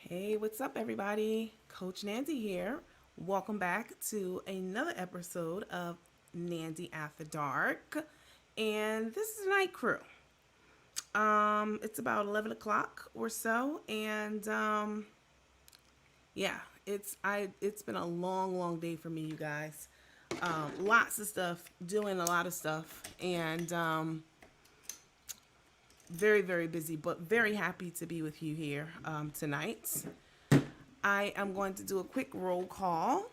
Hey, what's up, everybody? Coach Nancy here. Welcome back to another episode of Nancy After Dark. And this is Night Crew. It's about 11 o'clock or so, and yeah, it's been a long day for me, you guys. Lots of stuff, doing a lot of stuff, and very busy, but very happy to be with you here tonight. I am going to do a quick roll call.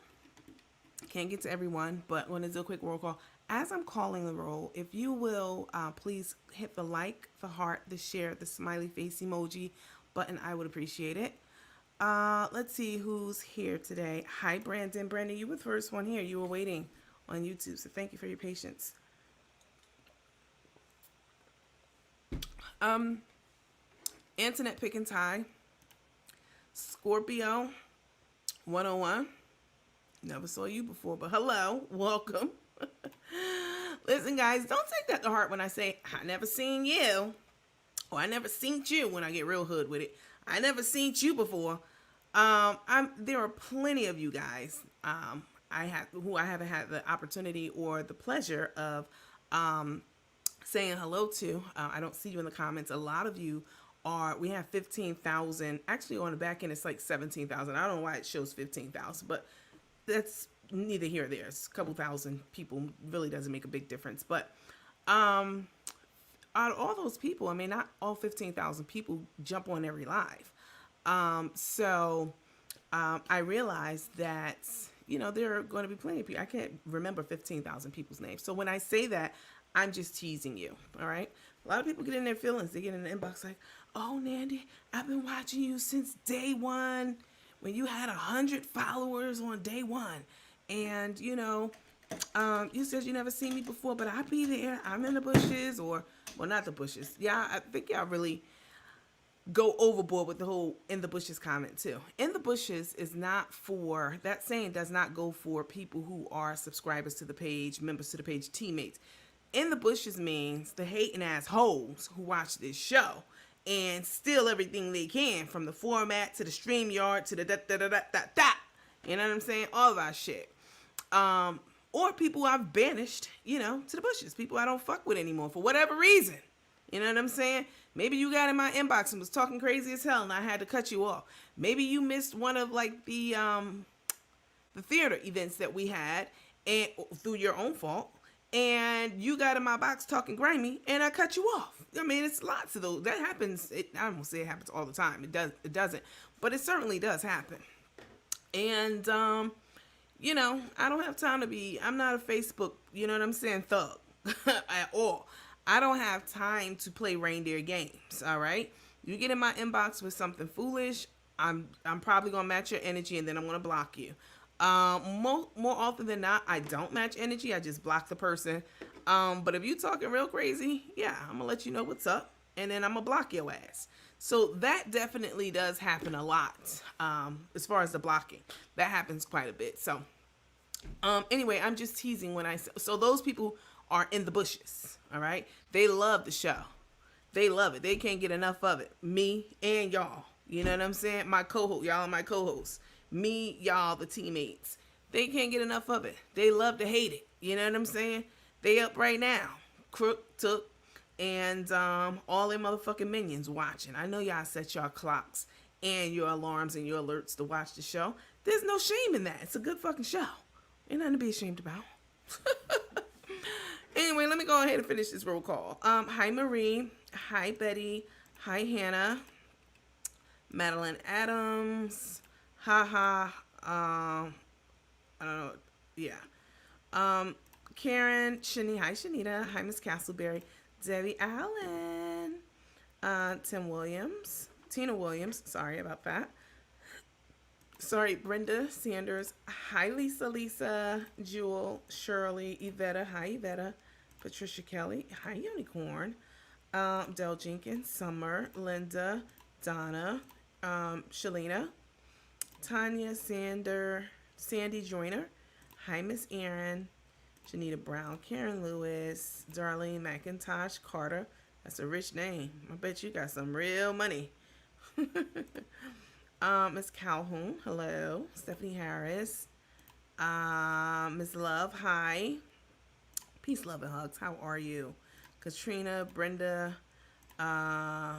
Can't get to everyone, but I'm going to do a quick roll call. As I'm calling the roll, if you will, please hit the like, the heart, the share, the smiley face emoji button. I would appreciate it. Let's see who's here today. Hi, Brandon. Brandon, you were the first one here. You were waiting on YouTube, so thank you for your patience. Internet Pick and Tie, Scorpio 101. Never saw you before, but hello, welcome. Listen, guys, don't take that to heart when I say I never seen you, or I never seen you. When I get real hood with it, I never seen you before. There are plenty of you guys. I haven't had the opportunity or the pleasure of saying hello to. I don't see you in the comments. A lot of you are. We have 15,000. Actually, on the back end, it's like 17,000. I don't know why it shows 15,000, but that's neither here or there. It's a couple thousand people. Really doesn't make a big difference. But out of all those people, I mean, not all 15,000 people jump on every live. I realized that, there are going to be plenty of people. I can't remember 15,000 people's names. So when I say that, I'm just teasing you. All right. A lot of people get in their feelings. They get in the inbox like, oh, Nandy, I've been watching you since day one when you had 100 followers on day one. And, you said you never seen me before, but I'll be there. I'm in the bushes well, not the bushes. Yeah, I think y'all really go overboard with the whole in the bushes comment too. In the bushes is not for, that saying does not go for people who are subscribers to the page, members to the page, teammates. In the bushes means the hating ass hoes who watch this show and steal everything they can, from the format to the StreamYard to the da. You know what I'm saying? All of our shit. Or people I've banished, to the bushes. People I don't fuck with anymore for whatever reason. You know what I'm saying? Maybe you got in my inbox and was talking crazy as hell and I had to cut you off. Maybe you missed one of like the theater events that we had, and through your own fault, and you got in my box talking grimy and I cut you off. I mean, it's lots of those. That happens. I don't say it happens all the time. It doesn't. But it certainly does happen. And I don't have time to be, I'm not a Facebook, you know what I'm saying, thug at all. I don't have time to play reindeer games, all right? You get in my inbox with something foolish, I'm probably going to match your energy and then I'm going to block you. More often than not, I don't match energy. I just block the person. But if you talking real crazy, yeah, I'm gonna let you know what's up, and then I'm gonna block your ass. So that definitely does happen a lot. As far as the blocking, that happens quite a bit. So, anyway, I'm just teasing when so those people are in the bushes. All right, they love the show. They love it. They can't get enough of it. Me and y'all. You know what I'm saying? My co-host, y'all are my co-hosts. Me, y'all, the teammates. They can't get enough of it. They love to hate it. You know what I'm saying? They up right now. Crook, Took, and all their motherfucking minions watching. I know y'all set your clocks and your alarms and your alerts to watch the show. There's no shame in that. It's a good fucking show. Ain't nothing to be ashamed about. Anyway, let me go ahead and finish this roll call. Hi, Marie. Hi, Betty. Hi, Hannah. Madeline Adams. Haha. I don't know. Yeah. Karen. Shani. Hi, Shanita. Hi, Miss Castleberry. Debbie Allen. Tim Williams. Tina Williams. Sorry about that. Sorry, Brenda Sanders. Hi, Lisa. Jewel. Shirley. Yvetta. Hi, Yvetta. Patricia Kelly. Hi, Unicorn. Del Jenkins. Summer. Linda. Donna. Shalina. Tanya Sandy Joyner. Hi, Miss Erin. Janita Brown. Karen Lewis. Darlene McIntosh Carter. That's a rich name. I bet you got some real money. Miss Calhoun, hello. Stephanie Harris. Miss Love, hi. Peace, love, and hugs. How are you? Katrina, Brenda, uh,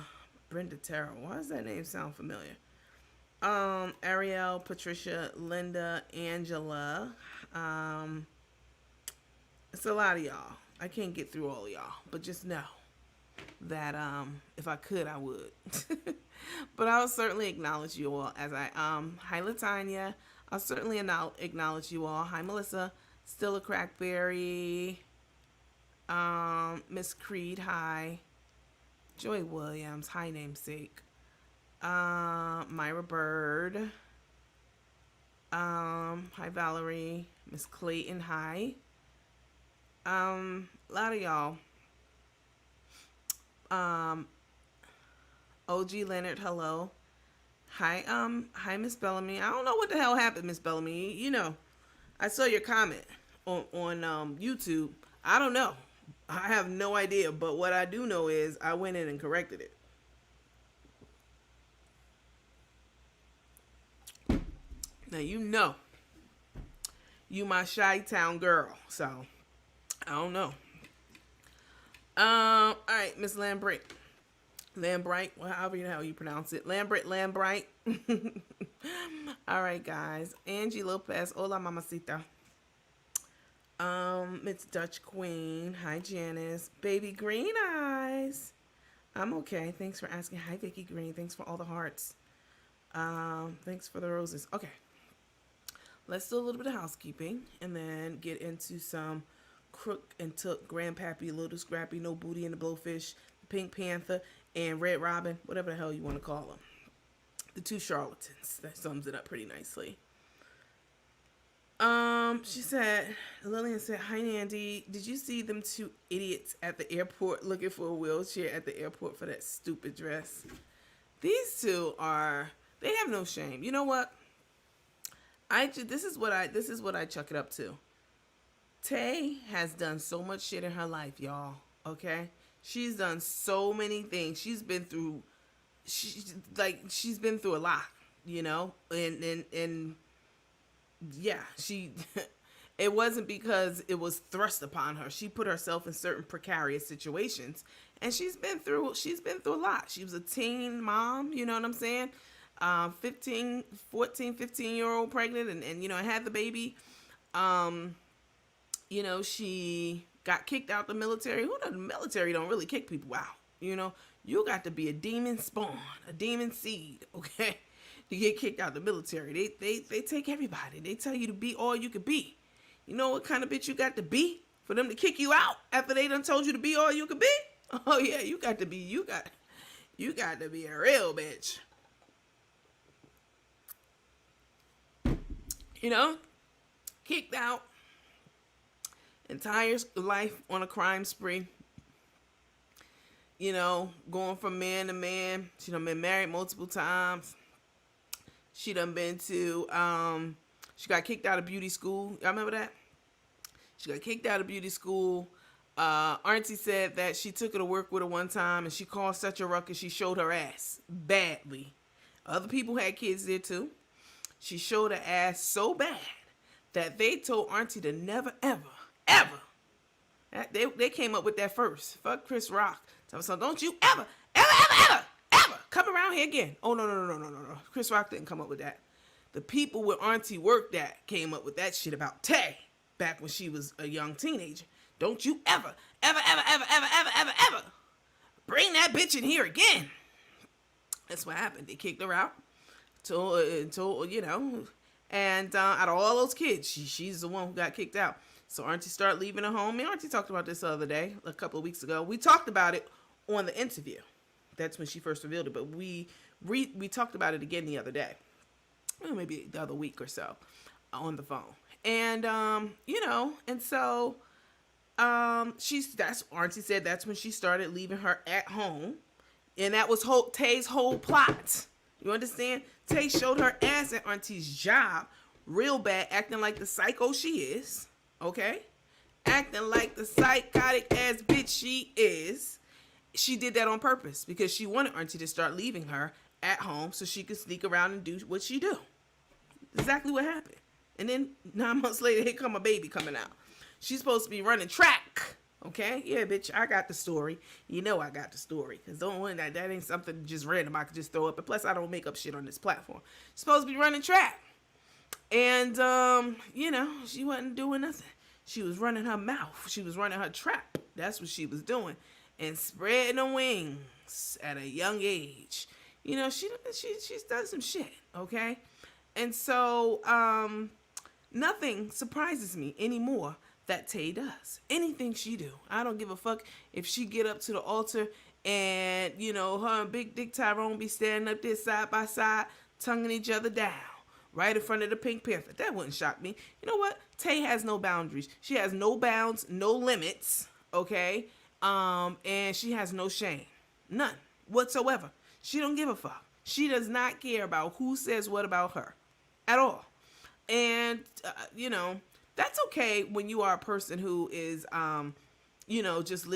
Brenda Terrell. Why does that name sound familiar? Ariel, Patricia, Linda, Angela. Um, it's a lot of y'all. I can't get through all of y'all, but just know that if I could, I would. But I'll certainly acknowledge you all as I hi Latanya. I'll certainly acknowledge you all. Hi Melissa, still a crackberry. Miss Creed, hi. Joy Williams, hi namesake. Myra Bird. Hi Valerie. Miss Clayton, hi. A lot of y'all. OG Leonard, hello. Hi Miss Bellamy. I don't know what the hell happened, Miss Bellamy. You know, I saw your comment on YouTube. I don't know. I have no idea, but what I do know is I went in and corrected it. Now you know, you my Chi-Town girl, so I don't know. All right, Miss Lambright. Lambright, well, however the hell you pronounce it. Lambright. All right, guys. Angie Lopez. Hola, mamacita. Miss Dutch Queen. Hi, Janice. Baby Green Eyes. I'm okay. Thanks for asking. Hi, Vicky Green. Thanks for all the hearts. Thanks for the roses. Okay. Let's do a little bit of housekeeping and then get into some Crook and Took, Grandpappy, Little Scrappy, No Booty and the Blowfish, Pink Panther, and Red Robin, whatever the hell you want to call them. The two charlatans. That sums it up pretty nicely. She said, Lillian said, hi, Nandy. Did you see them two idiots at the airport looking for a wheelchair at the airport for that stupid dress? These two they have no shame. You know what? This is what I chuck it up to. Taye has done so much shit in her life, y'all. Okay? She's done so many things. She's been through a lot, you know? And yeah, it wasn't because it was thrust upon her. She put herself in certain precarious situations, and she's been through a lot. She was a teen mom, you know what I'm saying? 15-year-old pregnant and you know, had the baby. You know, she got kicked out the military. Who the military don't really kick people out? You know, you got to be a demon spawn, a demon seed, okay, to get kicked out the military. They take everybody. They tell you to be all you could be. You know what kind of bitch you got to be for them to kick you out after they done told you to be all you could be? Oh yeah, you got to be a real bitch. You know, kicked out, entire life on a crime spree. You know, going from man to man. She done been married multiple times. She done been to, she got kicked out of beauty school. Y'all remember that? She got kicked out of beauty school. Auntie said that she took her to work with her one time and she caused such a ruckus she showed her ass badly. Other people had kids there too. She showed her ass so bad that they told Auntie to never, ever. They came up with that first. Fuck Chris Rock. So don't you ever come around here again. Oh, no. Chris Rock didn't come up with that. The people where Auntie worked at came up with that shit about Taye back when she was a young teenager. Don't you ever bring that bitch in here again. That's what happened. They kicked her out. Told you know, and out of all those kids, she's the one who got kicked out. So Auntie started leaving her home. Me and Auntie talked about this the other day, a couple of weeks ago. We talked about it on the interview. That's when she first revealed it. But we talked about it again the other day, well, maybe the other week or so, on the phone. And you know, and so Auntie said that's when she started leaving her at home, and that was Taye's whole plot. You understand? Taye showed her ass at Auntie's job real bad, acting like the psycho she is. Okay? Acting like the psychotic ass bitch she is. She did that on purpose because she wanted Auntie to start leaving her at home so she could sneak around and do what she do. Exactly what happened. And then 9 months later, here come a baby coming out. She's supposed to be running track. Okay? Yeah, bitch, I got the story. You know I got the story. Because don't worry, that ain't something just random I could just throw up. And plus, I don't make up shit on this platform. She's supposed to be running track. And, she wasn't doing nothing. She was running her mouth. She was running her trap. That's what she was doing. And spreading her wings at a young age. She's done some shit, okay? And so, nothing surprises me anymore that Taye does. Anything she do. I don't give a fuck if she get up to the altar and, her and Big Dick Tyrone be standing up there side by side, tonguing each other down. Right in front of the Pink Panther. That wouldn't shock me. You know what? Taye has no boundaries. She has no bounds, no limits, okay? And she has no shame. None whatsoever. She don't give a fuck. She does not care about who says what about her at all. And, that's okay when you are a person who is, just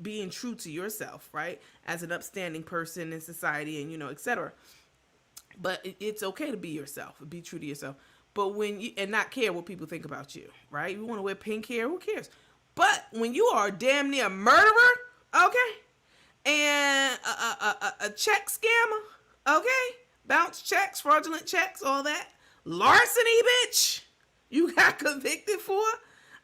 being true to yourself, right? As an upstanding person in society and, etc. But it's okay to be yourself, be true to yourself. But and not care what people think about you, right? You want to wear pink hair, who cares? But when you are damn near a murderer, okay? And a check scammer, okay? Bounce checks, fraudulent checks, all that. Larceny, bitch, you got convicted for?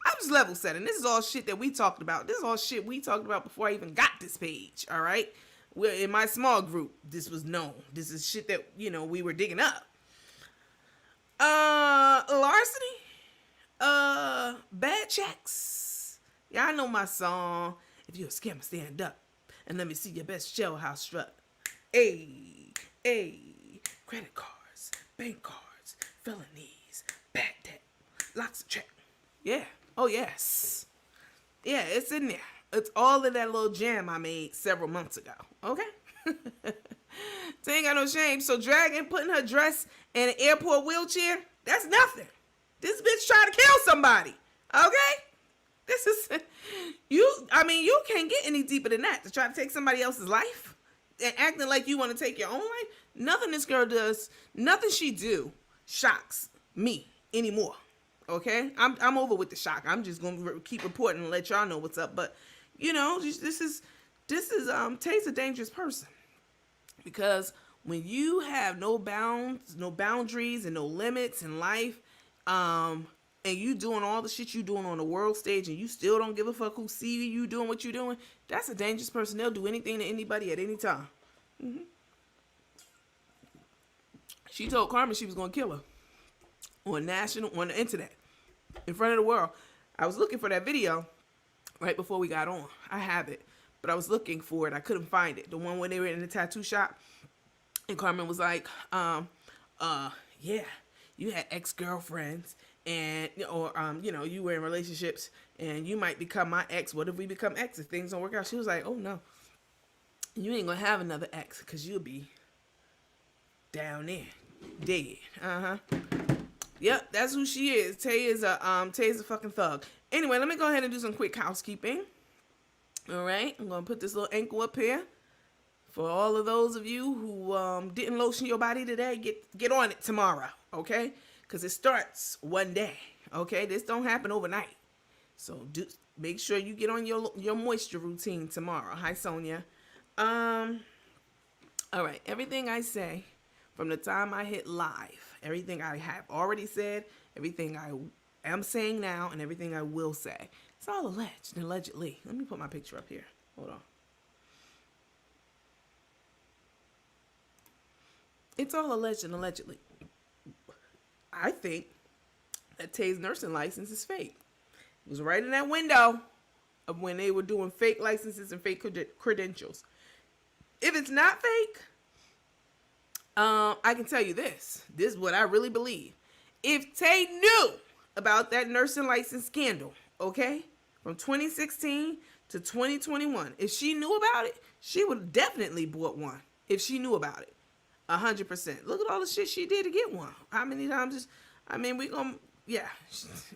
I'm just level setting. This is all shit that we talked about. This is all shit we talked about before I even got this page, all right? In my small group, this was known. This is shit that, we were digging up. Larceny. Bad checks. Yeah, I know my song. If you're a scammer, stand up. And let me see your best jailhouse strut. Hey, credit cards, bank cards, felonies, bad debt, lots of check. Yeah. Oh, yes. Yeah, it's in there. It's all in that little jam I made several months ago. Okay? They ain't got no shame. So putting her dress in an airport wheelchair, that's nothing. This bitch trying to kill somebody. Okay? This is, you can't get any deeper than that to try to take somebody else's life and acting like you want to take your own life. Nothing this girl does, nothing she do shocks me anymore. Okay? I'm over with the shock. I'm just going to keep reporting and let y'all know what's up. But, this is Taye's a dangerous person. Because when you have no bounds, no boundaries, and no limits in life, and you doing all the shit you doing on the world stage, and you still don't give a fuck who see you doing what you doing, that's a dangerous person. They'll do anything to anybody at any time. Mm-hmm. She told Carmen she was going to kill her on the internet, in front of the world. I was looking for that video right before we got on. I have it, but I was looking for it. I couldn't find it. The one when they were in the tattoo shop, and Carmen was like, yeah, you had ex-girlfriends, and you were in relationships, and you might become my ex. What if we become ex if things don't work out? She was like, oh no, you ain't gonna have another ex, because you'll be down there, dead. Yep, that's who she is. Taye's a fucking thug. Anyway, let me go ahead and do some quick housekeeping. All right, I'm gonna put this little ankle up here for all of those of you who didn't lotion your body today. Get on it tomorrow, okay? Because it starts one day, okay? This don't happen overnight, so make sure you get on your moisture routine tomorrow. Hi, Sonia. All right, everything I say from the time I hit live. Everything I have already said, everything I am saying now, and everything I will say. It's all alleged and allegedly. Let me put my picture up here. Hold on. It's all alleged and allegedly. I think that Taye's nursing license is fake. It was right in that window of when they were doing fake licenses and fake credentials. If it's not fake, I can tell you this. This is what I really believe. If Taye knew about that nursing license scandal, okay, from 2016 to 2021, if she knew about it, she would have definitely bought one. If she knew about it, 100%. Look at all the shit she did to get one. How many times?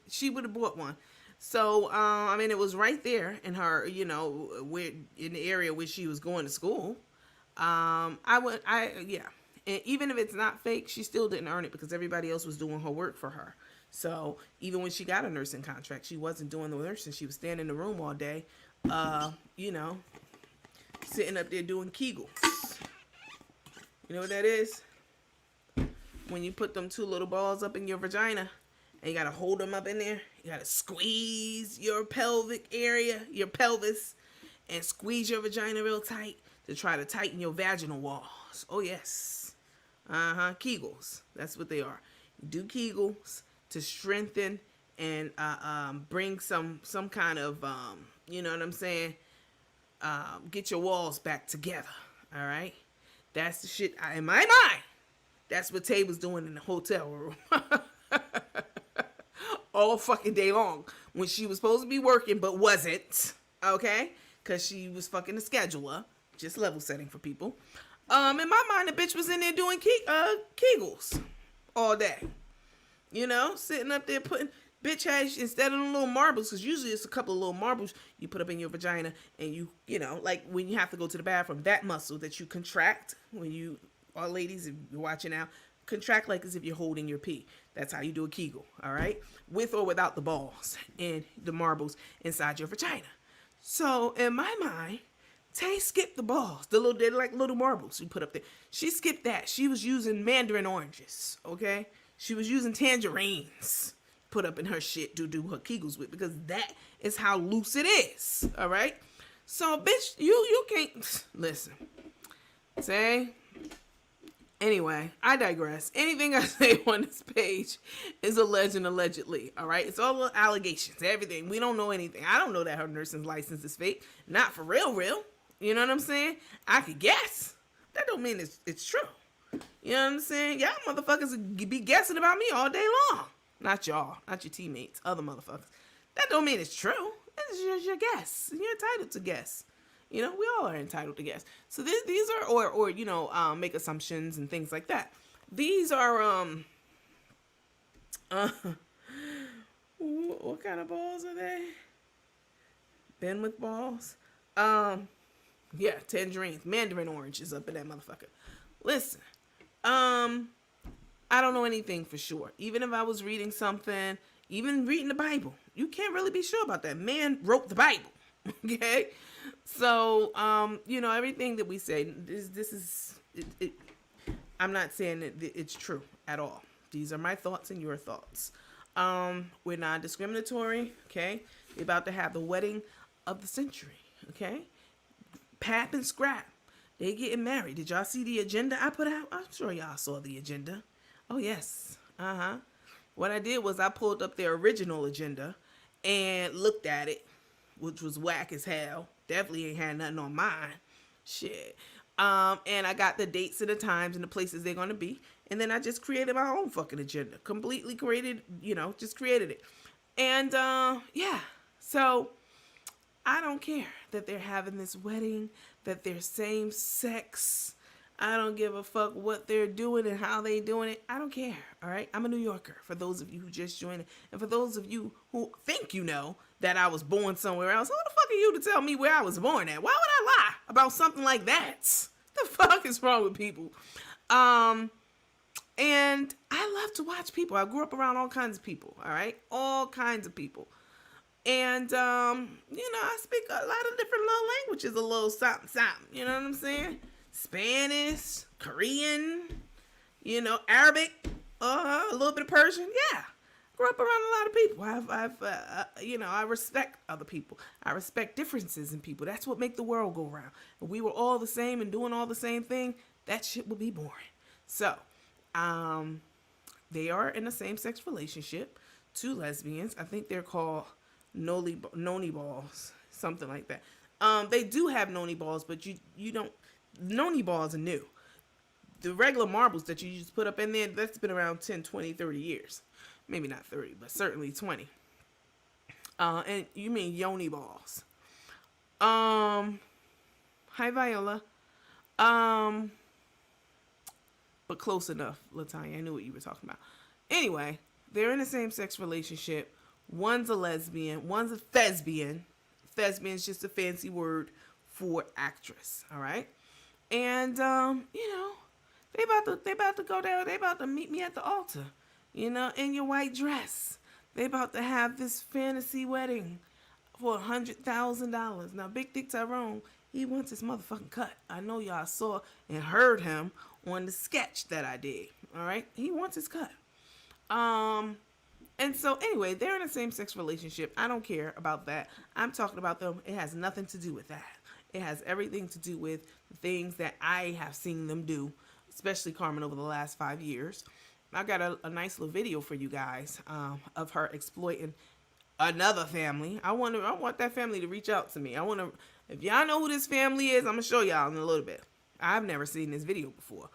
She would have bought one. So, it was right there in her, where in the area where she was going to school. Yeah. And even if it's not fake, she still didn't earn it because everybody else was doing her work for her. So even when she got a nursing contract, she wasn't doing the nursing. She was standing in the room all day, you know, sitting up there doing Kegels. You know what that is? When you put them two little balls up in your vagina and you got to hold them up in there, you got to squeeze your pelvic area, your pelvis, and squeeze your vagina real tight to try to tighten your vaginal walls. Oh, yes. Kegels. That's what they are. You do Kegels to strengthen and bring some kind of, you know what I'm saying, get your walls back together. All right? That's the shit in my mind. That's what Taye was doing in the hotel room. All fucking day long. When she was supposed to be working, but wasn't. Okay? Because she was fucking the scheduler. Just level setting for people. In my mind, the bitch was in there doing Kegels all day. You know? Sitting up there putting... Bitch has, instead of the little marbles, because usually it's a couple of little marbles you put up in your vagina, and you know, like when you have to go to the bathroom, that muscle that you contract when you, all ladies, if you're watching now, contract like as if you're holding your pee. That's how you do a Kegel, all right? With or without the balls and the marbles inside your vagina. So in my mind, Taye skipped the balls, they're like little marbles you put up there. She skipped that. She was using mandarin oranges, okay? She was using tangerines put up in her shit to do her Kegels with, because that is how loose it is. All right. So, bitch, you can't listen. Say. Anyway, I digress. Anything I say on this page is allegedly. All right. It's all allegations. Everything. We don't know anything. I don't know that her nursing license is fake. Not for real. You know what I'm saying? I could guess. That don't mean it's true. You know what I'm saying? Y'all motherfuckers be guessing about me all day long. Not y'all, not your teammates, other motherfuckers. That don't mean it's true. It's just your guess. You're entitled to guess. You know, we all are entitled to guess. So these are, or you know, make assumptions and things like that. These are, what kind of balls are they? Benwick balls? Yeah, tangerines, mandarin oranges up in that motherfucker. Listen, I don't know anything for sure. Even if I was reading something, even reading the Bible, you can't really be sure about that. Man wrote the Bible. Okay? So, you know, everything that we say, this is, I'm not saying that it's true at all. These are my thoughts and your thoughts. We're non-discriminatory, okay? We're about to have the wedding of the century, okay? Pap and Scrap, they getting married. Did y'all see the agenda I put out? I'm sure y'all saw the agenda. Oh, yes. What I did was I pulled up their original agenda and looked at it, which was whack as hell. Definitely ain't had nothing on mine. Shit. And I got the dates and the times and the places they're going to be. And then I just created my own fucking agenda. Completely created, you know, just created it. And, yeah. So, I don't care that they're having this wedding, that they're same sex. I don't give a fuck what they're doing and how they doing it. I don't care, all right? I'm a New Yorker, for those of you who just joined it. And for those of you who think you know that I was born somewhere else, who the fuck are you to tell me where I was born at? Why would I lie about something like that? The fuck is wrong with people? And I love to watch people. I grew up around all kinds of people, all right? All kinds of people. And, you know, I speak a lot of different little languages, a little something. You know what I'm saying? Spanish, Korean, you know, Arabic, a little bit of Persian. Yeah, grew up around a lot of people. You know, I respect other people. I respect differences in people. That's what make the world go round. If we were all the same and doing all the same thing, that shit would be boring. So, they are in a same-sex relationship. Two lesbians. I think they're called noni balls, something like that. They do have noni balls, but you don't. Noni balls are new. The regular marbles that you just put up in there, that's been around 10, 20, 30 years. Maybe not 30, but certainly 20. And you mean yoni balls. Hi, Viola. But close enough, Latanya. I knew what you were talking about. Anyway, they're in a same-sex relationship. One's a lesbian. One's a thespian. Thespian is just a fancy word for actress. All right? And they about to go down. They about to meet me at the altar, in your white dress. They about to have this fantasy wedding for $100,000. Now, Big Dick Tyrone, he wants his motherfucking cut. I know y'all saw and heard him on the sketch that I did. All right, he wants his cut. And so anyway, they're in a same-sex relationship. I don't care about that. I'm talking about them. It has nothing to do with that. It has everything to do with the things that I have seen them do, especially Carmen over the last 5 years. I got a nice little video for you guys of her exploiting another family. I want that family to reach out to me. If y'all know who this family is, I'm gonna show y'all in a little bit. I've never seen this video before.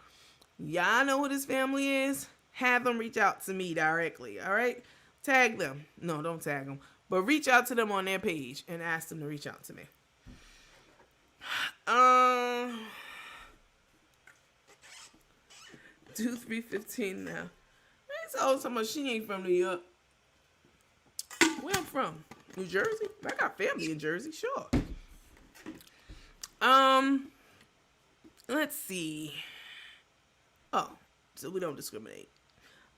Y'all know who this family is? Have them reach out to me directly. All right, tag them. No, don't tag them, but reach out to them on their page and ask them to reach out to me. 2-3-15 now. It's all so much. She ain't from New York. Where I'm from? New Jersey? I got family in Jersey, sure. Let's see. Oh, so we don't discriminate.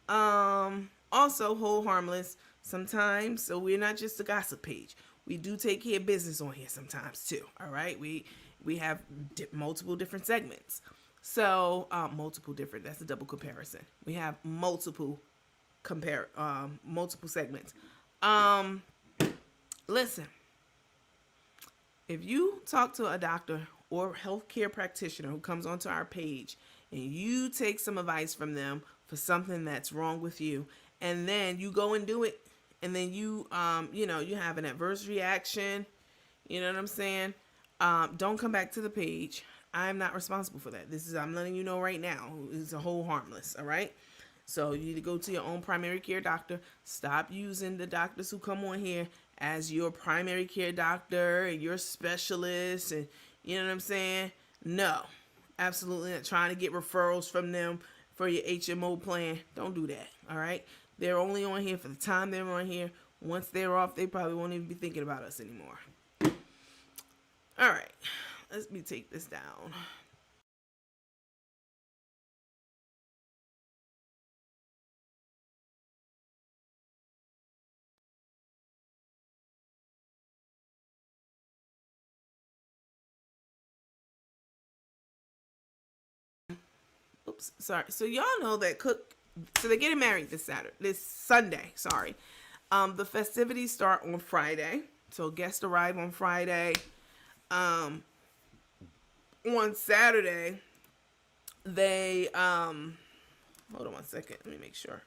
Also hold harmless sometimes, so we're not just a gossip page. We do take care of business on here sometimes too. All right, we have multiple different segments. So multiple different. That's a double comparison. We have multiple segments. Listen. If you talk to a doctor or healthcare practitioner who comes onto our page and you take some advice from them for something that's wrong with you, and then you go and do it, and then you have an adverse reaction, you know what I'm saying? Don't come back to the page. I'm not responsible for that. I'm letting you know right now. It's a whole harmless, all right? So you need to go to your own primary care doctor. Stop using the doctors who come on here as your primary care doctor and your specialist, and you know what I'm saying? No, absolutely not. Trying to get referrals from them for your HMO plan. Don't do that, all right? They're only on here for the time they're on here. Once they're off, they probably won't even be thinking about us anymore. All right, let me take this down. Oops, sorry. So y'all know that so they're getting married this Sunday, sorry. The festivities start on Friday. So guests arrive on Friday. On Saturday, they, hold on one second. Let me make sure.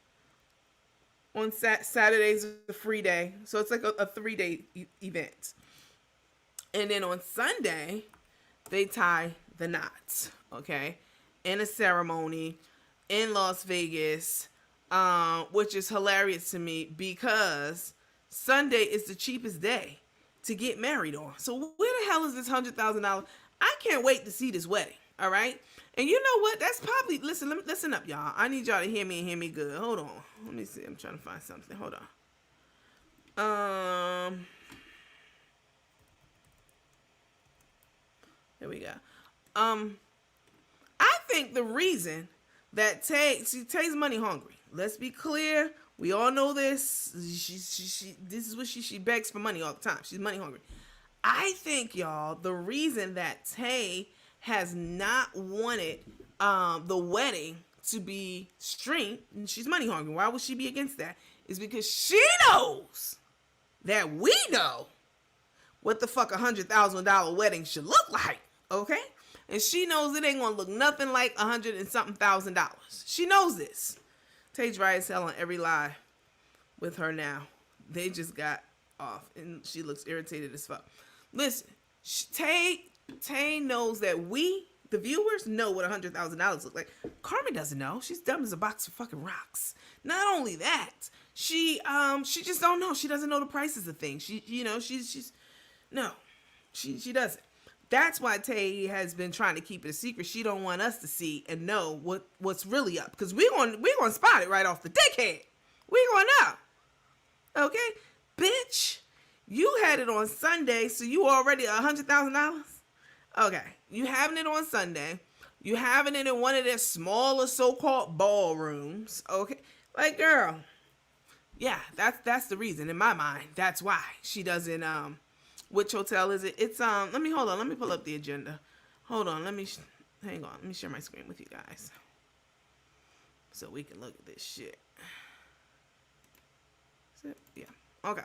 On Saturday's a free day. So it's like a 3-day event. And then on Sunday, they tie the knots, okay? In a ceremony in Las Vegas, which is hilarious to me because Sunday is the cheapest day to get married on. So where the hell is this $100,000? I can't wait to see this wedding, all right? And you know what? That's probably, listen up, y'all. I need y'all to hear me and hear me good. Hold on. Let me see. I'm trying to find something. Hold on. There we go. I think the reason that Taye's money hungry. Let's be clear. We all know this. This is what she begs for money all the time. She's money hungry. I think, y'all, the reason that Taye has not wanted the wedding to be streamed, and she's money hungry. Why would she be against that? Is because she knows that we know what the fuck $100,000 wedding should look like. Okay? And she knows it ain't gonna look nothing like $100 and something thousand. She knows this. Taye dry as hell on every lie with her now. They just got off and she looks irritated as fuck. Listen, Taye knows that we, the viewers, know what $100,000 look like. Carmen doesn't know. She's dumb as a box of fucking rocks. Not only that, she just don't know. She doesn't know the prices of things. She doesn't. That's why Taye has been trying to keep it a secret. She don't want us to see and know what's really up. Because we're gonna spot it right off the dickhead. We're gonna know. Okay? Bitch, you had it on Sunday, so you already $100,000? Okay, you having it on Sunday. You having it in one of their smaller so-called ballrooms. Okay, like girl, yeah, that's the reason in my mind. That's why she doesn't. Which hotel is it? It's Let me hold on. Let me pull up the agenda. Hold on. Hang on. Let me share my screen with you guys so we can look at this shit. Is it? Yeah. Okay.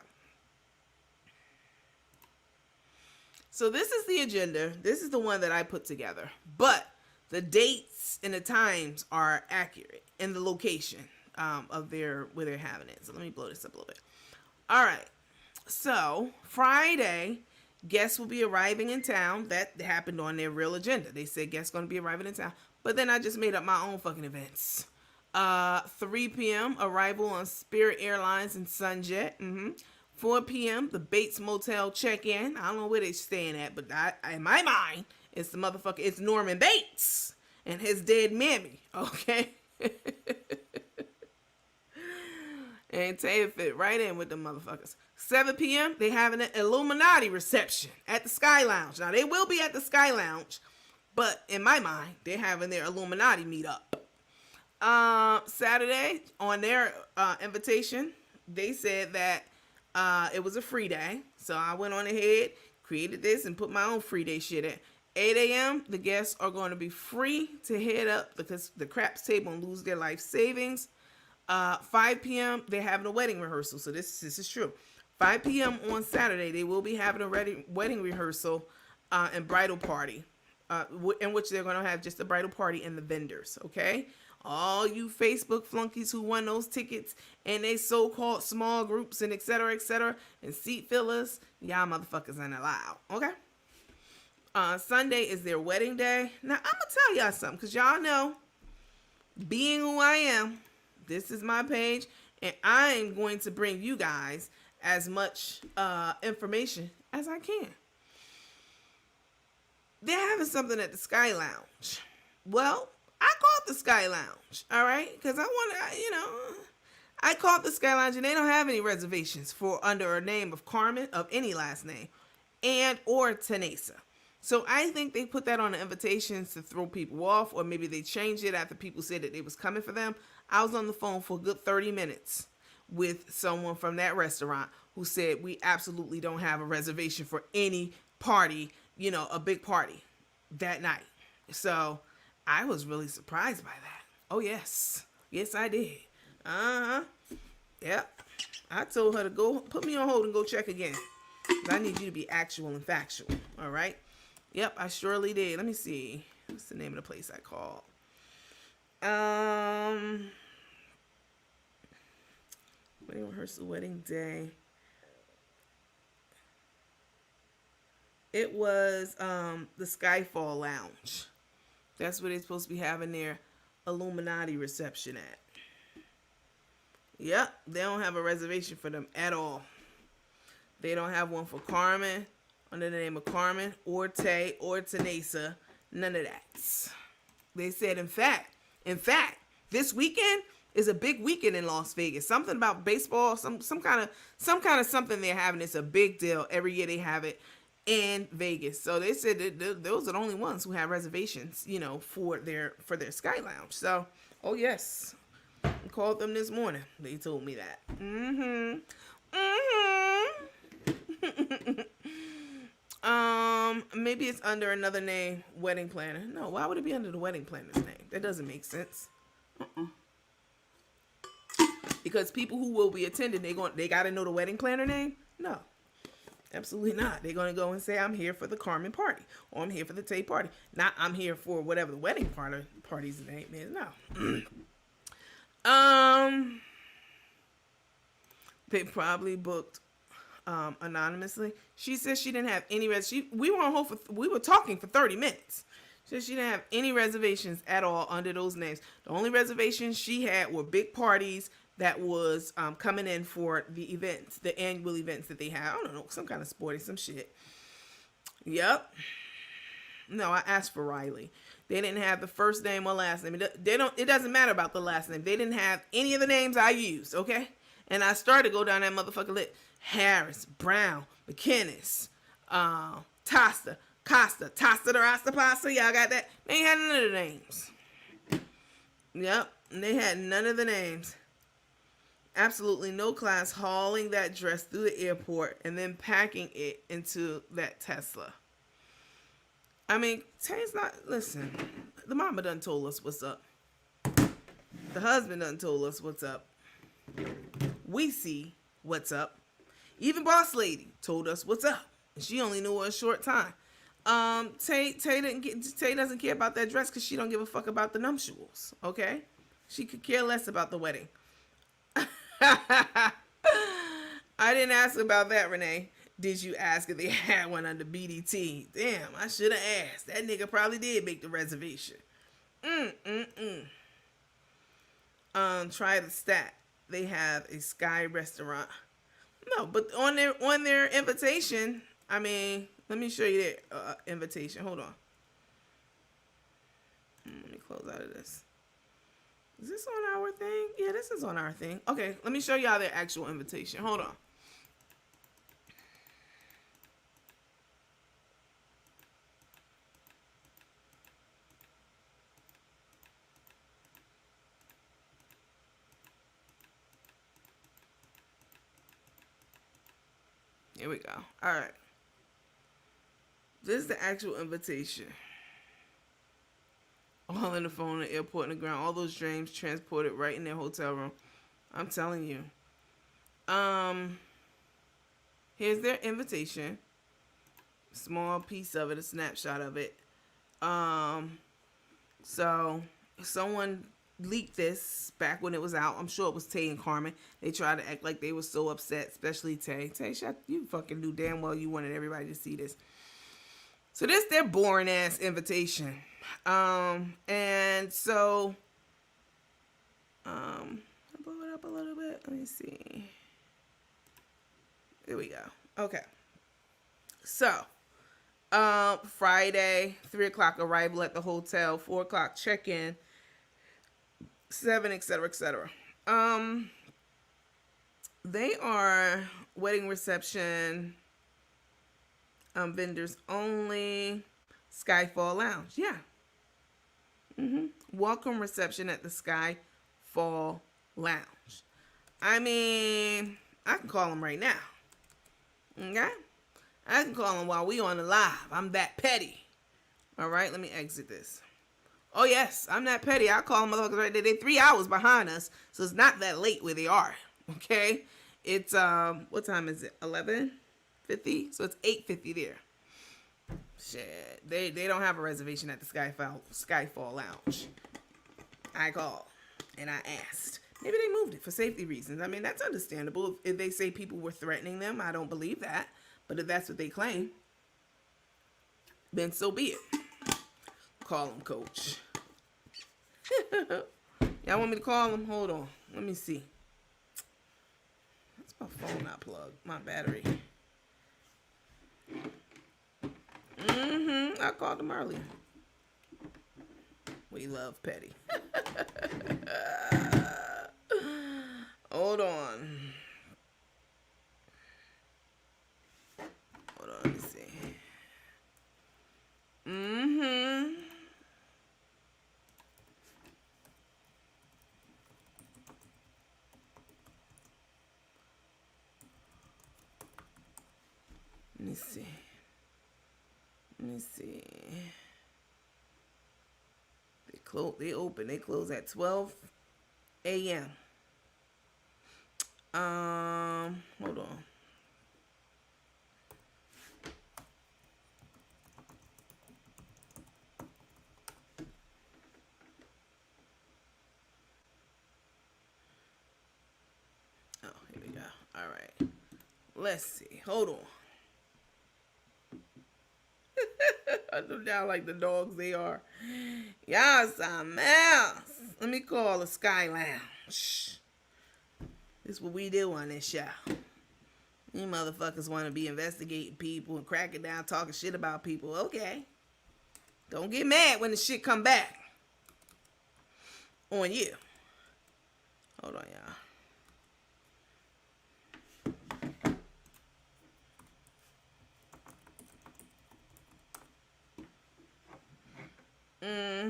So this is the agenda. This is the one that I put together. But the dates and the times are accurate and the location of where they're having it. So let me blow this up a little bit. All right. So Friday, guests will be arriving in town. That happened on their real agenda. They said guests going to be arriving in town. But then I just made up my own fucking events. 3 p.m. arrival on Spirit Airlines and Sunjet. 4 p.m. the Bates Motel check-in. I don't know where they're staying at, but in my mind, it's the motherfucker. It's Norman Bates and his dead mammy. Okay. And Taye fit right in with the motherfuckers. 7 p.m. they having an Illuminati reception at the Sky Lounge. Now they will be at the Sky Lounge, but in my mind, they're having their Illuminati meetup. Saturday on their invitation, they said that it was a free day. So I went on ahead, created this, and put my own free day shit in. 8 a.m. the guests are going to be free to head up because the craps table and lose their life savings. 5 p.m. they're having a wedding rehearsal. So this is true. 5 p.m. on Saturday, they will be having a wedding rehearsal and bridal party, in which they're going to have just a bridal party and the vendors, okay? All you Facebook flunkies who won those tickets and they so-called small groups and et cetera, and seat fillers, y'all motherfuckers ain't allowed, okay? Sunday is their wedding day. Now, I'm going to tell y'all something because y'all know, being who I am, this is my page, and I'm going to bring you guys as much information as I can. They're having something at the Sky Lounge. Well, I called the Sky Lounge, all right? Because I called the Sky Lounge, and they don't have any reservations for under a name of Carmen, of any last name, and or Tanesa. So I think they put that on the invitations to throw people off, or maybe they changed it after people said that they was coming for them. I was on the phone for a good 30 minutes with someone from that restaurant who said we absolutely don't have a reservation for any party, a big party that night. So I was really surprised by that. Oh, yes. Yes, I did. Yep. I told her to go put me on hold and go check again. I need you to be actual and factual. All right. Yep, I surely did. Let me see. What's the name of the place I called? Wedding rehearsal, wedding day. It was the Skyfall Lounge. That's where they're supposed to be having their Illuminati reception at. Yep, they don't have a reservation for them at all. They don't have one for Carmen, under the name of Carmen, or Taye, or Tanesa. None of that. They said, in fact, this weekend is a big weekend in Las Vegas. Something about baseball, some kind of something they're having. It's a big deal. Every year they have it in Vegas. So they said that those are the only ones who have reservations, for their Sky Lounge. So, oh yes, I called them this morning. They told me that. Maybe it's under another name, wedding planner. No, why would it be under the wedding planner's name? That doesn't make sense. Because people who will be attending, they got to know the wedding planner name? No. Absolutely not. They're going to go and say, I'm here for the Carmen party, or I'm here for the Taye party. Not, I'm here for whatever the wedding party's name is. No. They probably booked anonymously. She said she didn't have any we were on hold we were talking for 30 minutes. She said she didn't have any reservations at all under those names. The only reservations she had were big parties that was coming in for the events, the annual events that they have. I don't know, some kind of sporting, some shit. Yep. No, I asked for Riley. They didn't have the first name or last name. It doesn't matter about the last name. They didn't have any of the names I used, okay? And I started to go down that motherfucker list. Harris, Brown, McKinnis, Tosta, Costa, Tasta, the Rasta Pasta. Y'all got that? They ain't had none of the names. Yep, they had none of the names. Absolutely no class hauling that dress through the airport and then packing it into that Tesla. I mean, Taye's not, listen, the mama done told us what's up. The husband done told us what's up. We see what's up. Even Boss Lady told us what's up. And she only knew it a short time. Taye doesn't care about that dress because she don't give a fuck about the nuptials, okay? She could care less about the wedding. I didn't ask about that, Renee. Did you ask if they had one under BDT? Damn, I should have asked. That nigga probably did make the reservation. Try the stat. They have a Sky restaurant. No, but on their invitation, I mean, let me show you their invitation. Hold on. Let me close out of this. Is this on our thing? Yeah, this is on our thing. Okay, let me show y'all their actual invitation. Hold on. Here we go. All right. This is the actual invitation. All in the phone, the airport, and the ground. All those dreams transported right in their hotel room. I'm telling you. Here's their invitation. Small piece of it, a snapshot of it. So someone leaked this back when it was out. I'm sure it was Taye and Carmen. They tried to act like they were so upset, especially Taye. Taye, you fucking knew damn well you wanted everybody to see this. So this their boring ass invitation. And so I'll blow it up a little bit. Let me see. There we go. Okay. So Friday, 3 o'clock arrival at the hotel, 4 o'clock check-in, 7, etc., etc. They are wedding reception, vendors only, Skyfall Lounge. Yeah. Welcome reception at the Skyfall Lounge. I mean, I can call them right now. Okay? I can call them while we on the live. I'm that petty. All right, let me exit this. Oh, yes, I'm that petty. I'll call them motherfuckers right there. They're 3 hours behind us, so it's not that late where they are. Okay? It's, what time is it? 11:50? So it's 8:50 there. Shit. They don't have a reservation at the Skyfall Lounge. I called, and I asked. Maybe they moved it for safety reasons. I mean, that's understandable. If they say people were threatening them, I don't believe that. But if that's what they claim, then so be it. Call him, coach. Y'all want me to call him? Hold on. Let me see. That's my phone not plugged. My battery. I called him earlier. We love petty. Hold on. Hold on, let me see. Let me see. Let me see. They open. They close at 12 a.m. Hold on. Oh, here we go. All right. Let's see. Hold on. I know down like the dogs they are. Y'all something else. Let me call the Sky Lounge. This is what we do on this show. You motherfuckers want to be investigating people and cracking down, talking shit about people. Okay. Don't get mad when the shit come back on you. Hold on, y'all.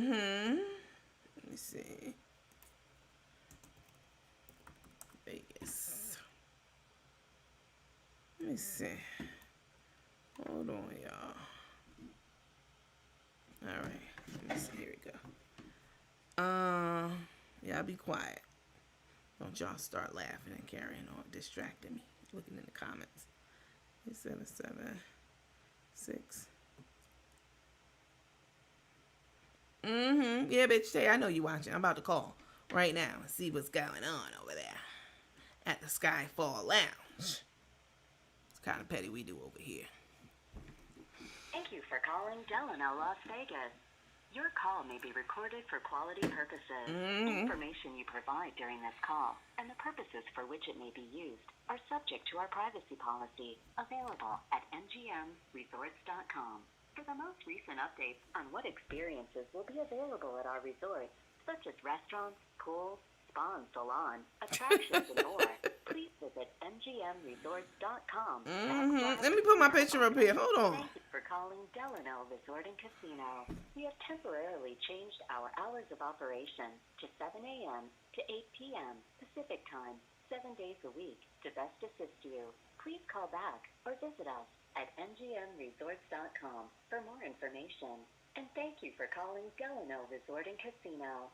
Let me see. Vegas. Let me see. Hold on, y'all. All right. Let me see. Here we go. Y'all be quiet. Don't y'all start laughing and carrying on, distracting me. Looking in the comments. 877-6. Yeah, bitch, Taye, I know you watching. I'm about to call right now and see what's going on over there at the Skyfall Lounge. It's kind of petty we do over here. Thank you for calling Delano Las Vegas. Your call may be recorded for quality purposes. Information you provide during this call and the purposes for which it may be used are subject to our privacy policy, available at mgmresorts.com. For the most recent updates on what experiences will be available at our resorts, such as restaurants, pools, spa and salon, attractions, and more, please visit mgmresorts.com. Let me put my picture up here. Hold on. Thank you for calling Delano Resort and Casino. We have temporarily changed our hours of operation to 7 a.m. to 8 p.m. Pacific Time, 7 days a week. To best assist you, please call back or visit us at mgmresorts.com for more information. And thank you for calling Delano Resort and Casino.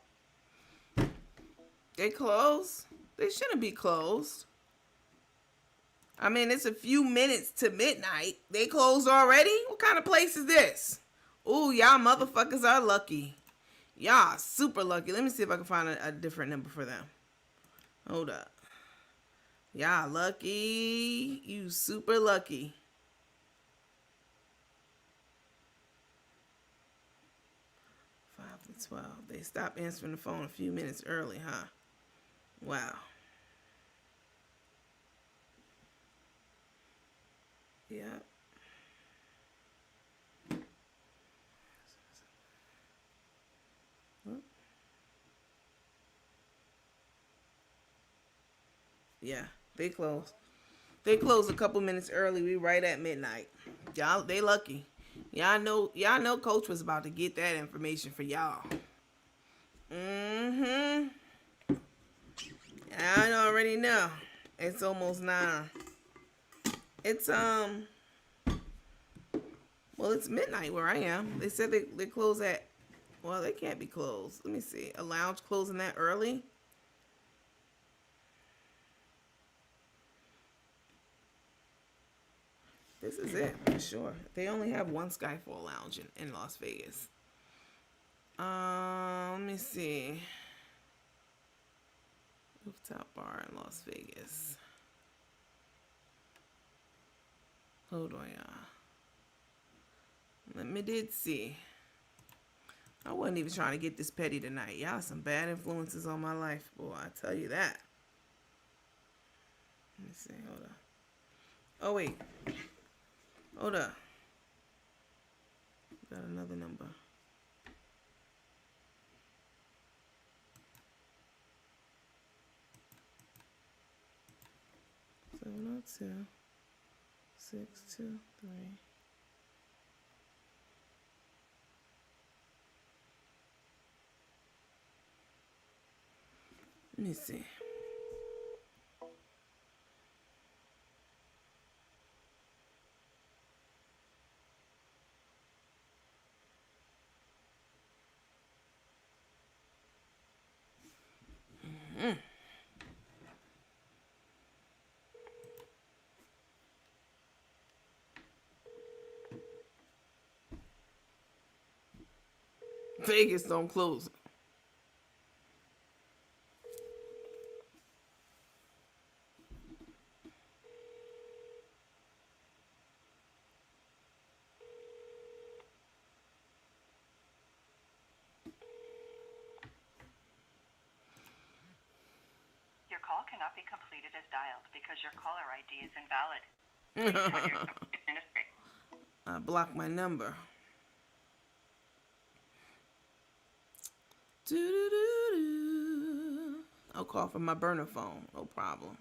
They closed? They shouldn't be closed. I mean, it's a few minutes to midnight. They closed already? What kind of place is this? Ooh, y'all motherfuckers are lucky. Y'all super lucky. Let me see if I can find a different number for them. Hold up. Y'all lucky. You super lucky. to 12. They stopped answering the phone a few minutes early, huh? Wow. Yeah. Yeah, they closed. They closed a couple minutes early. We right at midnight. Y'all, they lucky. Y'all know Coach was about to get that information for y'all. I already know. It's almost 9. It's well, it's midnight where I am. They said they close at, well, they can't be closed. Let me see. A lounge closing that early? This is it for sure. They only have one Skyfall lounge in Las Vegas. Let me see. Rooftop bar in Las Vegas. Hold on, y'all. Let me see. I wasn't even trying to get this petty tonight. Y'all some bad influences on my life, boy. I tell you that. Let me see. Hold on. Oh wait. Hold up. Got another number. 702-623. Let me see. Vegas don't close. Your call cannot be completed as dialed because your caller ID is invalid. I blocked my number. Doo-doo-doo-doo. I'll call from my burner phone. No problem.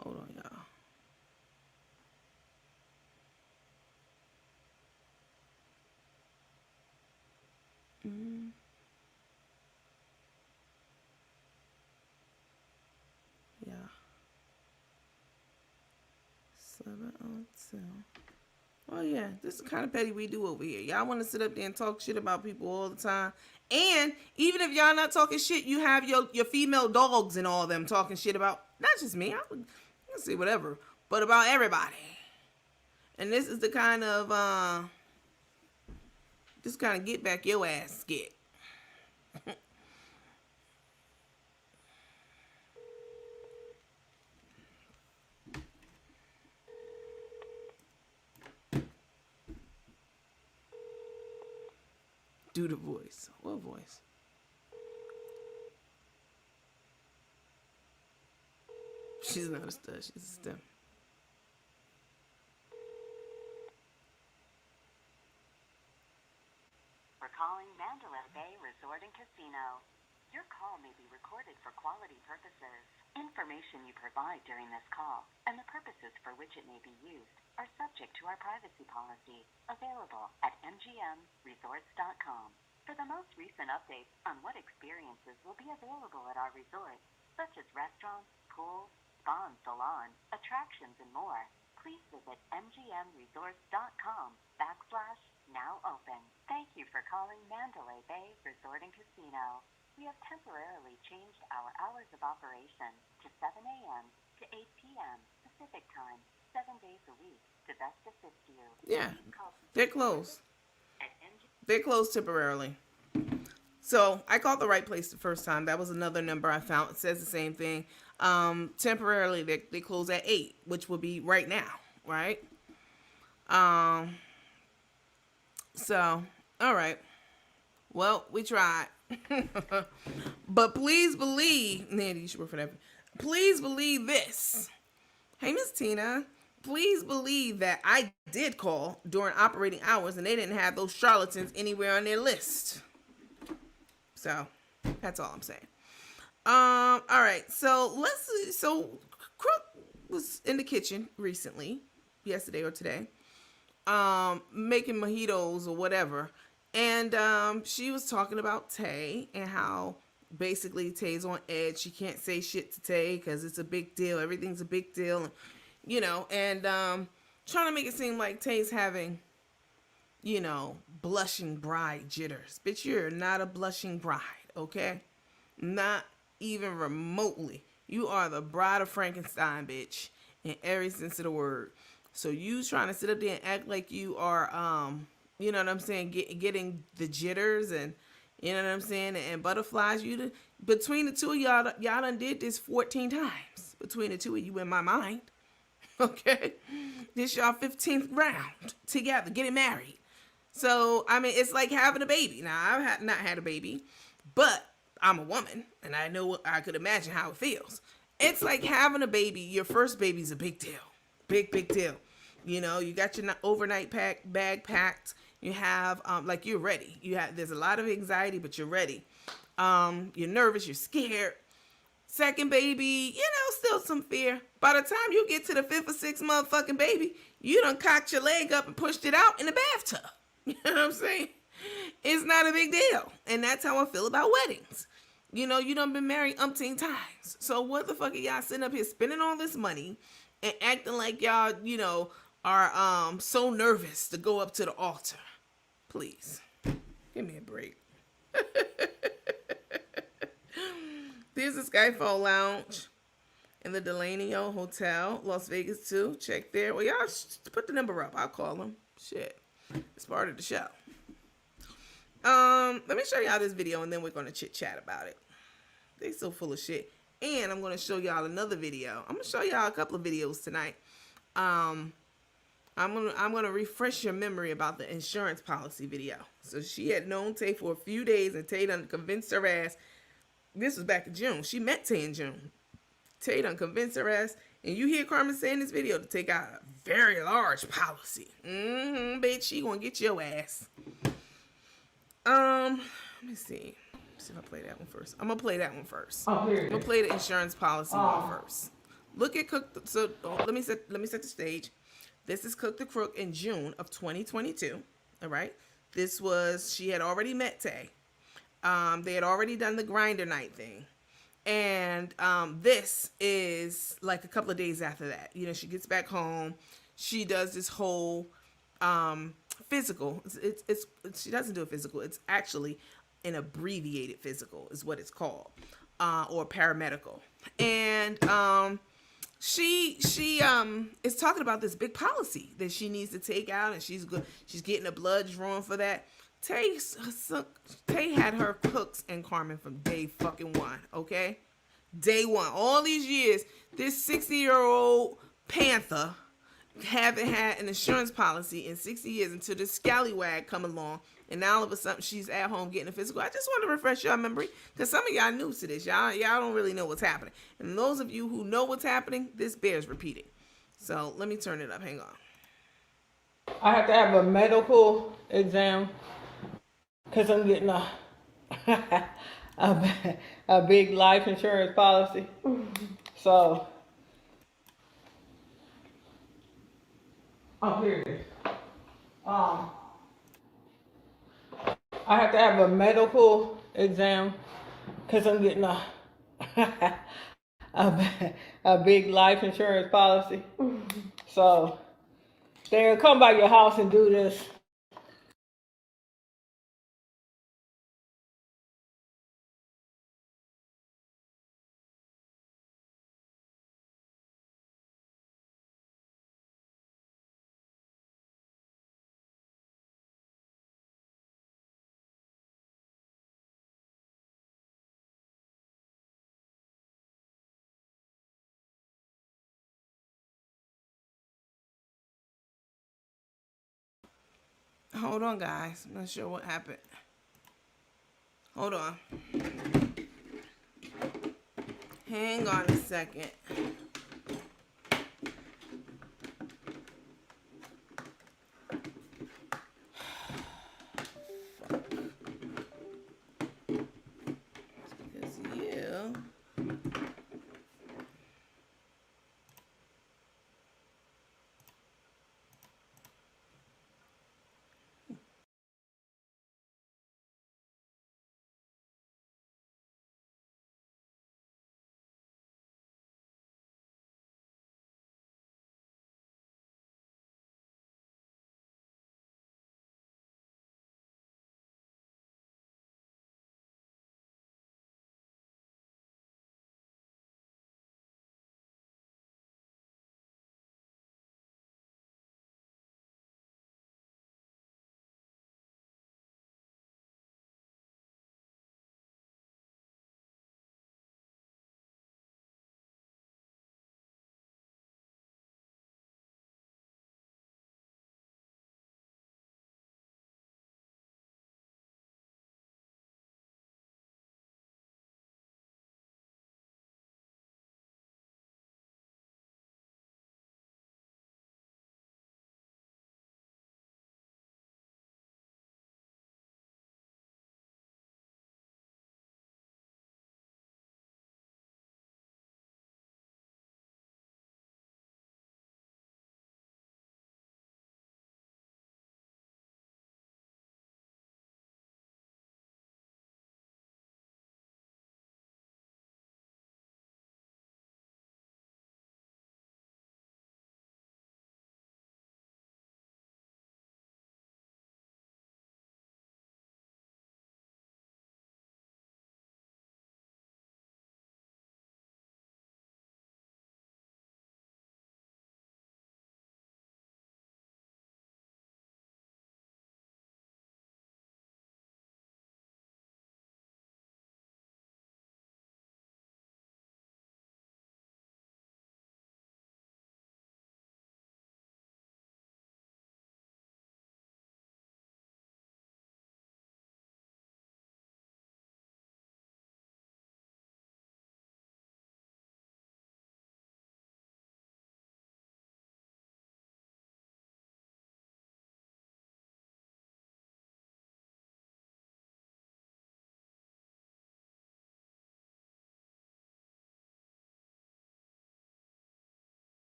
Hold on, y'all. 11:02. Oh yeah, this is the kind of petty we do over here. Y'all want to sit up there and talk shit about people all the time. And even if y'all not talking shit, you have your female dogs and all them talking shit about, not just me, I can say whatever, but about everybody. And this is the kind of get back your ass get. Do the voice. What voice? She's not a stud. She's a stem. We're calling Mandalay Bay Resort and Casino. Your call may be recorded for quality purposes. Information you provide during this call and the purposes for which it may be used are subject to our privacy policy, available at mgmresorts.com. For the most recent updates on what experiences will be available at our resort, such as restaurants, pools, spa and salon, attractions, and more, please visit mgmresorts.com/now open. Thank you for calling Mandalay Bay Resort and Casino. We have temporarily changed our hours of operation to 7 a.m. to 8 p.m. Pacific Time, 7 days a week to best assist you. Yeah, they're closed. They're closed temporarily. So I called the right place the first time. That was another number I found. It says the same thing. Temporarily, they close at 8, which will be right now, right? So, all right. Well, we tried. But please believe, Nandy, you should work for that. Please believe this. Hey, Miss Tina, please believe that I did call during operating hours and they didn't have those charlatans anywhere on their list. So, that's all I'm saying. All right. So Crook was in the kitchen recently, yesterday or today, making mojitos or whatever. And she was talking about Taye and how basically Taye's on edge. She can't say shit to Taye because it's a big deal. Everything's a big deal. You know, and trying to make it seem like Taye's having, you know, blushing bride jitters. Bitch, you're not a blushing bride, okay? Not even remotely. You are the bride of Frankenstein, bitch, in every sense of the word. So you trying to sit up there and act like you are, you know what I'm saying, getting the jitters and, you know what I'm saying, and butterflies. Between the two of y'all done did this 14 times. Between the two of you in my mind. Okay? This y'all 15th round together, getting married. So, I mean, it's like having a baby. Now, I've not had a baby, but I'm a woman, and I could imagine how it feels. It's like having a baby. Your first baby's a big deal. Big deal. You know, you got your overnight bag packed. You have, like, you're ready. There's a lot of anxiety, but you're ready. You're nervous. You're scared. Second baby, you know, still some fear. By the time you get to the 5th or 6th motherfucking baby, you done cocked your leg up and pushed it out in the bathtub. You know what I'm saying? It's not a big deal. And that's how I feel about weddings. You know, you done been married umpteen times. So what the fuck are y'all sitting up here spending all this money and acting like y'all, you know, are so nervous to go up to the altar? Please, give me a break. There's the Skyfall Lounge in the Delanio Hotel, Las Vegas too. Check there. Well, y'all put the number up. I'll call them. Shit, it's part of the show. Let me show y'all this video and then we're gonna chit chat about it. They so full of shit. And I'm gonna show y'all another video. I'm gonna show y'all a couple of videos tonight. I'm gonna refresh your memory about the insurance policy video. So she had known Taye for a few days and Taye done convinced her ass. This was back in June. She met Taye in June. Taye done convinced her ass. And you hear Carmen say in this video to take out a very large policy. Bitch, she gonna get your ass. Let me see. Let's see if I play that one first. I'm gonna play that one first. I'm gonna play the insurance policy one first. Look at Cook. Let me set the stage. This is Cook the Crook in June of 2022. All right. She had already met Taye. They had already done the grinder night thing. And this is like a couple of days after that. You know, she gets back home. She does this whole physical. She doesn't do a physical. It's actually an abbreviated physical, is what it's called, or paramedical. And she is talking about this big policy that she needs to take out, and she's getting the blood drawn for that. Tay had her cooks and Carmen from day fucking one, okay? Day one. All these years, this 60-year-old Panther haven't had an insurance policy in 60 years until this scallywag come along, and now all of a sudden she's at home getting a physical. I just want to refresh your memory, because some of y'all new to this. Y'all don't really know what's happening. And those of you who know what's happening, this bears repeating. So let me turn it up. Hang on. I have to have a medical exam because I'm getting a, a big life insurance policy. So, oh, here it is. I have to have a medical exam because I'm getting a big life insurance policy. So, they'll come by your house and do this. Hold on, guys. I'm not sure what happened. Hold on. Hang on a second. Because you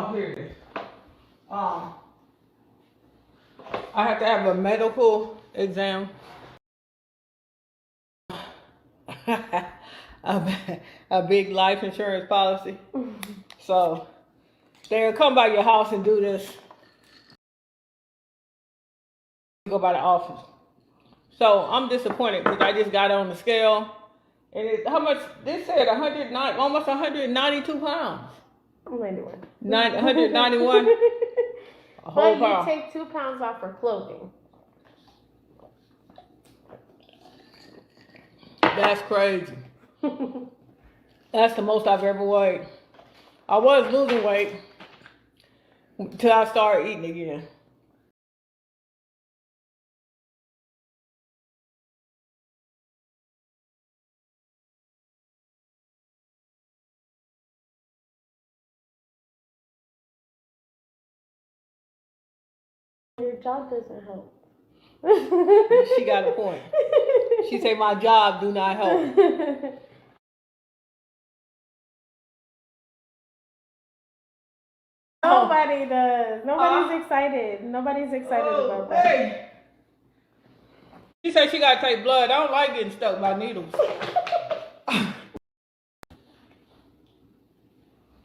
Oh, here it is. I have to have a medical exam. a big life insurance policy. So they'll come by your house and do this. Go by the office. So I'm disappointed because I just got on the scale. And how much? This said 109, almost 192 pounds. I'm 91. 191. A whole But pound. you take 2 pounds off for clothing. That's crazy. That's the most I've ever weighed. I was losing weight until I started eating again. Your job doesn't help. She got a point. She said my job do not help. Nobody does. Nobody's excited. Nobody's excited about that. Hey. She said she gotta take blood. I don't like getting stuck by needles.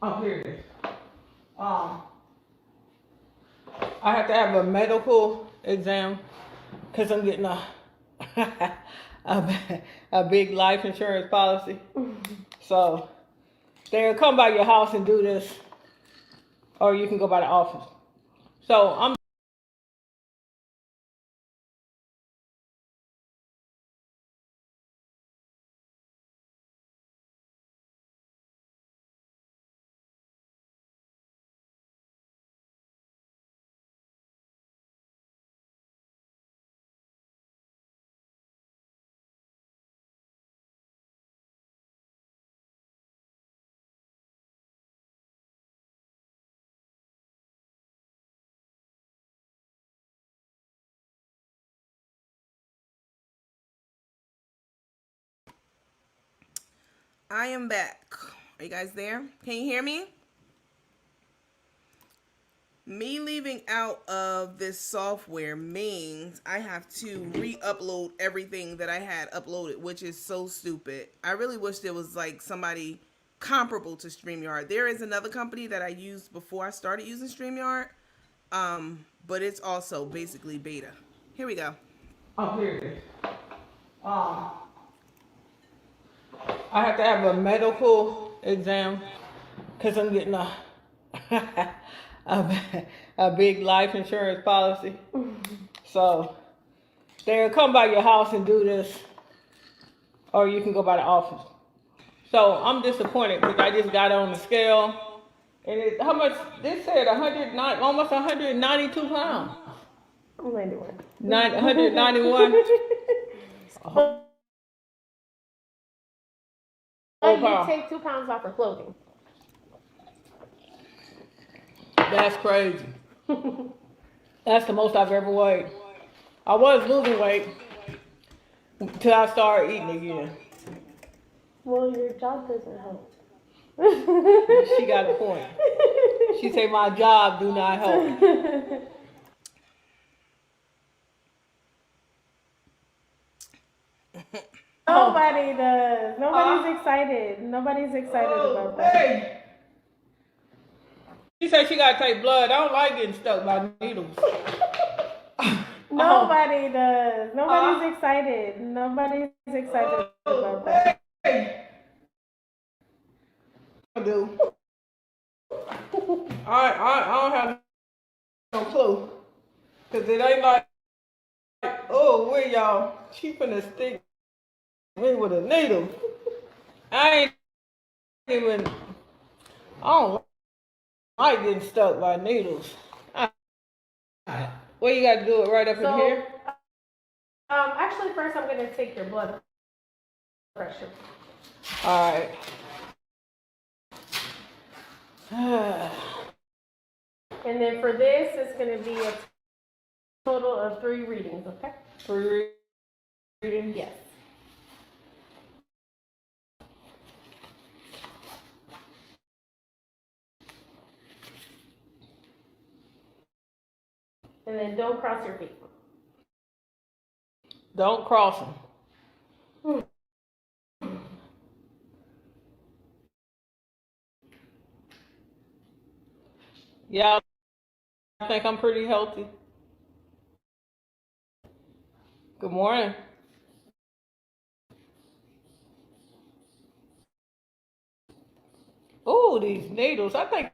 Oh, here it is. I have to have a medical exam because I'm getting a big life insurance policy. So they'll come by your house and do this, or you can go by the office. So I'm. I am back. Are you guys there? Can you hear me? Me leaving out of this software means I have to re-upload everything that I had uploaded, which is so stupid. I really wish there was like somebody comparable to StreamYard. There is another company that I used before I started using StreamYard, but it's also basically beta. Here we go. Oh, here it is. I have to have a medical exam because I'm getting a big life insurance policy. So they'll come by your house and do this, or you can go by the office. So I'm disappointed because I just got on the scale. And how much? This said 109, almost 192 pounds. I'm 91. 191. But you take 2 pounds off for clothing. That's crazy. That's the most I've ever weighed. I was losing weight until I started eating again. Well, your job doesn't help. She got a point. She said my job do not help. Nobody does. Nobody's excited. Nobody's excited about that. Hey. She said she gotta take blood. I don't like getting stuck by needles. Nobody does. Nobody's excited. Nobody's excited about that. Hey. I do. I don't have no clue. Cause it ain't like, oh, where y'all? She finna stick me with a needle. I don't like getting stuck by needles. Well, you got to do it right up in here. Actually, first I'm gonna take your blood pressure. All right. And then for this, it's gonna be a total of 3 readings. Okay? 3 readings. Yes. And then don't cross your feet. Don't cross them. Yeah, I think I'm pretty healthy. Good morning. Oh, these needles. I think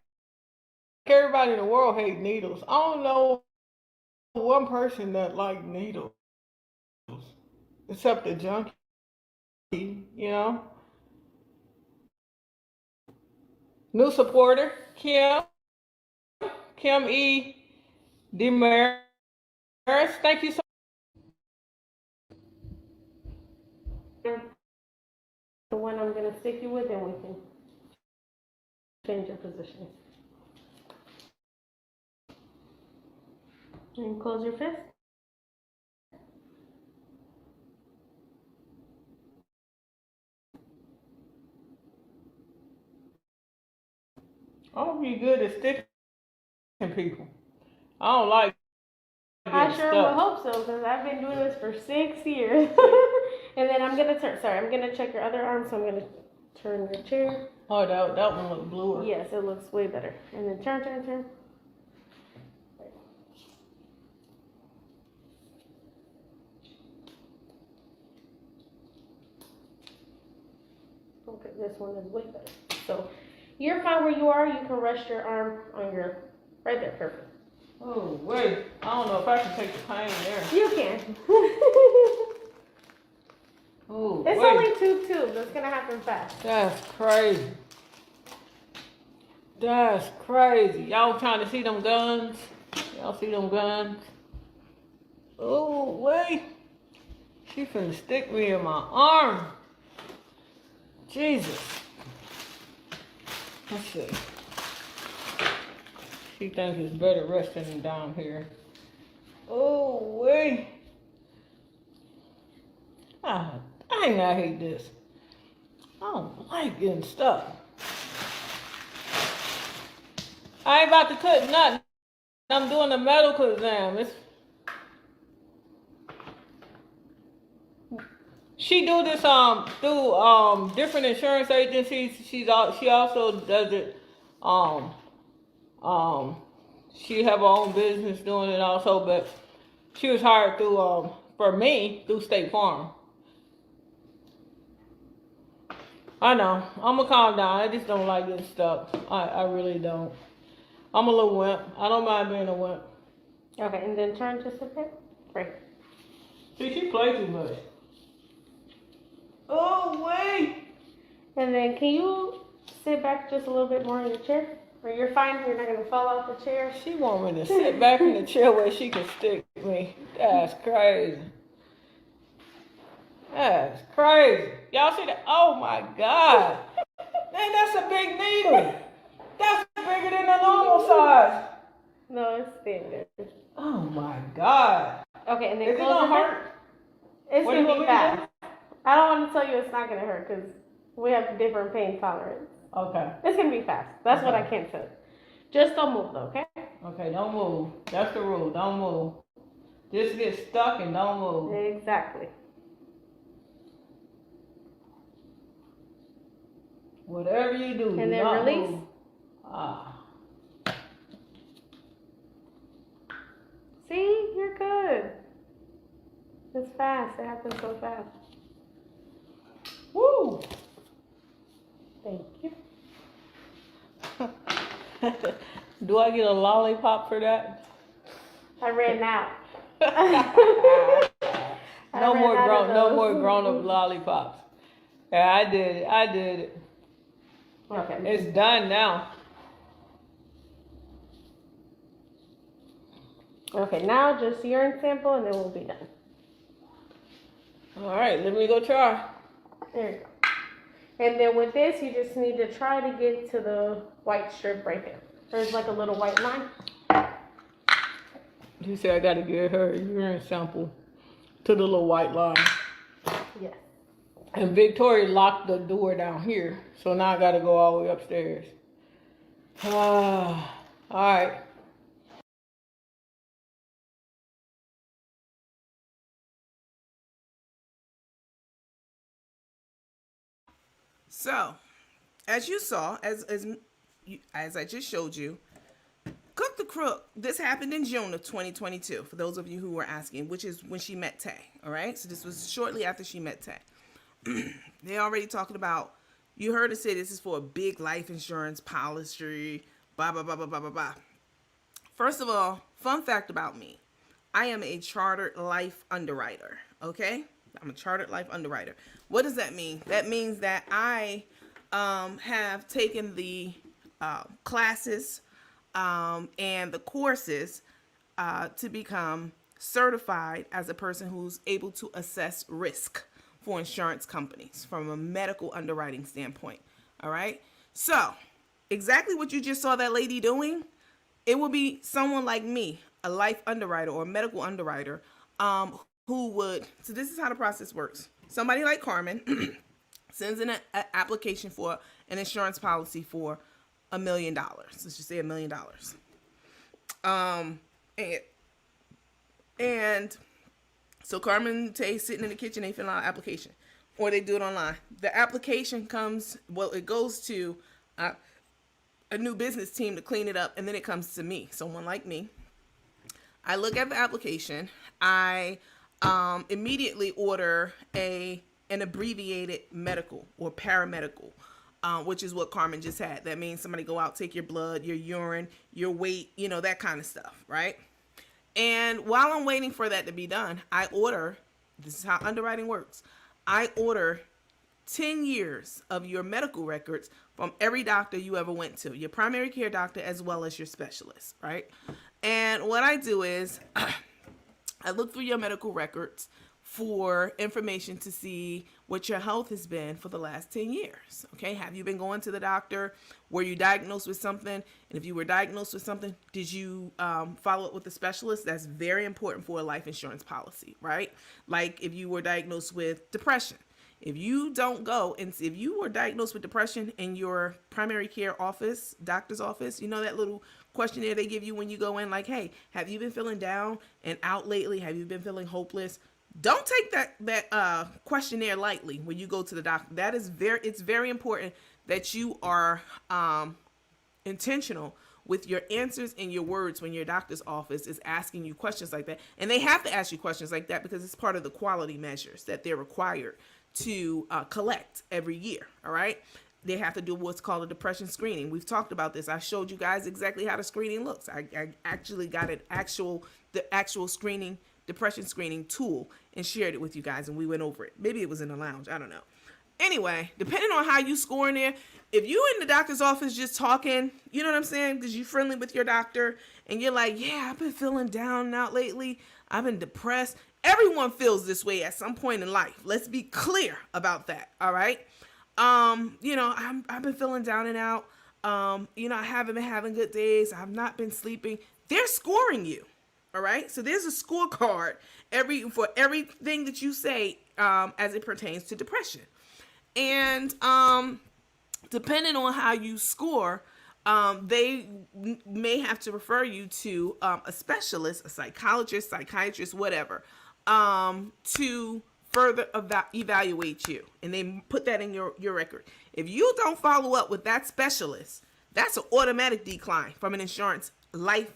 everybody in the world hates needles. I don't know one person that like needles, except the junkie, you know. New supporter, Kim E. Demaris. Thank you so The one I'm going to stick you with, and we can change your positions. And close your fist. I'm gonna be good at sticking people. I don't like I getting sure would stuck. hope so, because I've been doing this for 6 years. And then I'm going to turn, sorry, I'm going to check your other arm, so I'm going to turn your chair. Oh, that one looked bluer. Yes, it looks way better. And then turn. Okay, this one is way better. So you're fine where you are. You can rest your arm on your, right there, perfect. Oh, wait. I don't know if I can take the pain there. You can. Oh, It's wait. only 2 tubes. It's going to happen fast. That's crazy. That's crazy. Y'all trying to see them guns? Y'all see them guns? Oh, wait. She finna stick me in my arm. Jesus. Let's see. She thinks it's better resting than down here. Oh, wait. Ah, dang, I hate this. I don't like getting stuck. I ain't about to cut nothing. I'm doing a medical exam. She do this through different insurance agencies. She also does it she have her own business doing it also, but she was hired through for me through State Farm. I know. I'm gonna calm down. I just don't like getting stuck. I really don't. I'm a little wimp. I don't mind being a wimp. Okay, and then turn just a bit. Right. See, she plays too much. Oh, wait. And then can you sit back just a little bit more in your chair? Or you're fine, you're not going to fall off the chair? She want me to sit back in the chair where she can stick me. That's crazy. That's crazy. Y'all see that? Oh, my God. Man, that's a big needle. That's bigger than the normal size. No, it's standard. Oh, my God. Okay, and then Is it close gonna your hurt? It's What going do to you be want me to fast. I don't want to tell you it's not going to hurt because we have different pain tolerance. Okay. It's going to be fast. That's what I Okay. can't tell you. Just don't move though, okay? Okay, don't move. That's the rule. Don't move. Just get stuck and don't move. Exactly. Whatever you do, And do then not release. move. Ah. See, you're good. It's fast. It happens so fast. Woo! Thank you. Do I get a lollipop for that? I ran out. No more grown up lollipops. Yeah, I did it. Okay. It's done now. Okay, now just urine sample and then we'll be done. All right, let me go try. There you go. And then with this, you just need to try to get to the white strip right there. There's like a little white line. You said I gotta get her urine sample to the little white line. Yes. And Victoria locked the door down here, so now I gotta go all the way upstairs. All right. So, as you saw, as I just showed you, Cook the Crook, this happened in June of 2022, for those of you who were asking, which is when she met Taye, all right? So this was shortly after she met Taye. They already talking about, you heard her say this is for a big life insurance policy, blah, blah, blah, blah, blah, blah, blah. First of all, fun fact about me. I am a chartered life underwriter, okay? I'm a chartered life underwriter. What does that mean? That means that I have taken the classes and the courses to become certified as a person who's able to assess risk for insurance companies from a medical underwriting standpoint. All right. So exactly what you just saw that lady doing, it will be someone like me, a life underwriter or a medical underwriter, who would, so this is how the process works. Somebody like Carmen sends in an application for an insurance policy for $1 million. Let's just say $1 million. And so Carmen and Taye sitting in the kitchen, they fill out an application, or they do it online. The application comes, well, it goes to a new business team to clean it up, and then it comes to me, someone like me. I look at the application. I immediately order an abbreviated medical or paramedical, which is what Carmen just had. That means somebody go out, take your blood, your urine, your weight, that kind of stuff, right? And while I'm waiting for that to be done, I order, this is how underwriting works, I order 10 years of your medical records from every doctor you ever went to, your primary care doctor as well as your specialist, right? And what I do is I look through your medical records for information to see what your health has been for the last 10 years. Okay, have you been going to the doctor? Were you diagnosed with something? And if you were diagnosed with something, did you follow up with the specialist? That's very important for a life insurance policy, right? Like if you were diagnosed with depression. If you don't go and see, if you were diagnosed with depression in your primary care office, doctor's office, that little questionnaire they give you when you go in, like, hey, have you been feeling down and out lately? Have you been feeling hopeless? Don't take that questionnaire lightly when you go to the doctor. It's very important that you are intentional with your answers and your words when your doctor's office is asking you questions like that. And they have to ask you questions like that because it's part of the quality measures that they're required to collect every year. All right. They have to do what's called a depression screening. We've talked about this. I showed you guys exactly how the screening looks. I actually got the actual screening, depression screening tool, and shared it with you guys, and we went over it. Maybe it was in the lounge. I don't know. Anyway, depending on how you score in there, if you in the doctor's office just talking, you know what I'm saying? Because you're friendly with your doctor and you're like, yeah, I've been feeling down and out lately. I've been depressed. Everyone feels this way at some point in life. Let's be clear about that. All right. I've been feeling down and out. I haven't been having good days. I've not been sleeping. They're scoring you. All right. So there's a scorecard for everything that you say as it pertains to depression. And depending on how you score, they may have to refer you to a specialist, a psychologist, psychiatrist, whatever, to further evaluate you. And they put that in your record. If you don't follow up with that specialist, that's an automatic decline from an life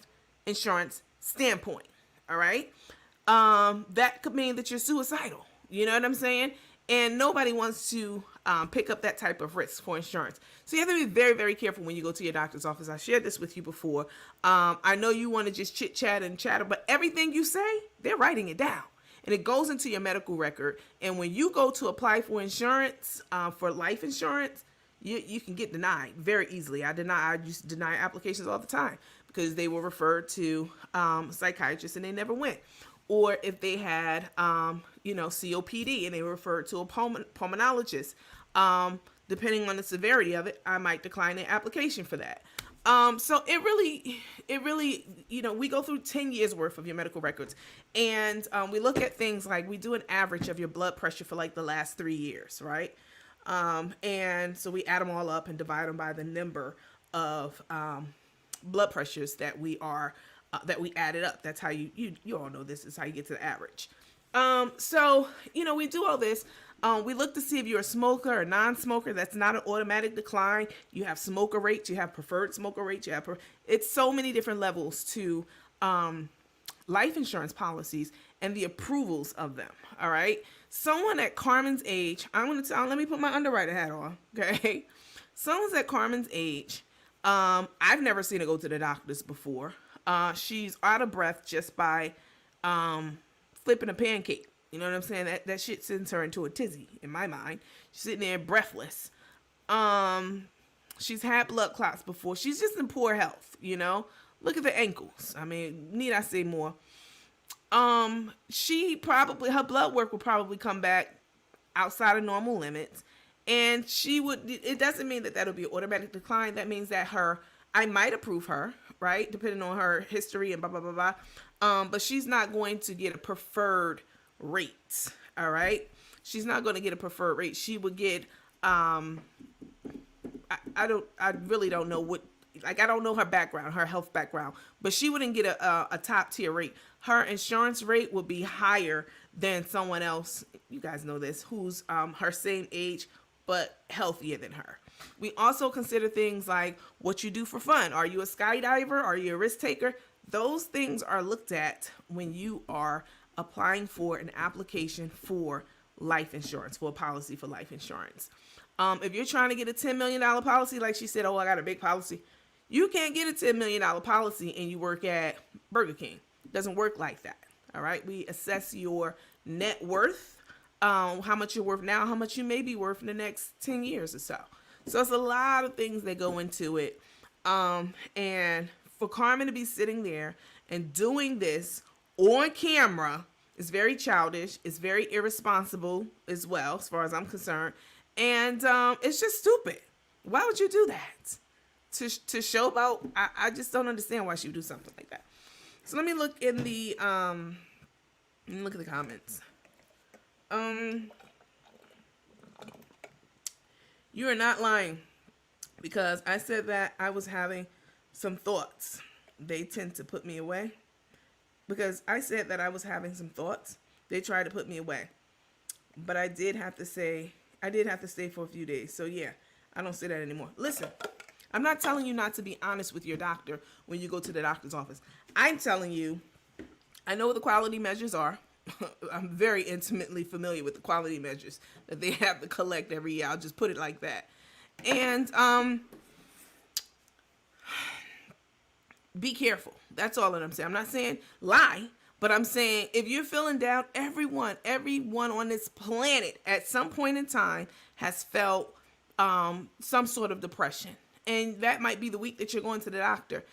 insurance standpoint. All right. That could mean that you're suicidal. You know what I'm saying? And nobody wants to pick up that type of risk for insurance. So you have to be very, very careful when you go to your doctor's office. I shared this with you before. I know you want to just chit chat and chatter, but everything you say, they're writing it down. And it goes into your medical record. And when you go to apply for insurance, for life insurance, you can get denied very easily. I used to deny applications all the time because they were referred to psychiatrists and they never went. Or if they had, COPD and they were referred to a pulmonologist, depending on the severity of it, I might decline the application for that. So it really, we go through 10 years worth of your medical records, and we look at things like we do an average of your blood pressure for like the last 3 years, right? And so we add them all up and divide them by the number of blood pressures that we added up. That's how you all know this is how you get to the average. So we do all this. We look to see if you're a smoker or non-smoker. That's not an automatic decline. You have smoker rates, you have preferred smoker rates, it's so many different levels to life insurance policies and the approvals of them. All right. Someone at Carmen's age, let me put my underwriter hat on. Okay. Someone's at Carmen's age. I've never seen her go to the doctors before. She's out of breath just by flipping a pancake. You know what I'm saying? That shit sends her into a tizzy in my mind. She's sitting there breathless. She's had blood clots before. She's just in poor health, you know? Look at the ankles. I mean, need I say more? Her blood work will probably come back outside of normal limits. And it doesn't mean that that'll be an automatic decline. That means that I might approve her, right? Depending on her history and blah, blah, blah, blah. But she's not going to get a preferred rate. All right. She's not going to get a preferred rate. She would get, I really don't know I don't know her background, her health background, but she wouldn't get a top tier rate. Her insurance rate would be higher than someone else. You guys know this, who's her same age, but healthier than her. We also consider things like what you do for fun. Are you a skydiver? Are you a risk taker? Those things are looked at when you are applying for an application for life insurance, for a policy for life insurance. If you're trying to get a $10 million policy, like she said, I got a big policy. You can't get a $10 million policy and you work at Burger King. It doesn't work like that. All right. We assess your net worth, how much you're worth now, how much you may be worth in the next 10 years or so. So it's a lot of things that go into it. And for Carmen to be sitting there and doing this on camera is very childish. It's very irresponsible as well, as far as I'm concerned. And it's just stupid. Why would you do that? To show about, I just don't understand why she would do something like that. So let me look in the comments. You are not lying, because I said that I was having some thoughts. They tend to put me away. Because I said that I was having some thoughts. They tried to put me away. But I did have to stay for a few days. So yeah, I don't say that anymore. Listen, I'm not telling you not to be honest with your doctor when you go to the doctor's office. I'm telling you, I know what the quality measures are. I'm very intimately familiar with the quality measures that they have to collect every year. I'll just put it like that. And be careful. That's all that I'm saying. I'm not saying lie, but I'm saying if you're feeling down, everyone on this planet at some point in time has felt some sort of depression. And that might be the week that you're going to the doctor.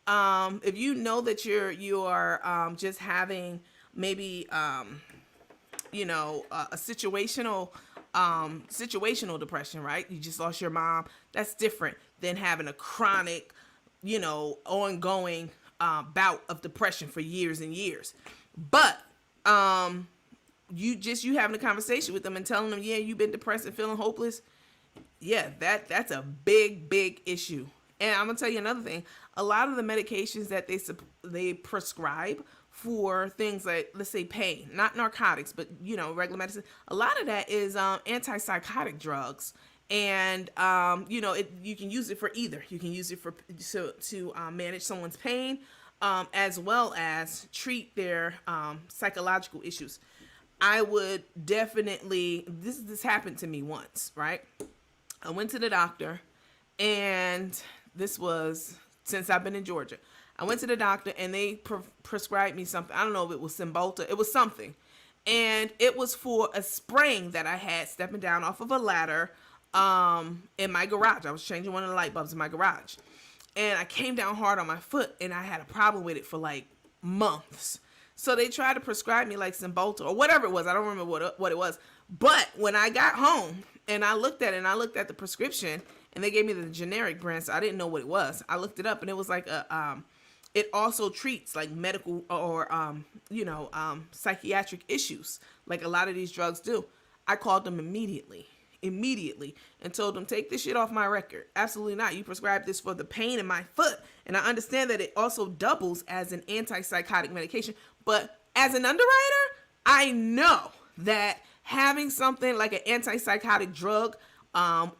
If you know that you are just having maybe a situational depression, right? You just lost your mom. That's different than having a chronic, ongoing bout of depression for years and years. But you having a conversation with them and telling them, yeah, you've been depressed and feeling hopeless. Yeah, that's a big issue. And I'm gonna tell you another thing. A lot of the medications that they prescribe for things like, let's say, pain, not narcotics, but regular medicine. A lot of that is antipsychotic drugs, and you can use it for either. You can use it to manage someone's pain, as well as treat their psychological issues. I would definitely. This happened to me once, right? I went to the doctor, and this was since I've been in Georgia. I went to the doctor, and they prescribed me something. I don't know if it was Cymbalta. It was something. And it was for a sprain that I had stepping down off of a ladder in my garage. I was changing one of the light bulbs in my garage. And I came down hard on my foot, and I had a problem with it for like months. So they tried to prescribe me like Cymbalta or whatever it was. I don't remember what it was. But when I got home and I looked at it, and I looked at the prescription, and they gave me the generic brand, so I didn't know what it was. I looked it up, and it was like it also treats like medical or psychiatric issues, like a lot of these drugs do. I called them immediately, and told them, take this shit off my record. Absolutely not. You prescribed this for the pain in my foot, and I understand that it also doubles as an antipsychotic medication. But as an underwriter, I know that having something like an antipsychotic drug,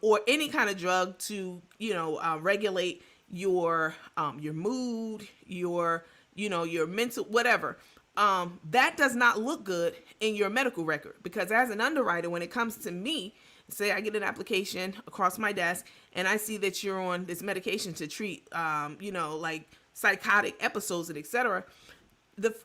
or any kind of drug to, regulate your mood, your mental, whatever, that does not look good in your medical record. Because as an underwriter, when it comes to me, say I get an application across my desk and I see that you're on this medication to treat, like psychotic episodes and etc.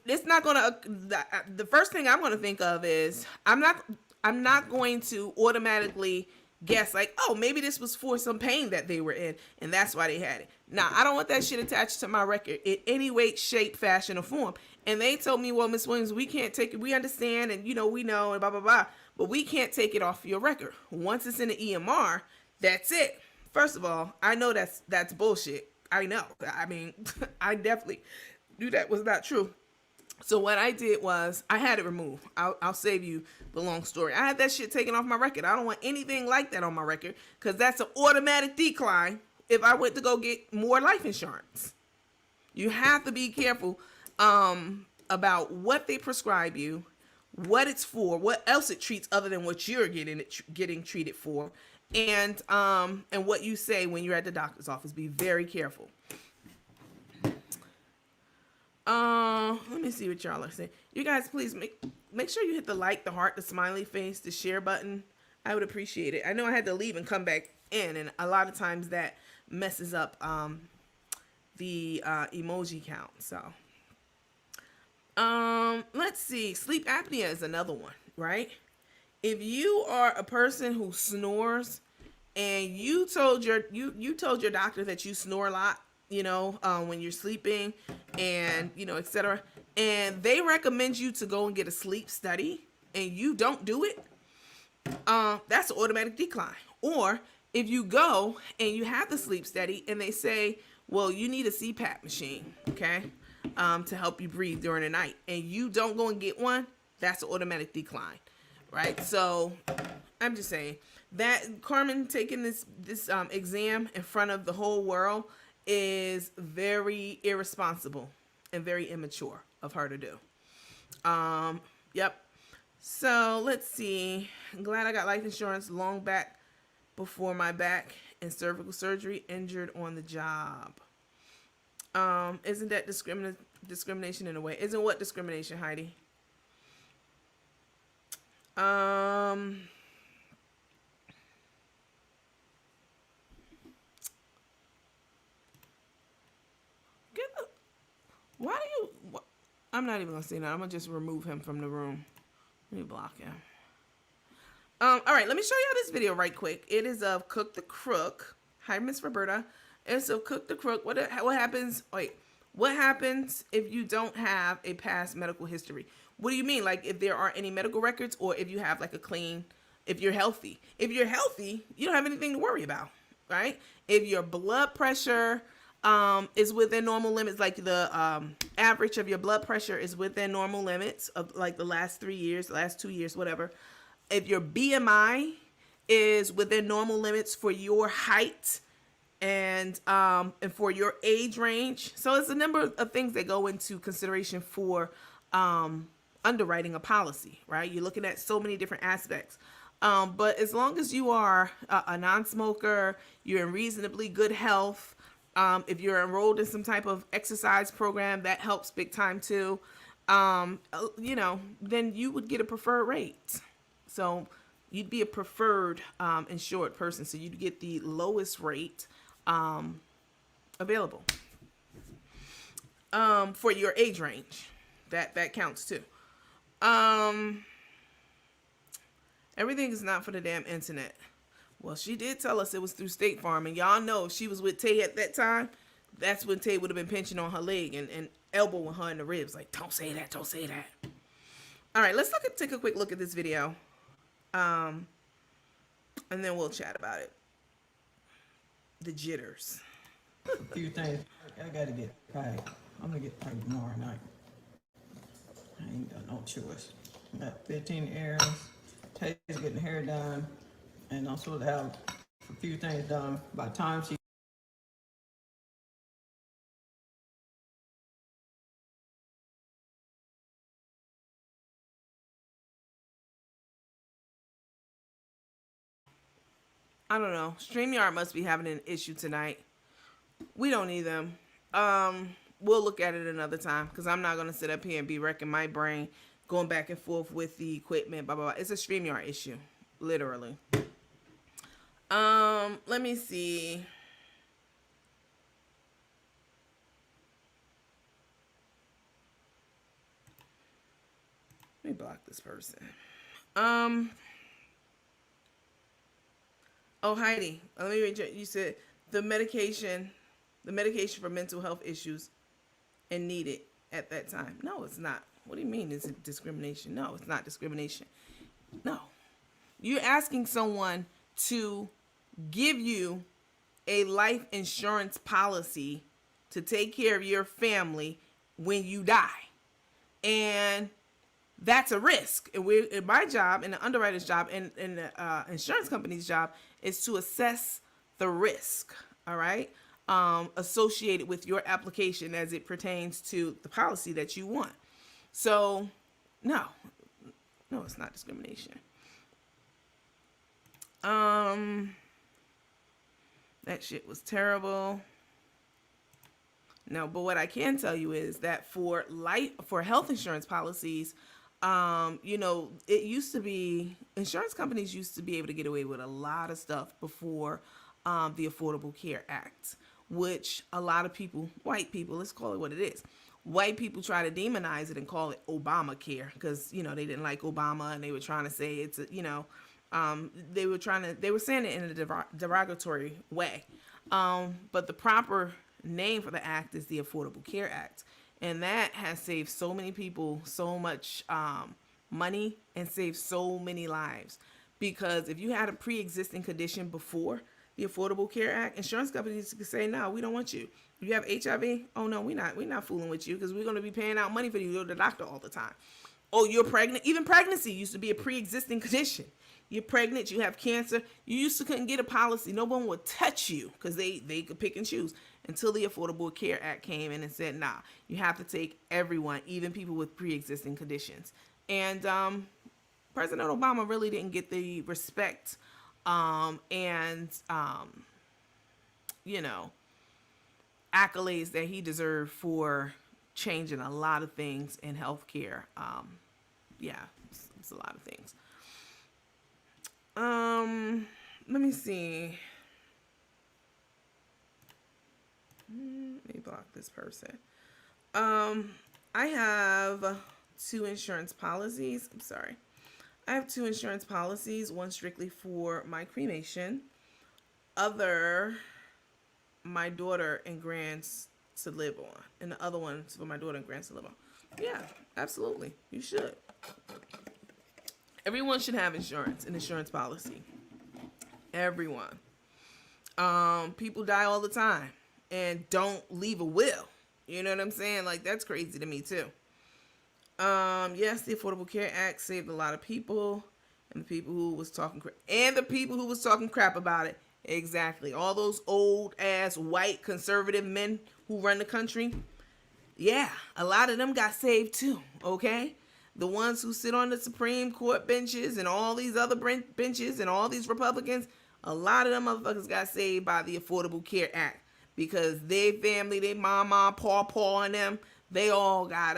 It's not gonna. The first thing I'm gonna think of is I'm not going to automatically guess like, oh, maybe this was for some pain that they were in and that's why they had it. Now, I don't want that shit attached to my record in any way, shape, fashion, or form. And they told me, well, Miss Williams, we can't take it. We understand, and we know, and blah blah blah, but we can't take it off your record. Once it's in the EMR, that's it. First of all, I know that's bullshit. I know. I mean, I definitely knew that was not true. So what I did was I had it removed. I'll save you the long story. I had that shit taken off my record. I don't want anything like that on my record because that's an automatic decline if I went to go get more life insurance. You have to be careful about what they prescribe you, what it's for, what else it treats other than what you're getting treated for, and what you say when you're at the doctor's office. Be very careful. Let me see what y'all are saying. You guys, please make sure you hit the like, the heart, the smiley face, the share button. I would appreciate it. I know I had to leave and come back in, and a lot of times that messes up the emoji count. So, let's see. Sleep apnea is another one, right? If you are a person who snores, and you told your doctor that you snore a lot, when you're sleeping, and etc., and they recommend you to go and get a sleep study, and you don't do it, that's an automatic decline. Or if you go and you have the sleep study, and they say, well, you need a CPAP machine, okay, to help you breathe during the night, and you don't go and get one, that's an automatic decline, right? So I'm just saying that Carmen taking this exam in front of the whole world is very irresponsible and very immature of her to do. Yep. So let's see. I'm glad I got life insurance long back before my back and cervical surgery, injured on the job. Isn't that discrimination in a way? Isn't what discrimination, Heidi? Why do you... I'm not even going to say that. I'm going to just remove him from the room. Let me block him. All right, let me show you this video right quick. It is of Cook the Crook. Hi, Miss Roberta. It's of Cook the Crook. What happens... Wait. What happens if you don't have a past medical history? What do you mean? Like if there aren't any medical records, or if you have like a clean... If you're healthy. If you're healthy, you don't have anything to worry about, right? If your blood pressure... is within normal limits, like the average of your blood pressure is within normal limits of like the last 3 years, the last 2 years, whatever. If your BMI is within normal limits for your height and for your age range. So it's a number of things that go into consideration for underwriting a policy, right? You're looking at so many different aspects. But as long as you are a non-smoker, you're in reasonably good health, if you're enrolled in some type of exercise program, that helps big time too, then you would get a preferred rate. So you'd be a preferred insured person. So you'd get the lowest rate available for your age range. That counts too. Everything is not for the damn internet. Well, she did tell us it was through State Farm, and y'all know if she was with Taye at that time, that's when Taye would have been pinching on her leg and elbowing her in the ribs, like, don't say that, don't say that. All right, let's take a quick look at this video, and then we'll chat about it. The jitters. A few things I gotta get paid. I'm gonna get paid tomorrow night. I ain't got no choice. I got 15 errands. Taye's getting hair done. And I'm supposed to have a few things done by the time she I don't know. StreamYard must be having an issue tonight. We don't need them. We'll look at it another time because I'm not gonna sit up here and be wrecking my brain going back and forth with the equipment. Blah blah blah. It's a StreamYard issue, literally. Let me see. Let me block this person. Oh, Heidi, let me read you said the medication for mental health issues and needed at that time. No, it's not. What do you mean? Is it discrimination? No, it's not discrimination. No. You're asking someone to give you a life insurance policy to take care of your family when you die. And that's a risk. And my job and the underwriter's job and the insurance company's job is to assess the risk, all right, associated with your application as it pertains to the policy that you want. So, no, it's not discrimination. That shit was terrible. No, but what I can tell you is that for health insurance policies, it used to be, insurance companies used to be able to get away with a lot of stuff before the Affordable Care Act, which a lot of people, white people, let's call it what it is. White people try to demonize it and call it Obamacare because, they didn't like Obama and they were trying to say it's, they were saying it in a derogatory way. But the proper name for the act is the Affordable Care Act. And that has saved so many people so much money and saved so many lives. Because if you had a pre-existing condition before the Affordable Care Act, insurance companies could say, no, we don't want you. If you have HIV, oh no, we're not fooling with you because we're going to be paying out money for you to go to the doctor all the time. Oh, you're pregnant. Even pregnancy used to be a pre-existing condition. You're pregnant, you have cancer. You used to couldn't get a policy. No one would touch you because they could pick and choose until the Affordable Care Act came in and said, nah, you have to take everyone, even people with pre-existing conditions. And President Obama really didn't get the respect accolades that he deserved for changing a lot of things in healthcare. It's a lot of things. Let me see. Let me block this person. I have two insurance policies. I'm sorry. I have two insurance policies, one strictly for my cremation, other my daughter and grands to live on, and the other one's for my daughter and grands to live on. Yeah, absolutely. You should. Everyone should have insurance, an insurance policy. Everyone. People die all the time and don't leave a will. You know what I'm saying? Like, that's crazy to me too. Yes, the Affordable Care Act saved a lot of people, and the people who was talking crap about it. Exactly. All those old ass white conservative men who run the country. Yeah, a lot of them got saved too. Okay. The ones who sit on the Supreme Court benches and all these other benches and all these Republicans, a lot of them motherfuckers got saved by the Affordable Care Act because their family, their mama, paw, and them, they all got,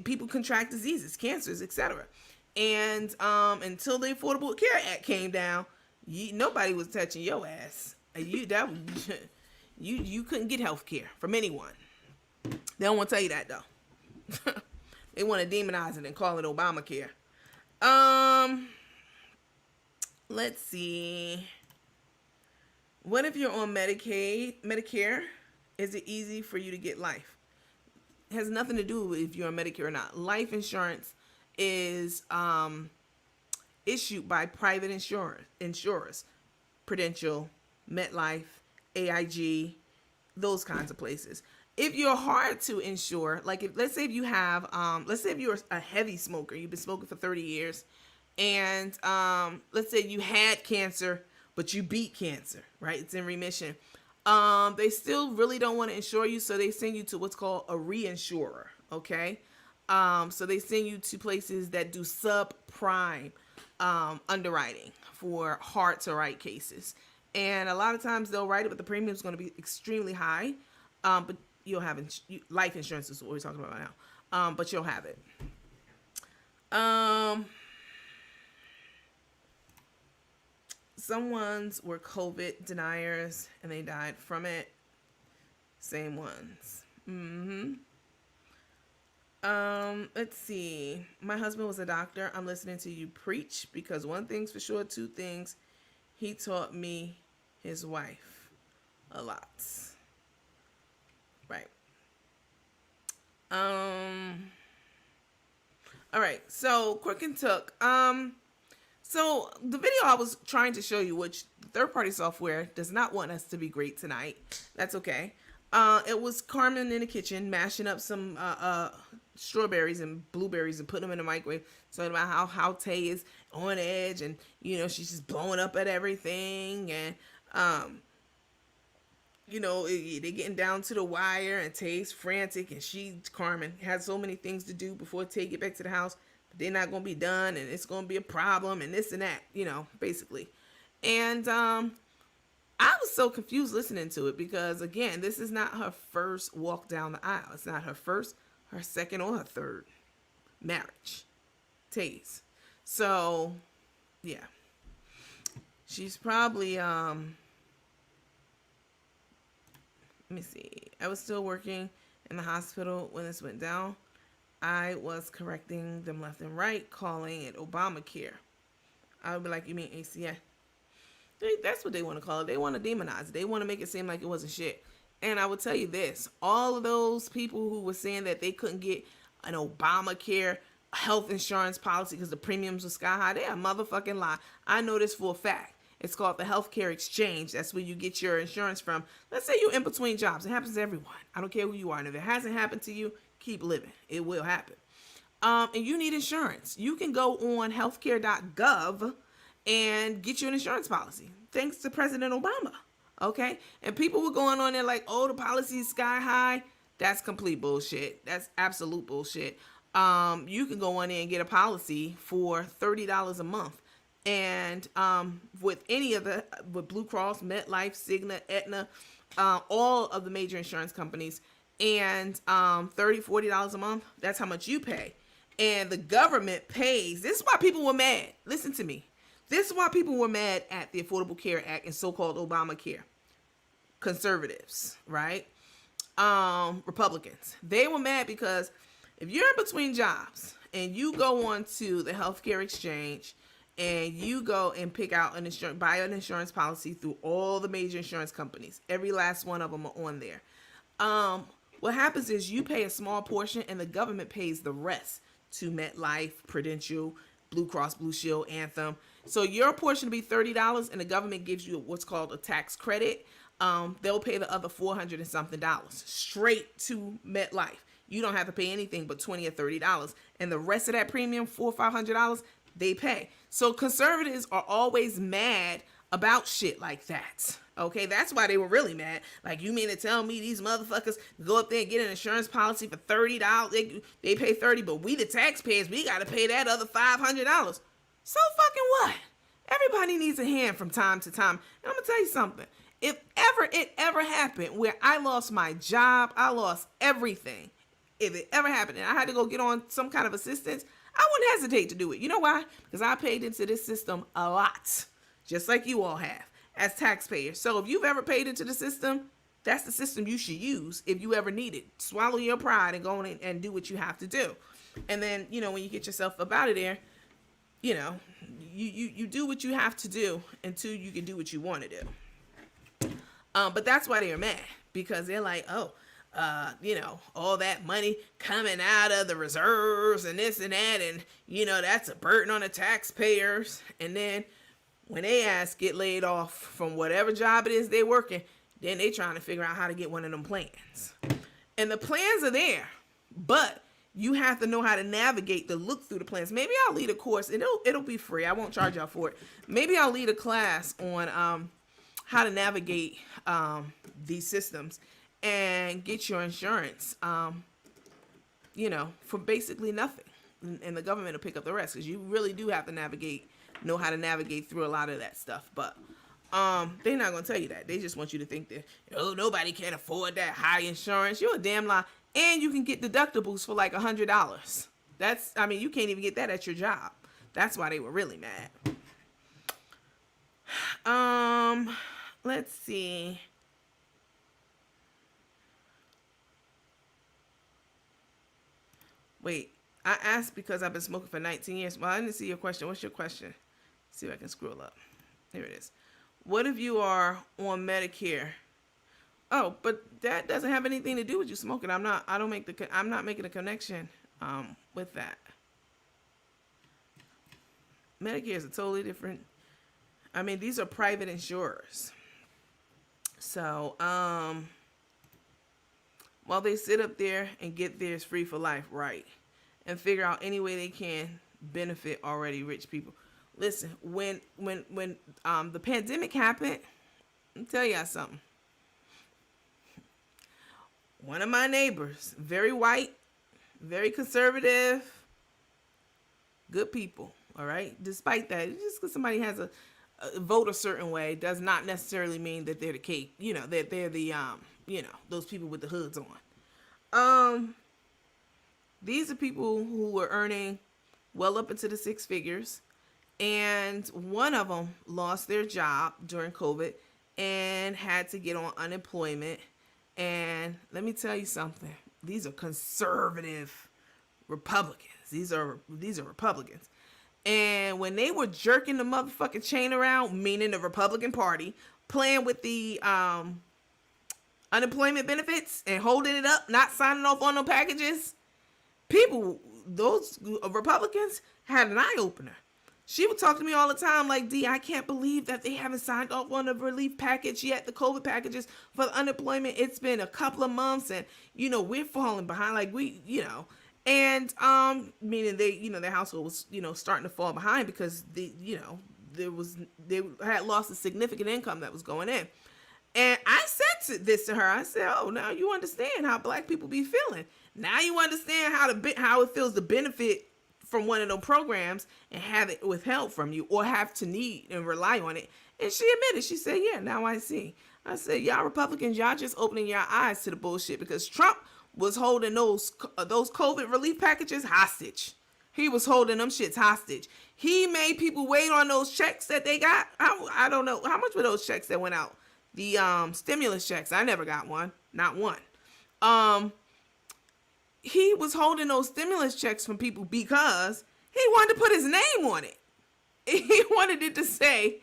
people contract diseases, cancers, etc. And until the Affordable Care Act came down, nobody was touching your ass. You couldn't get health care from anyone. They don't want to tell you that though. They want to demonize it and call it Obamacare. Let's see. What if you're on Medicare? Is it easy for you to get life? It has nothing to do with if you're on Medicare or not. Life insurance is issued by private insurers, Prudential, MetLife, AIG, those kinds of places. If you're hard to insure, like let's say if you're a heavy smoker, you've been smoking for 30 years, and let's say you had cancer, but you beat cancer, right? It's in remission. They still really don't want to insure you, so they send you to what's called a reinsurer, okay? So they send you to places that do subprime underwriting for hard to write cases. And a lot of times they'll write it, but the premium is going to be extremely high. But you'll have life insurance is what we're talking about now. But you'll have it. Some ones were COVID deniers and they died from it. Same ones. Let's see. My husband was a doctor. I'm listening to you preach because one thing's for sure, two things. He taught me his wife a lot. Right. All right. So quick and took. So the video I was trying to show you, which third-party software does not want us to be great tonight. That's okay. It was Carmen in the kitchen mashing up some strawberries and blueberries and putting them in the microwave. Talking about how Taye is on edge and, you know, she's just blowing up at everything. And, you know, they're getting down to the wire and Taye's frantic and Carmen, has so many things to do before Taye get back to the house. But they're not going to be done and it's going to be a problem and this and that, you know, basically. And I was so confused listening to it because, again, this is not her first walk down the aisle. It's not her first, her second, or her third marriage. Taye's. So, yeah. She's probably, let me see. I was still working in the hospital when this went down. I was correcting them left and right, calling it Obamacare. I would be like, you mean ACA? That's what they want to call it. They want to demonize it. They want to make it seem like it wasn't shit. And I will tell you this. All of those people who were saying that they couldn't get an Obamacare health insurance policy because the premiums were sky high, they are motherfucking lie. I know this for a fact. It's called the healthcare exchange. That's where you get your insurance from. Let's say you're in between jobs. It happens to everyone. I don't care who you are. And if it hasn't happened to you, keep living. It will happen. And you need insurance. You can go on healthcare.gov and get you an insurance policy. Thanks to President Obama. Okay? And people were going on there like, oh, the policy is sky high. That's complete bullshit. That's absolute bullshit. You can go on there and get a policy for $30 a month. And with any of with Blue Cross, MetLife, Cigna, Aetna, all of the major insurance companies, and $30, $40 a month, that's how much you pay. And the government pays. This is why people were mad. Listen to me. This is why people were mad at the Affordable Care Act and so-called Obamacare. Conservatives, right? Republicans. They were mad because if you're in between jobs and you go on to the healthcare exchange and you go and pick out buy an insurance policy through all the major insurance companies, every last one of them are on there. What happens is you pay a small portion and the government pays the rest to MetLife, Prudential, Blue Cross Blue Shield, Anthem. So your portion will be $30 and the government gives you what's called a tax credit. They'll pay the other $400 and something straight to MetLife. You don't have to pay anything but $20 or $30. And the rest of that premium, $400 or $500, they pay. So conservatives are always mad about shit like that. Okay, that's why they were really mad. Like, you mean to tell me these motherfuckers go up there and get an insurance policy for $30? They pay $30, but we the taxpayers, we got to pay that other $500. So fucking what? Everybody needs a hand from time to time. And I'm going to tell you something. If it ever happened where I lost my job, I lost everything. If it ever happened and I had to go get on some kind of assistance, I wouldn't hesitate to do it. You know why? Because I paid into this system a lot, just like you all have, as taxpayers. So if you've ever paid into the system, that's the system you should use if you ever need it. Swallow your pride and go in and do what you have to do. And then, you know, when you get yourself up out of there, you know, you do what you have to do until you can do what you want to do. But that's why they're mad, because they're like, oh, you know, all that money coming out of the reserves and this and that, and, you know, that's a burden on the taxpayers. And then when they get laid off from whatever job it is they're working, then they trying to figure out how to get one of them plans. And the plans are there, but you have to know how to navigate to look through the plans. Maybe I'll lead a course, and it'll be free. I won't charge y'all for it. Maybe I'll lead a class on how to navigate these systems and get your insurance, you know, for basically nothing. And the government will pick up the rest, because you really do have to navigate know how to navigate through a lot of that stuff. But they're not gonna tell you that. They just want you to think that, oh, nobody can afford that high insurance. You're a damn lie. And you can get deductibles for like $100. You can't even get that at your job. That's why they were really mad. Let's see. Wait, I asked because I've been smoking for 19 years. Well, I didn't see your question. What's your question? See if I can scroll up. Here it is. What if you are on Medicare? Oh, but that doesn't have anything to do with you smoking. I'm not making a connection with that. Medicare is a totally different. These are private insurers. So, while they sit up there and get theirs free for life, right, and figure out any way they can benefit already rich people. Listen, when the pandemic happened, let me tell y'all something. One of my neighbors, very white, very conservative, good people, all right? Despite that, just because somebody has a vote a certain way does not necessarily mean that they're the cake, that they're the, those people with the hoods on. These are people who were earning well up into the six figures, and one of them lost their job during COVID and had to get on unemployment. And let me tell you something. These are conservative Republicans. These are Republicans. And when they were jerking the motherfucking chain around, meaning the Republican Party, playing with the unemployment benefits and holding it up, not signing off on no packages, those Republicans had an eye opener. She would talk to me all the time like, D, I can't believe that they haven't signed off on the relief package yet, the COVID packages for the unemployment. It's been a couple of months and, we're falling behind. Like and meaning their household was, starting to fall behind because they had lost a significant income that was going in. And I said this to her. I said, oh, now you understand how black people be feeling. Now you understand how it feels to benefit from one of those programs and have it withheld from you or have to need and rely on it. And she admitted, she said, yeah, now I see. I said, y'all Republicans, y'all just opening your eyes to the bullshit because Trump was holding those COVID relief packages hostage. He was holding them shits hostage. He made people wait on those checks that they got. I don't know. How much were those checks that went out? The stimulus checks. I never got one. Not one. He was holding those stimulus checks from people because he wanted to put his name on it. He wanted it to say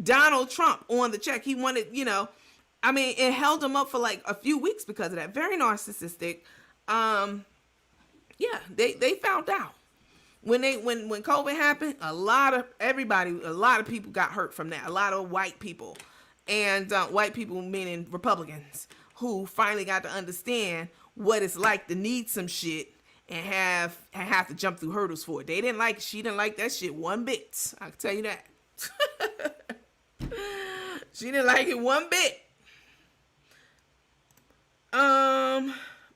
Donald Trump on the check. He wanted, it held him up for like a few weeks because of that. Very narcissistic. They found out. When COVID happened, a lot of people got hurt from that. A lot of white people. And white people meaning Republicans who finally got to understand what it's like to need some shit and have to jump through hurdles for it. She didn't like that shit one bit. I can tell you that. She didn't like it one bit.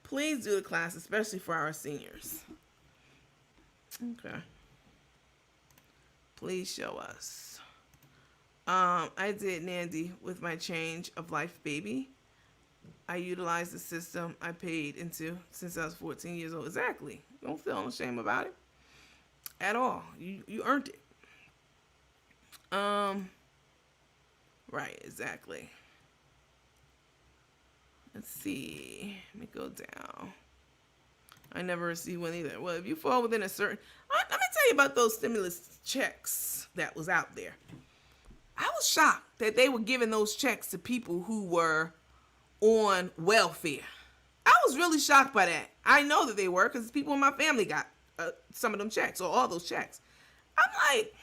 Please do the class, especially for our seniors. Okay. Please show us. I did Nandy with my change of life baby. I utilized the system I paid into since I was 14 years old. Exactly. Don't feel no shame about it at all. You earned it. Right, exactly. Let's see. Let me go down. I never received one either. Well, if you fall within a certain... Let me tell you about those stimulus checks that was out there. I was shocked that they were giving those checks to people who were on welfare. I was really shocked by that. I know that they were because people in my family got some of them checks or all those checks. I'm like,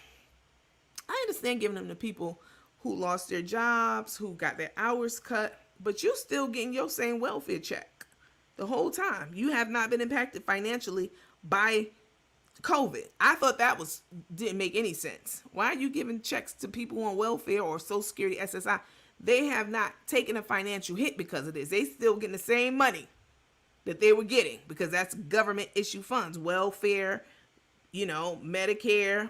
I understand giving them to people who lost their jobs, who got their hours cut, but you're still getting your same welfare check the whole time. You have not been impacted financially by COVID. I thought that didn't make any sense. Why are you giving checks to people on welfare or Social Security, SSI? They have not taken a financial hit because of this. They still getting the same money that they were getting because that's government issue funds, welfare, Medicaid,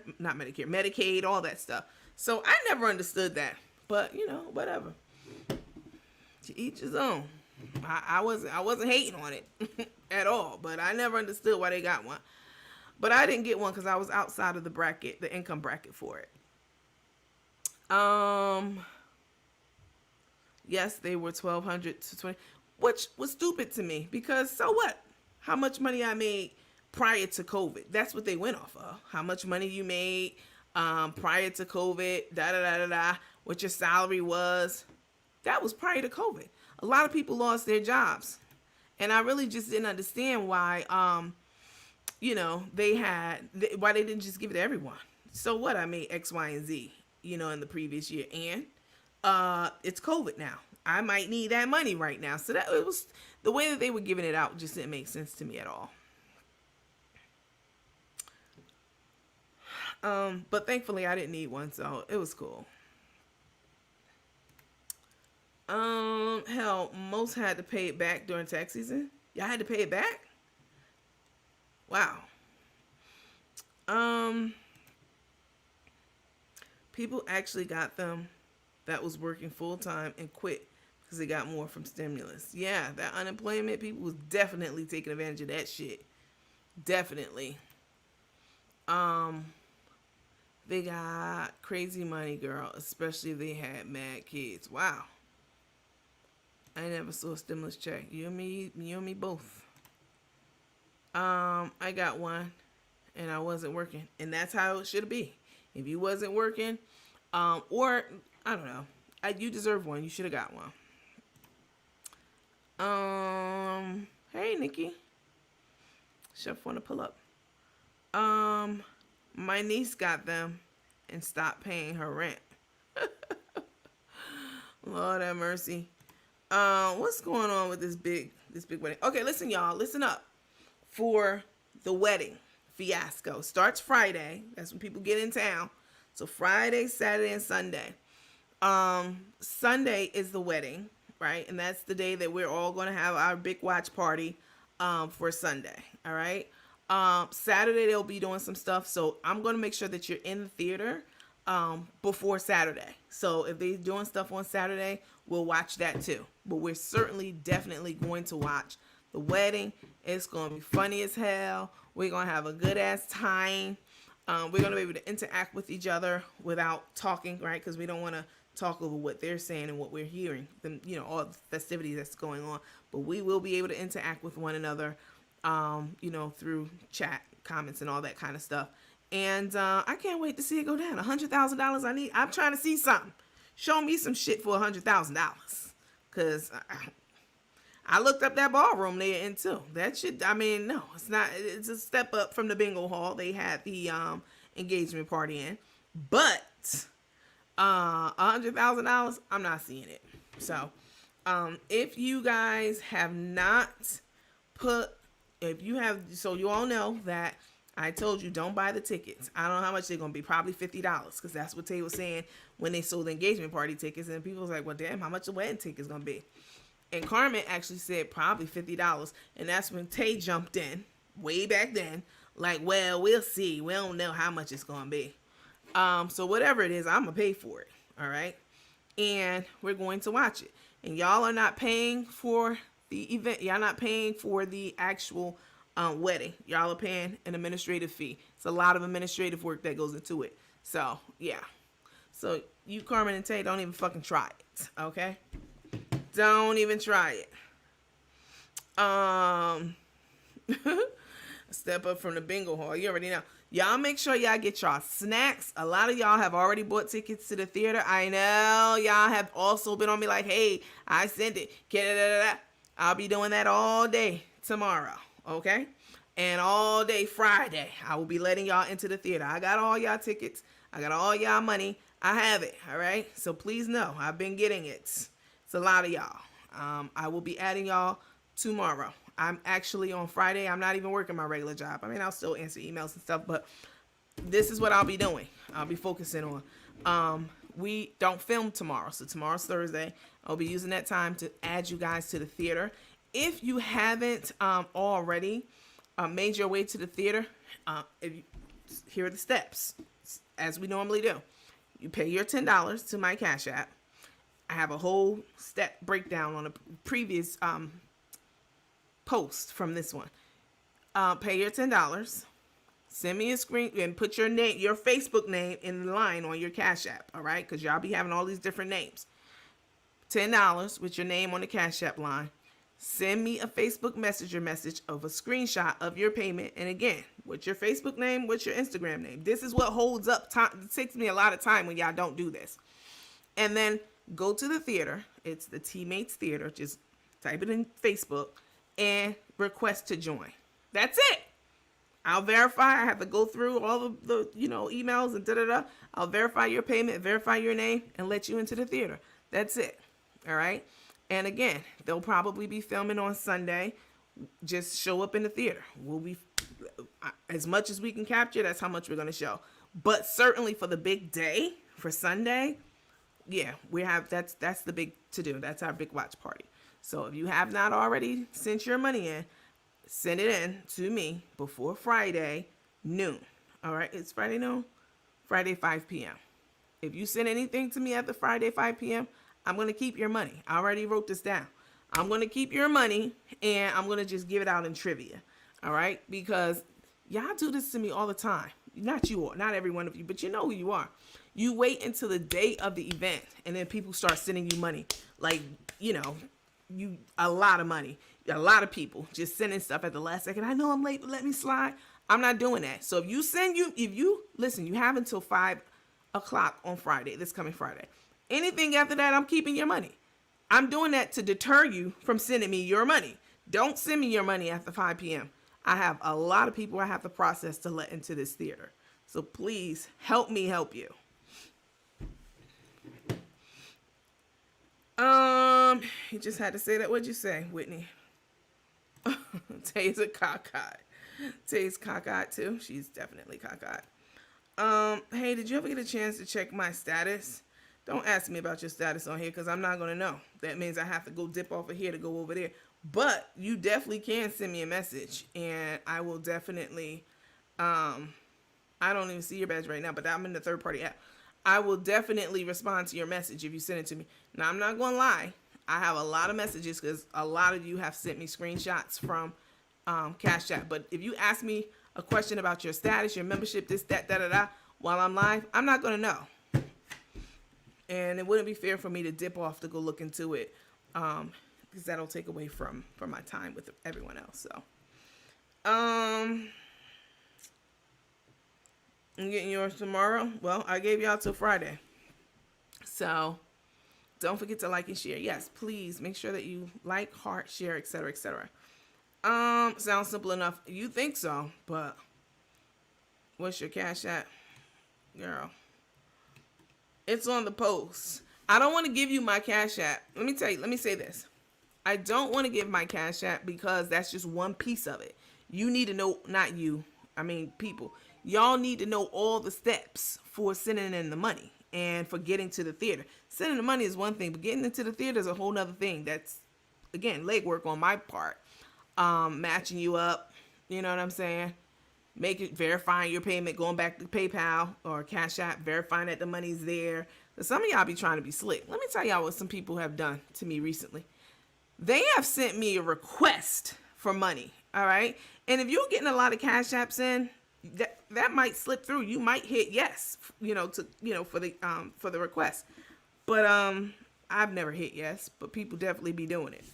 all that stuff. So I never understood that. But, whatever. To each his own. I wasn't hating on it at all, but I never understood why they got one. But I didn't get one because I was outside of the income bracket for it. Yes, they were $1,200 to $20, which was stupid to me because so what? How much money I made prior to COVID? That's what they went off of. How much money you made prior to COVID? What your salary was? That was prior to COVID. A lot of people lost their jobs, and I really just didn't understand why. Why they didn't just give it to everyone. So what? I made X, Y, and Z, in the previous year, and it's COVID now. I might need that money right now. So that it was the way that they were giving it out just didn't make sense to me at all. But thankfully I didn't need one, so it was cool. Hell, most had to pay it back during tax season. Y'all had to pay it back? Wow. People actually got them that was working full time and quit because they got more from stimulus. Yeah, that unemployment, people was definitely taking advantage of that shit. Definitely. They got crazy money, girl, especially if they had mad kids. Wow. I never saw a stimulus check. You and me both. I got one and I wasn't working, and that's how it should be. If you wasn't working, or I don't know, you deserve one. You should have got one. Hey Nikki, Chef want to pull up. My niece got them and stopped paying her rent. Lord have mercy. What's going on with this big wedding? Okay, listen, y'all, listen up. For the wedding fiasco, starts Friday. That's when people get in town. So Friday, Saturday, and Sunday. Sunday is the wedding, right? And that's the day that we're all going to have our big watch party for Sunday, all right? Saturday, they'll be doing some stuff. So I'm going to make sure that you're in the theater before Saturday. So if they're doing stuff on Saturday, we'll watch that too. But we're certainly, definitely going to watch the wedding. It's going to be funny as hell. We're going to have a good ass time. We're going to be able to interact with each other without talking, right? Because we don't want to talk over what they're saying and what we're hearing, all the festivities that's going on. But we will be able to interact with one another, through chat, comments, and all that kind of stuff. And I can't wait to see it go down. $100,000 I'm trying to see something. Show me some shit for $100,000. Because I looked up that ballroom they're in too. That shit, no, it's not. It's a step up from the bingo hall they had the engagement party in. But $100,000, I'm not seeing it. So if you guys have not so you all know that I told you don't buy the tickets. I don't know how much they're going to be. Probably $50 because that's what Taye was saying when they sold the engagement party tickets. And people was like, well, damn, how much the wedding ticket is going to be? And Carmen actually said probably $50. And that's when Taye jumped in way back then. Like, well, we'll see. We don't know how much it's going to be. So whatever it is, I'm going to pay for it. All right. And we're going to watch it. And y'all are not paying for the event. Y'all not paying for the actual wedding. Y'all are paying an administrative fee. It's a lot of administrative work that goes into it. So, yeah. So you, Carmen and Taye, don't even fucking try it. Okay? Don't even try it. Step up from the bingo hall. You already know. Y'all make sure y'all get y'all snacks. A lot of y'all have already bought tickets to the theater. I know y'all have also been on me like, hey, I sent it. I'll be doing that all day tomorrow. Okay? And all day Friday, I will be letting y'all into the theater. I got all y'all tickets. I got all y'all money. I have it. All right? So please know, I've been getting it. It's a lot of y'all. I will be adding y'all tomorrow. I'm actually on Friday. I'm not even working my regular job. I'll still answer emails and stuff, but this is what I'll be doing. I'll be focusing on. We don't film tomorrow, so tomorrow's Thursday. I'll be using that time to add you guys to the theater. If you haven't already made your way to the theater, here are the steps, as we normally do. You pay your $10 to my Cash App. I have a whole step breakdown on a previous post from this one. Pay your $10. Send me a screen and put your name, your Facebook name in the line on your Cash App, all right? Because y'all be having all these different names. $10 with your name on the Cash App line. Send me a Facebook Messenger message of a screenshot of your payment. And again, what's your Facebook name? What's your Instagram name? This is what holds up time. It takes me a lot of time when y'all don't do this. And then go to the theater. It's the Teammates Theater. Just type it in Facebook and request to join. That's it. I'll verify. I have to go through all of the emails and da-da-da. I'll verify your payment, verify your name, and let you into the theater. That's it. All right? And again, they'll probably be filming on Sunday. Just show up in the theater. We'll be, as much as we can capture, that's how much we're going to show. But certainly for the big day, for Sunday, yeah, that's the big to-do. That's our big watch party. So if you have not already sent your money in, send it in to me before Friday noon. All right, it's Friday noon? Friday 5 p.m. If you send anything to me after Friday 5 p.m., I'm going to keep your money. I already wrote this down. I'm going to keep your money, and I'm going to just give it out in trivia. All right? Because y'all do this to me all the time. Not you all, not every one of you, but you know who you are. You wait until the day of the event, and then people start sending you money. Like, a lot of money. A lot of people just sending stuff at the last second. I know I'm late, but let me slide. I'm not doing that. So if you listen, you have until 5 o'clock on Friday, this coming Friday. Anything after that, I'm keeping your money. I'm doing that to deter you from sending me your money. Don't send me your money after 5 p.m. I have a lot of people I have to process to let into this theater. So please help me help you. You just had to say that. What'd you say, Whitney? Taye's a cockeyed. Taye's cockeyed too. She's definitely cockeyed. Hey, did you ever get a chance to check my status? Don't ask me about your status on here because I'm not going to know. That means I have to go dip off of here to go over there. But you definitely can send me a message, and I will definitely, I don't even see your badge right now, but I'm in the third-party app. I will definitely respond to your message if you send it to me. Now, I'm not going to lie. I have a lot of messages because a lot of you have sent me screenshots from Cash App. But if you ask me a question about your status, your membership, this, that, da-da-da, while I'm live, I'm not going to know. And it wouldn't be fair for me to dip off to go look into it because that'll take away from my time with everyone else. So, I'm getting yours tomorrow. Well, I gave y'all till Friday. So, don't forget to like and share. Yes, please make sure that you like, heart, share, etc., etc. Sounds simple enough. You think so, but what's your Cash App? Girl. It's on the post. I don't want to give you my Cash App. Let me say this. I don't want to give my Cash App because that's just one piece of it. You need to know, not you, I mean people. Y'all need to know all the steps for sending in the money and for getting to the theater. Sending the money is one thing, but getting into the theater is a whole nother thing. That's, again, legwork on my part. Matching you up, you know what I'm saying? Verifying your payment, going back to PayPal or Cash App, verifying that the money's there. But some of y'all be trying to be slick. Let me tell y'all what some people have done to me recently. They have sent me a request for money, all right? And if you're getting a lot of Cash Apps in, that might slip through. You might hit yes, for the request. But I've never hit yes, but people definitely be doing it.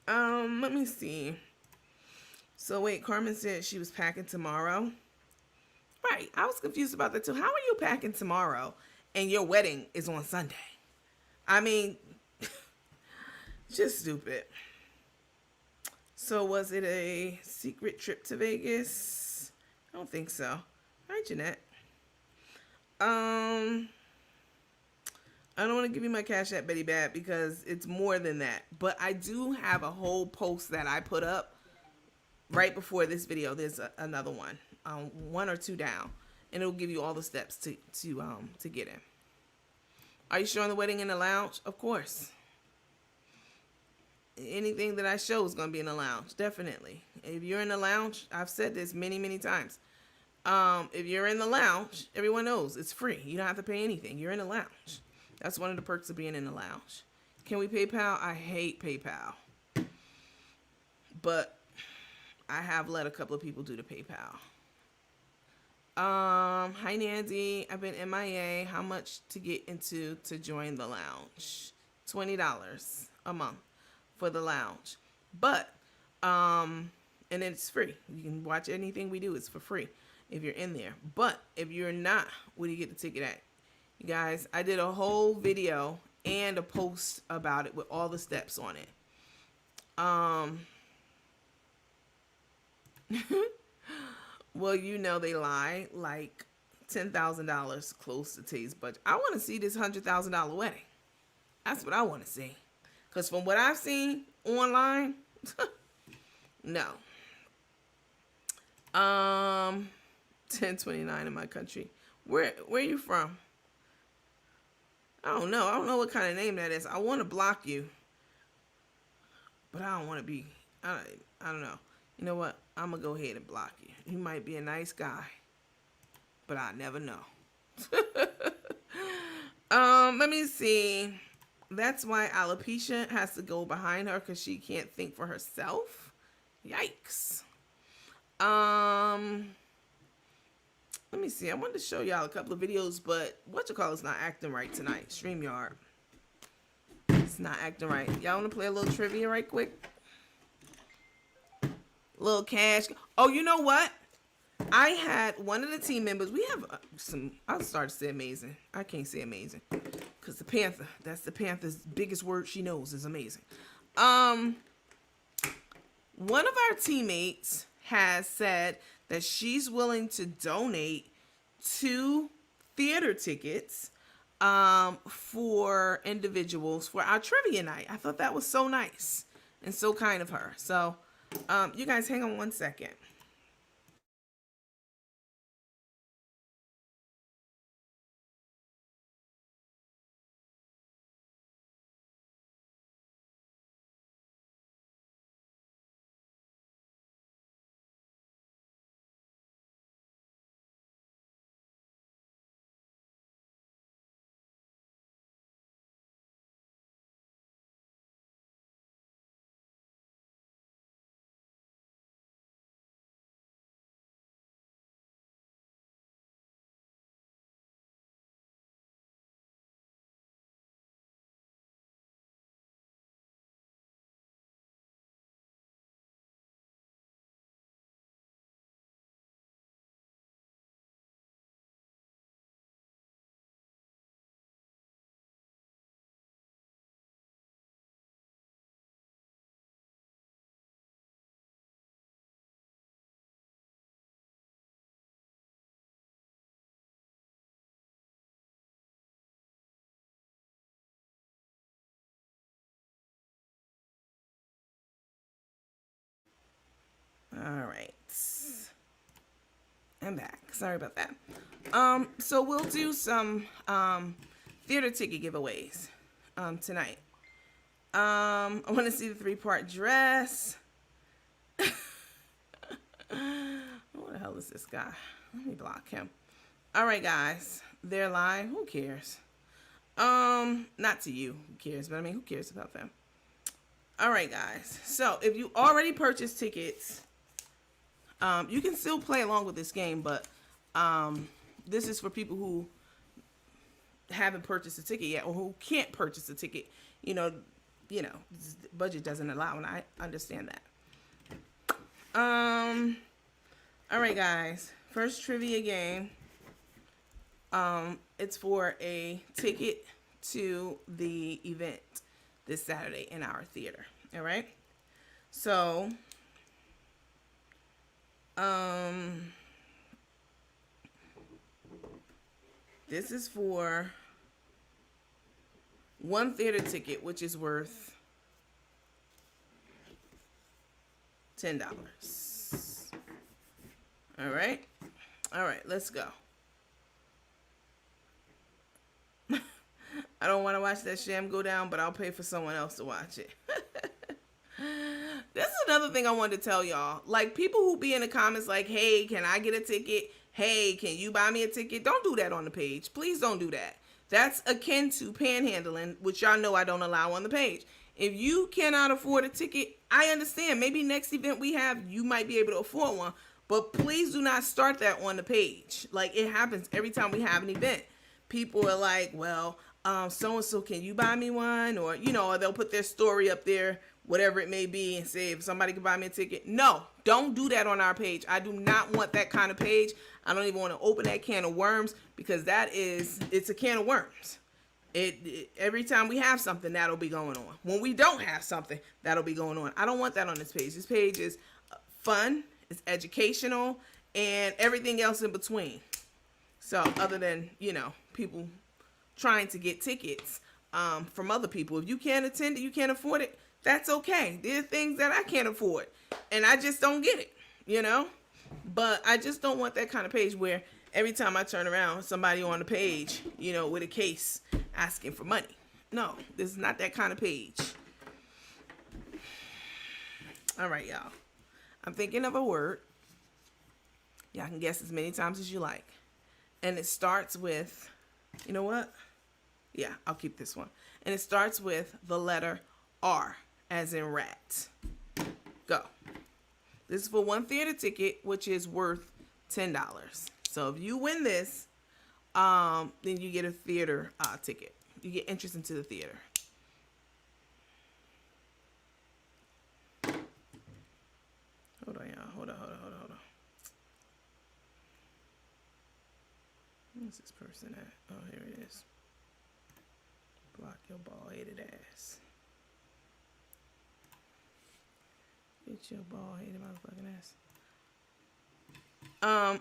Let me see. So wait, Carmen said she was packing tomorrow. Right, I was confused about that too. How are you packing tomorrow and your wedding is on Sunday? I mean, just stupid. So was it a secret trip to Vegas? I don't think so. Hi, Jeanette. I don't want to give you my Cash App, Betty Bad, because it's more than that. But I do have a whole post that I put up right before this video. There's another one, one or two down, and it'll give you all the steps to get in. Are you showing the wedding in the lounge? Of course. anything that I show is going to be in the lounge. Definitely. If you're in the lounge, I've said this many, many times. If you're in the lounge, everyone knows it's free. You don't have to pay anything. You're in the lounge. That's one of the perks of being in the lounge. Can we PayPal? I hate PayPal. But I have let a couple of people do the PayPal. Hi Nancy. I've been MIA. How much to get into to join the lounge? $20 a month for the lounge. But and it's free. You can watch anything we do. It's for free if you're in there. But if you're not, where do you get the ticket at? You guys, I did a whole video and a post about it with all the steps on it. Well, you know they lie, like $10,000 close to Taye's budget. I want to see this $100,000 wedding. That's what I want to see. Because from what I've seen online, no. 1029 in my country. Where are you from? I don't know. I don't know what kind of name that is. I want to block you. But I don't want to be, I don't know. You know what? I'm going to go ahead and block you. You might be a nice guy, but I never know. Let me see. That's why alopecia has to go behind her because she can't think for herself. Yikes. Let me see. I wanted to show y'all a couple of videos, but whatchamacallit's not acting right tonight. StreamYard. It's not acting right. Y'all want to play a little trivia right quick? Little cash. Oh, you know what? I had one of the team members. We have some. I'll start to say amazing. I can't say amazing because the Panther. That's the Panther's biggest word she knows is amazing. One of our teammates has said that she's willing to donate 2 theater tickets for individuals for our trivia night. I thought that was so nice and so kind of her. So you guys hang on one second. All right. I'm back. Sorry about that. So we'll do some theater ticket giveaways tonight. I want to see the 3-part dress. What the hell is this guy? Let me block him. All right, guys. They're live. Who cares? Not to you. Who cares? But I mean, who cares about them? All right, guys. So if you already purchased tickets, you can still play along with this game, but this is for people who haven't purchased a ticket yet or who can't purchase a ticket. You know, budget doesn't allow, and I understand that. All right, guys. First trivia game. It's for a ticket to the event this Saturday in our theater. All right. So, this is for one theater ticket, which is worth $10. All right. All right, let's go. I don't want to watch that sham go down, but I'll pay for someone else to watch it. another thing I wanted to tell y'all. Like, people who be in the comments like, hey, can I get a ticket? Hey, can you buy me a ticket? Don't do that on the page. Please don't do that. That's akin to panhandling, which y'all know I don't allow on the page. If you cannot afford a ticket, I understand. Maybe next event we have, you might be able to afford one. But please do not start that on the page. Like, it happens every time we have an event. People are like, well, so-and-so, can you buy me one? Or, or they'll put their story up there, whatever it may be, and say, if somebody can buy me a ticket. No, don't do that on our page. I do not want that kind of page. I don't even want to open that can of worms, because it's a can of worms. Every time we have something, that'll be going on. When we don't have something, that'll be going on. I don't want that on this page. This page is fun, it's educational, and everything else in between. So other than, people trying to get tickets from other people. If you can't attend it, you can't afford it, that's okay. There are things that I can't afford, and I just don't get it, But I just don't want that kind of page where every time I turn around, somebody on the page, with a case asking for money. No, this is not that kind of page. All right, y'all. I'm thinking of a word. Y'all can guess as many times as you like. And it starts with, you know what? Yeah, I'll keep this one. And it starts with the letter R, as in rat. Go. This is for one theater ticket, which is worth $10. So if you win this, then you get a theater ticket. You get entrance into the theater. Hold on, y'all. Hold on. Where's this person at? Oh, here it is. Block your bald-headed ass. Get your bald-headed motherfucking ass.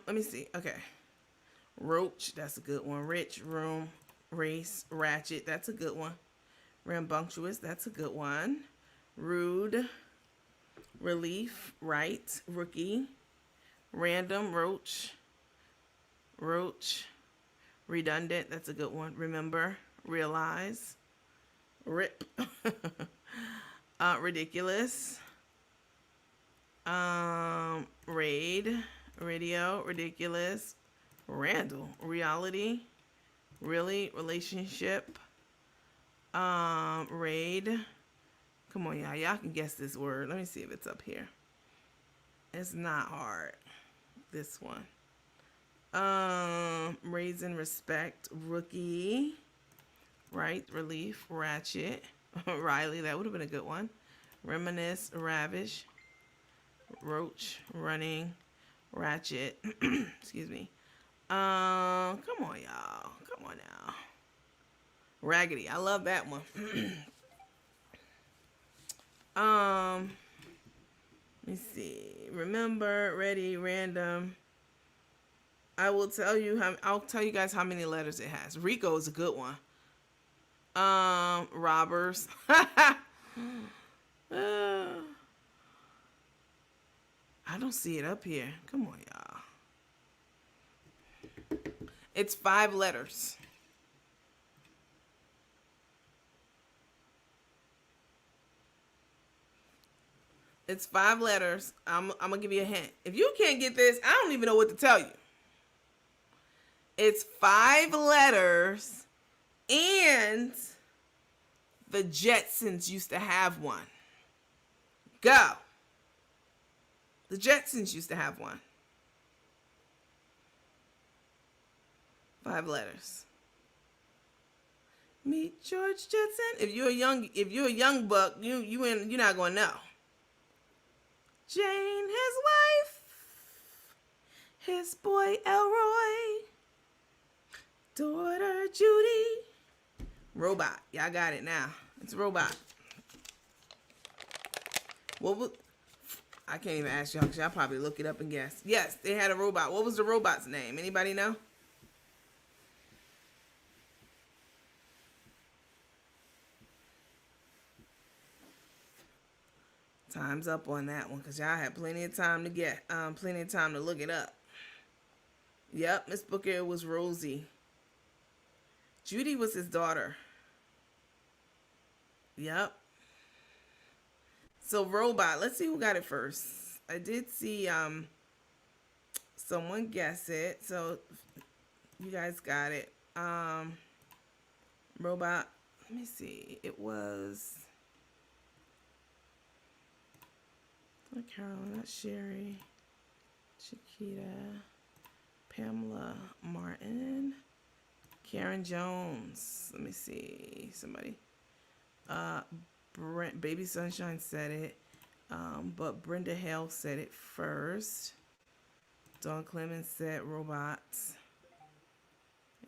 Let me see. Okay. Roach, that's a good one. Rich, room, race, ratchet, that's a good one. Rambunctious, that's a good one. Rude, relief, right, rookie, random, roach, redundant, that's a good one. Remember, realize, rip, ridiculous, raid, radio, ridiculous, Randall, reality, really, relationship, raid. Come on, y'all can guess this word. Let me see if it's up here. It's not hard. This one. Raisin, respect, rookie, right, relief, ratchet, Riley, that would have been a good one. Reminisce, ravish, roach, running, ratchet, excuse me. Come on, y'all. Come on now. Raggedy, I love that one. Let me see. Remember, ready, random. I'll tell you guys how many letters it has. Rico is a good one. Robbers. I don't see it up here. Come on, y'all. It's 5 letters. It's 5 letters. I'm gonna give you a hint. If you can't get this, I don't even know what to tell you. It's 5 letters, and the Jetsons used to have one. Go. The Jetsons used to have one. 5 letters. Meet George Jetson. If you're a young buck, you're not gonna know. Jane, his wife, his boy Elroy, daughter Judy. Robot. Y'all got it now. It's a robot. I can't even ask y'all because y'all probably look it up and guess. Yes, they had a robot. What was the robot's name? Anybody know? Time's up on that one because y'all had plenty of time to look it up. Yep, Miss Booker was Rosie. Judy was his daughter. Yep. So robot. Let's see who got it first. I did see someone guess it. So you guys got it. Robot. Let me see. It was not Carolyn, not Sherry, Chiquita, Pamela Martin, Karen Jones. Let me see. Somebody. Baby Sunshine said it. But Brenda Hale said it first. Dawn Clemens said robots.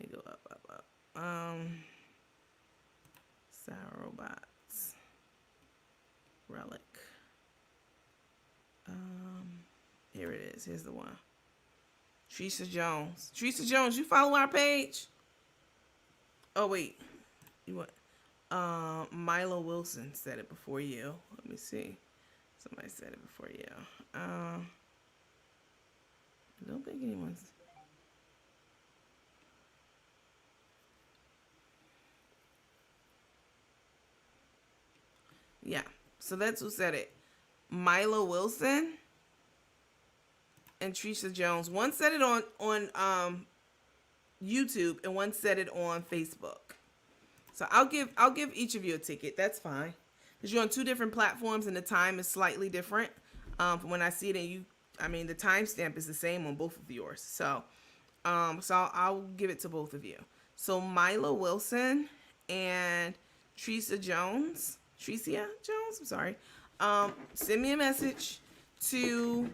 Let me go up. Sarah robots. Relic. Here it is. Here's the one. Teresa Jones. Teresa Jones, you follow our page? Oh wait. You what? Milo Wilson said it before you. Let me see. Somebody said it before you. I don't think anyone's. Yeah. So that's who said it. Milo Wilson and Teresa Jones. One said it on YouTube and one said it on Facebook. So I'll give each of you a ticket. That's fine. Because you're on two different platforms and the time is slightly different. From when I see it and the timestamp is the same on both of yours. So I'll give it to both of you. So Milo Wilson and Teresa Jones, I'm sorry. Send me a message to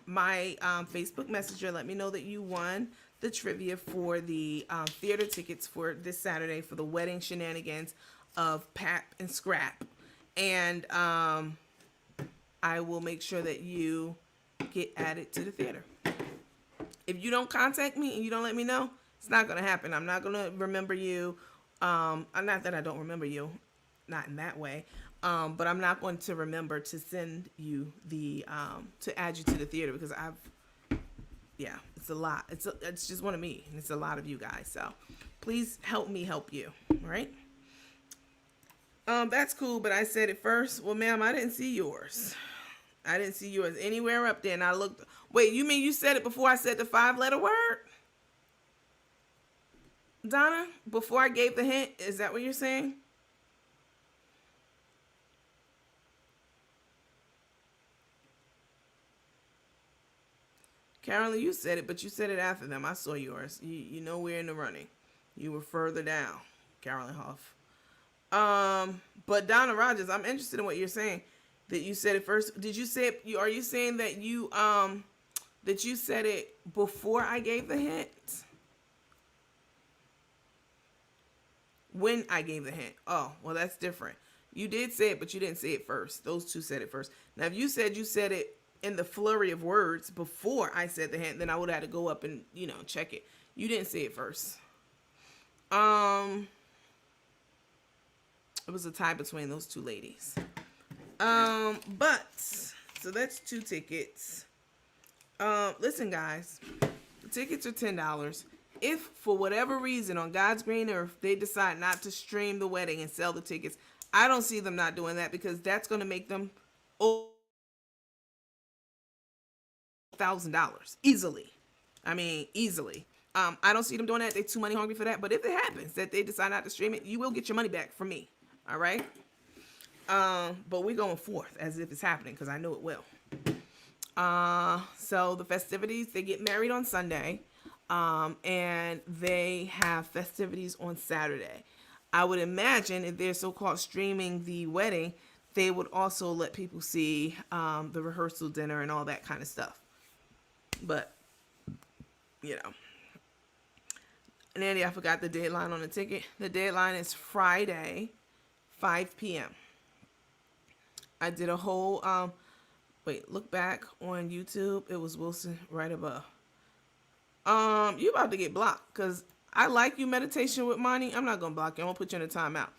my Facebook Messenger. Let me know that you won the trivia for the theater tickets for this Saturday for the wedding shenanigans of Pap and Scrap. And I will make sure that you get added to the theater. If you don't contact me and you don't let me know, it's not going to happen. I'm not going to remember you. Not that I don't remember you, not in that way. But I'm not going to remember to send you to add you to the theater because it's a lot. It's just one of me, and it's a lot of you guys. So please help me help you. All right. That's cool, but I said it first. Well, ma'am, I didn't see yours. I didn't see yours anywhere up there, and I looked. Wait, you mean you said it before I said the 5-letter word? Donna, before I gave the hint, is that what you're saying? Carolyn, you said it, but you said it after them. I saw yours. You know we're in the running. You were further down, Carolyn Huff. But Donna Rogers, I'm interested in what you're saying. That you said it first. Did you say it? Are you saying that you said it before I gave the hint? When I gave the hint. Oh, well, that's different. You did say it, but you didn't say it first. Those two said it first. Now, if you said it in the flurry of words before I said the hint, then I would have had to go up and, check it. You didn't say it first. It was a tie between those two ladies. So that's 2 tickets. Listen, guys, the tickets are $10. If for whatever reason on God's green earth they decide not to stream the wedding and sell the tickets, I don't see them not doing that because that's going to make them $1,000 easily. Easily. I don't see them doing that. They're too money hungry for that. But if it happens that they decide not to stream it, you will get your money back from me. All right. But we're going forth as if it's happening because I know it will. So the festivities, they get married on Sunday. And they have festivities on Saturday. I would imagine if they're so-called streaming the wedding, they would also let people see the rehearsal dinner and all that kind of stuff. But, And Andy, I forgot the deadline on the ticket. The deadline is Friday, 5 p.m. I did a whole, look back on YouTube. It was Wilson right above. You about to get blocked because I like you, Meditation with Monty. I'm not going to block you. I'm going to put you in a timeout.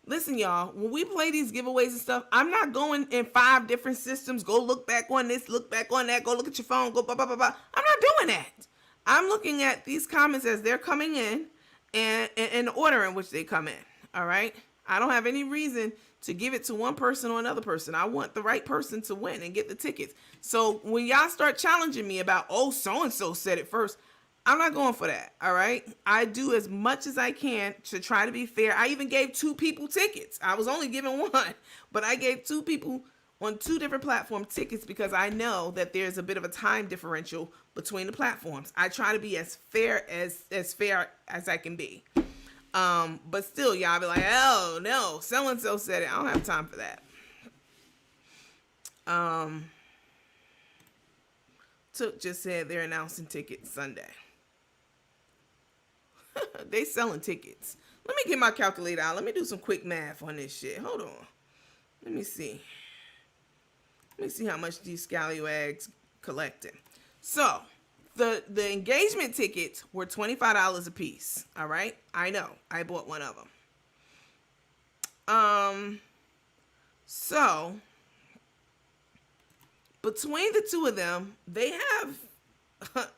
Listen, y'all, when we play these giveaways and stuff, I'm not going in 5 different systems. Go look back on this, look back on that, go look at your phone, go blah, blah, blah, blah. I'm not doing that. I'm looking at these comments as they're coming in and the order in which they come in. All right. I don't have any reason to give it to one person or another person. I want the right person to win and get the tickets. So when y'all start challenging me about, oh, so-and-so said it first, I'm not going for that, all right? I do as much as I can to try to be fair. I even gave 2 people tickets. I was only giving 1, but I gave 2 people on 2 different platform tickets because I know that there's a bit of a time differential between the platforms. I try to be as fair as I can be. But still, y'all be like, oh no, so-and-so said it. I don't have time for that. Took just said they're announcing tickets Sunday. They selling tickets. Let me get my calculator out. Let me do some quick math on this shit. Hold on. Let me see. Let me see how much these scallywags collecting. So, the engagement tickets were $25 a piece. All right? I know. I bought one of them. So, between the 2 of them, they have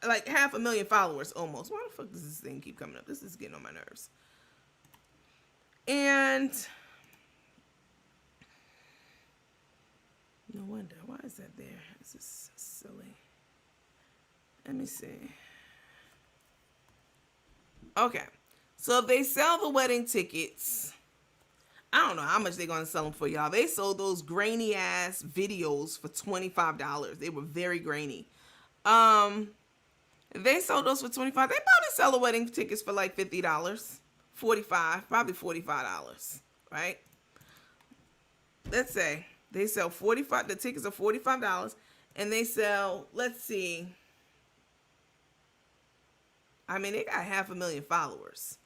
like 500,000 followers almost. Why the fuck does this thing keep coming up? This is getting on my nerves. And no wonder. Why is that there? This is silly. Let me see. Okay. So if they sell the wedding tickets, I don't know how much they're going to sell them for, y'all. They sold those grainy ass videos for $25. They were very grainy. If they sold those for $25, they probably sell the wedding tickets for like $50, $45, probably $45, right? Let's say they sell the tickets are $45, and they sell, let's see, I mean, they got 500,000 followers,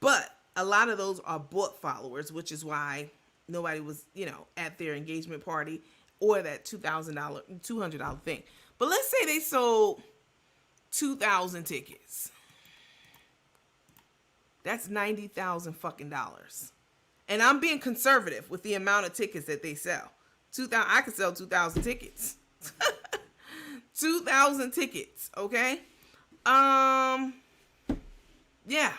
but a lot of those are bought followers, which is why nobody was, at their engagement party or that $200 thing. But let's say they sold 2,000 tickets. That's $90,000 fucking dollars. And I'm being conservative with the amount of tickets that they sell. I could sell 2,000 tickets. 2,000 tickets, okay? Yeah.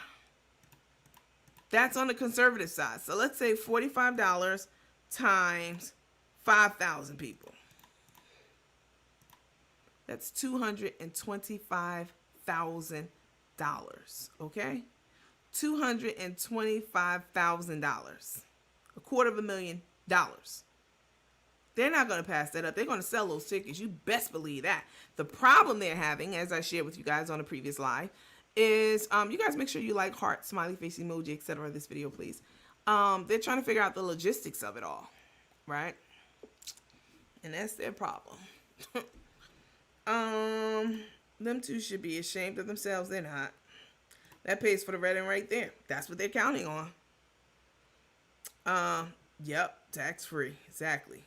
That's on the conservative side. So let's say $45 times 5,000 people. That's $225,000, okay? $225,000. $225,000. They're not going to pass that up. They're going to sell those tickets. You best believe that. The problem they're having, as I shared with you guys on a previous live, is you guys make sure you like, heart, smiley face emoji, etc. this video, please. They're trying to figure out the logistics of it all, right? And that's their problem. Them 2 should be ashamed of themselves. They're not. That pays for the wedding right there. That's what they're counting on. Yep, tax free, exactly.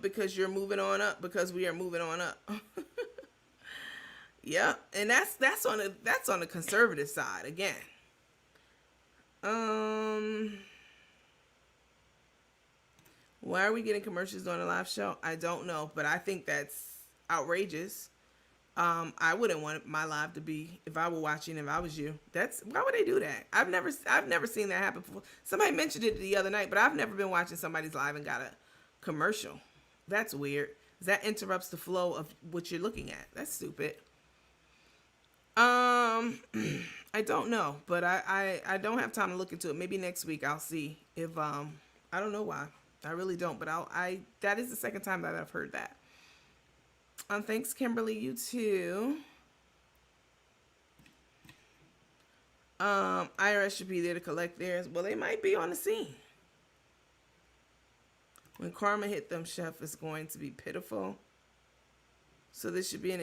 Because you're moving on up. Because we are moving on up. Yeah, and that's on the conservative side again. Why are we getting commercials on a live show? I don't know, but I think that's outrageous. I wouldn't want my live to be, if I were watching, if I was you. Why would they do that? I've never seen that happen before. Somebody mentioned it the other night, but I've never been watching somebody's live and got a commercial. That's weird. That interrupts the flow of what you're looking at. That's stupid. I don't know, but I don't have time to look into it. Maybe next week I'll see if I don't know why. I really don't, but that is the second time that I've heard that. Thanks, Kimberly. You too. IRS should be there to collect theirs. Well, they might be on the scene. When karma hit them, chef, is going to be pitiful. So this should be an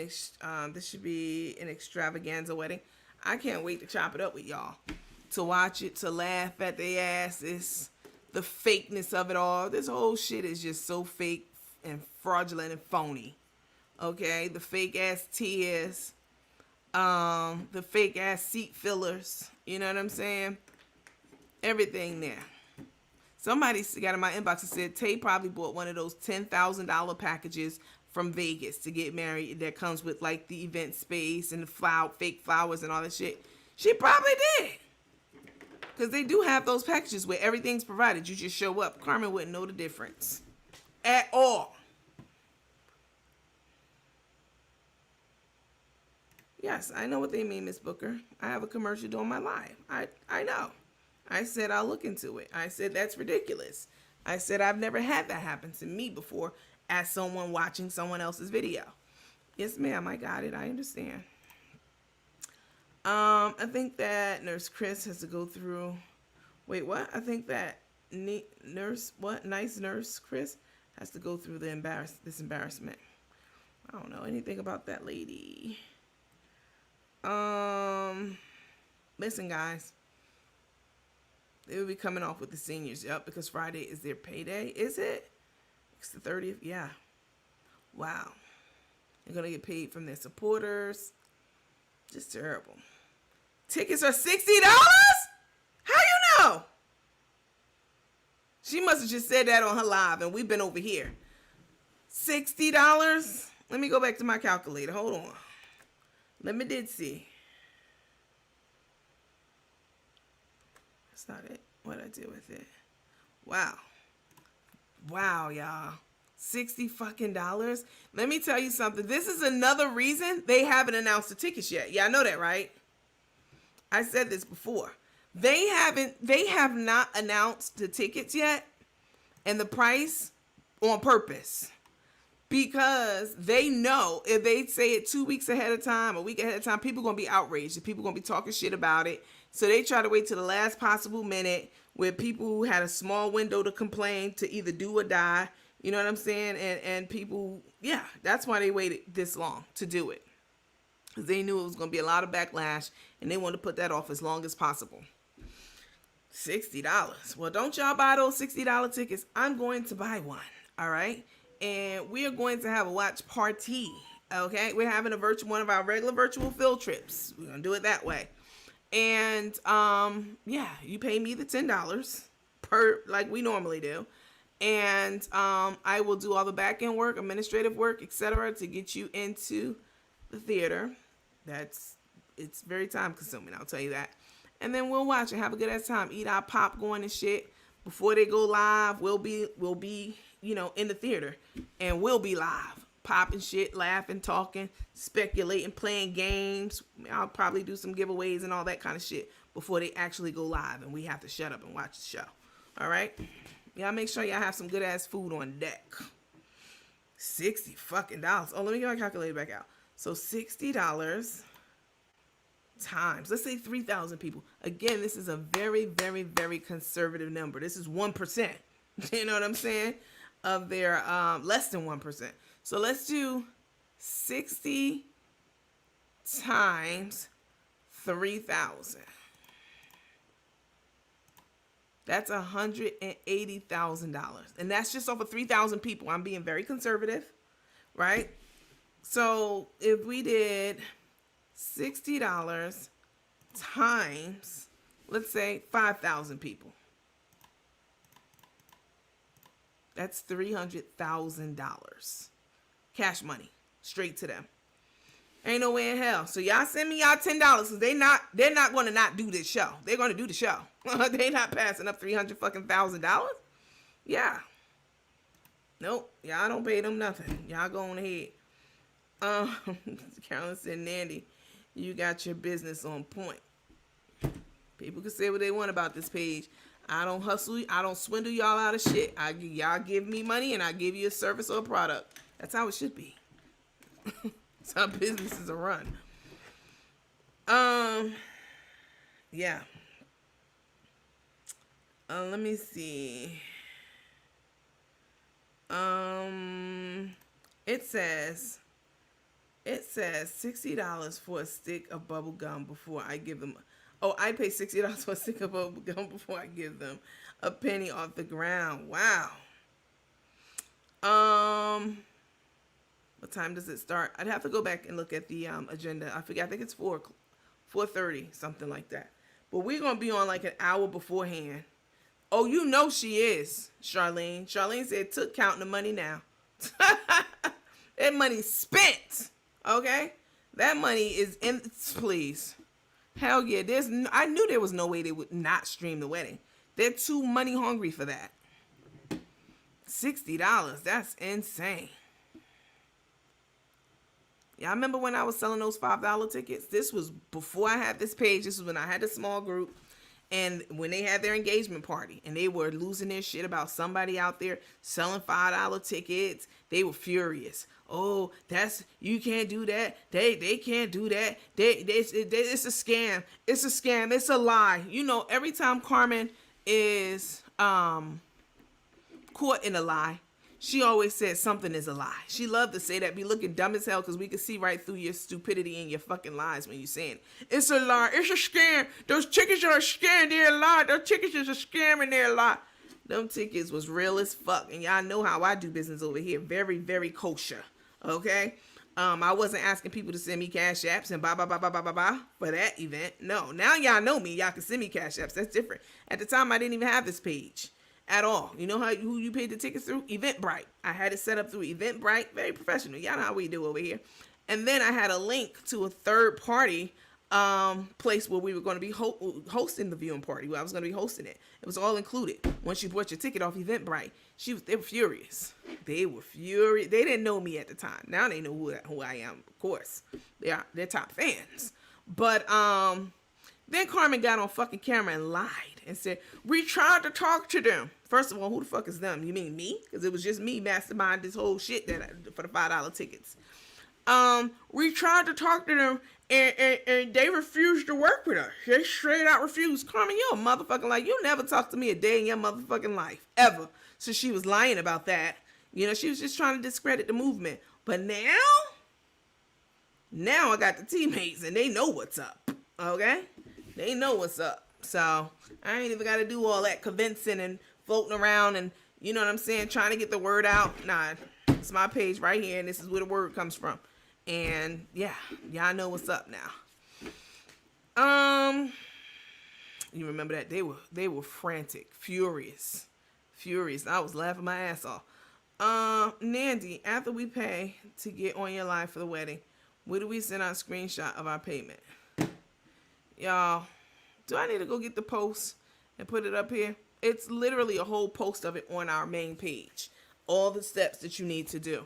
extravaganza wedding. I can't wait to chop it up with y'all, to watch it, to laugh at their asses, the fakeness of it all. This whole shit is just so fake and fraudulent and phony. Okay, the fake ass tears, the fake ass seat fillers. You know what I'm saying? Everything there. Somebody got in my inbox and said Taye probably bought one of those $10,000 packages from Vegas to get married that comes with like the event space and the fake flowers and all that shit. She probably did. Because they do have those packages where everything's provided. You just show up. Carmen wouldn't know the difference at all. Yes, I know what they mean, Miss Booker. I have a commercial doing my live. I know. I said I'll look into it. I said that's ridiculous. I said I've never had that happen to me before as someone watching someone else's video. Yes, ma'am, I got it. I understand. I think that Nurse Chris has to go through. Wait, what? I think that nice nurse Chris has to go through this embarrassment. I don't know anything about that lady. Listen, guys. They will be coming off with the seniors. Yep, because Friday is their payday. Is it? It's the 30th. Yeah. Wow. They're gonna get paid from their supporters. Just terrible. Tickets are $60? How you know? She must have just said that on her live, and we've been over here. $60? Let me go back to my calculator. Hold on. Let me see. That's not it. What I do with it? Wow. Wow, y'all. $60 fucking dollars. Let me tell you something. This is another reason they haven't announced the tickets yet. Yeah, I know that, right? I said this before. They have not announced the tickets yet and the price on purpose. Because they know if they say it 2 weeks ahead of time, a week ahead of time, people are going to be outraged. People are going to be talking shit about it. So they try to wait till the last possible minute where people who had a small window to complain to either do or die. You know what I'm saying? And people, yeah, that's why they waited this long to do it. Because they knew it was going to be a lot of backlash and they wanted to put that off as long as possible. $60. Well, don't y'all buy those $60 tickets. I'm going to buy one. All right. And we are going to have a watch party. Okay. We're having one of our regular virtual field trips. We're going to do it that way. And, yeah, you pay me the $10 per, like we normally do. And, I will do all the back end work, administrative work, etc. to get you into the theater. It's very time consuming. I'll tell you that. And then we'll watch and have a good ass time. Eat our popcorn and shit before they go live. We'll be, in the theater, and we'll be live, popping shit, laughing, talking, speculating, playing games. I'll probably do some giveaways and all that kind of shit before they actually go live, and we have to shut up and watch the show. All right, y'all make sure y'all have some good ass food on deck. $60 fucking dollars. Oh, let me get my calculator back out. So $60 times, let's say 3,000 people. Again, this is a very, very, very conservative number. This is 1%. You know what I'm saying? Of their less than 1%. So let's do 60 times 3,000. That's $180,000. And that's just over 3,000 people. I'm being very conservative, right? So if we did $60 times, let's say 5,000 people. That's $300,000. Cash money. Straight to them. Ain't no way in hell. So y'all send me y'all $10 because they're not going to not do this show. They're going to do the show. They not passing up $300,000. Yeah. Nope. Y'all don't pay them nothing. Y'all go on ahead. Carolyn said, Nandy, you got your business on point. People can say what they want about this page. I don't hustle. I don't swindle y'all out of shit. Y'all give me money and I give you a service or a product. That's how it should be. That's how businesses are run. Yeah. Let me see. It says $60 for a stick of bubble gum before I give them. Oh, I pay $60 for a stick of bubble gum before I give them a penny off the ground. Wow. What time does it start? I'd have to go back and look at the agenda. I forget. I think it's 4:30, something like that. But we're gonna be on like an hour beforehand. Oh, you know she is, Charlene. Charlene said, "Took counting the money now." That money's spent. Okay, that money is in. Please. Hell yeah, I knew there was no way they would not stream the wedding. They're too money hungry for that. $60, that's insane. Yeah, I remember when I was selling those $5 tickets. This was before I had this page. This was when I had a small group. And when they had their engagement party and they were losing their shit about somebody out there selling $5 tickets, they were furious. Oh, you can't do that. They can't do that. It's a scam. It's a scam. It's a lie. You know, every time Carmen is caught in a lie, she always says something is a lie. She loved to say that, be looking dumb as hell because we can see right through your stupidity and your fucking lies when you're saying it's a lie, it's a scam. Those tickets are a scam, they're a lie. Those tickets is a scam and they're a lie. Them tickets was real as fuck, and y'all know how I do business over here. Very, very kosher. Okay. I wasn't asking people to send me cash apps and blah for that event. No, now y'all know me. Y'all can send me cash apps. That's different. At the time, I didn't even have this page at all. You know who you paid the tickets through? Eventbrite. I had it set up through Eventbrite. Very professional. Y'all know how we do over here. And then I had a link to a third party place where we were going to be hosting the viewing party. Where I was going to be hosting it. It was all included. Once you bought your ticket off Eventbrite, they were furious. They were furious. They didn't know me at the time. Now they know who I am. Of course, they're top fans. But then Carmen got on fucking camera and lied and said, we tried to talk to them. First of all, who the fuck is them? You mean me? Because it was just me mastermind this whole shit for the $5 tickets. We tried to talk to them and they refused to work with us. They straight out refused. Carmen, you're a motherfucking lie. You never talked to me a day in your motherfucking life. Ever. So she was lying about that. You know, she was just trying to discredit the movement. But now I got the teammates and they know what's up. Okay? They know what's up. So I ain't even got to do all that convincing and floating around and, you know what I'm saying, trying to get the word out. Nah, it's my page right here and this is where the word comes from. And yeah, y'all know what's up now. You remember that they were frantic, furious. I was laughing my ass off. Nandy, after we pay to get on your live for the wedding, where do we send our screenshot of our payment? Y'all, do I need to go get the post and put it up here? It's literally a whole post of it on our main page. All the steps that you need to do.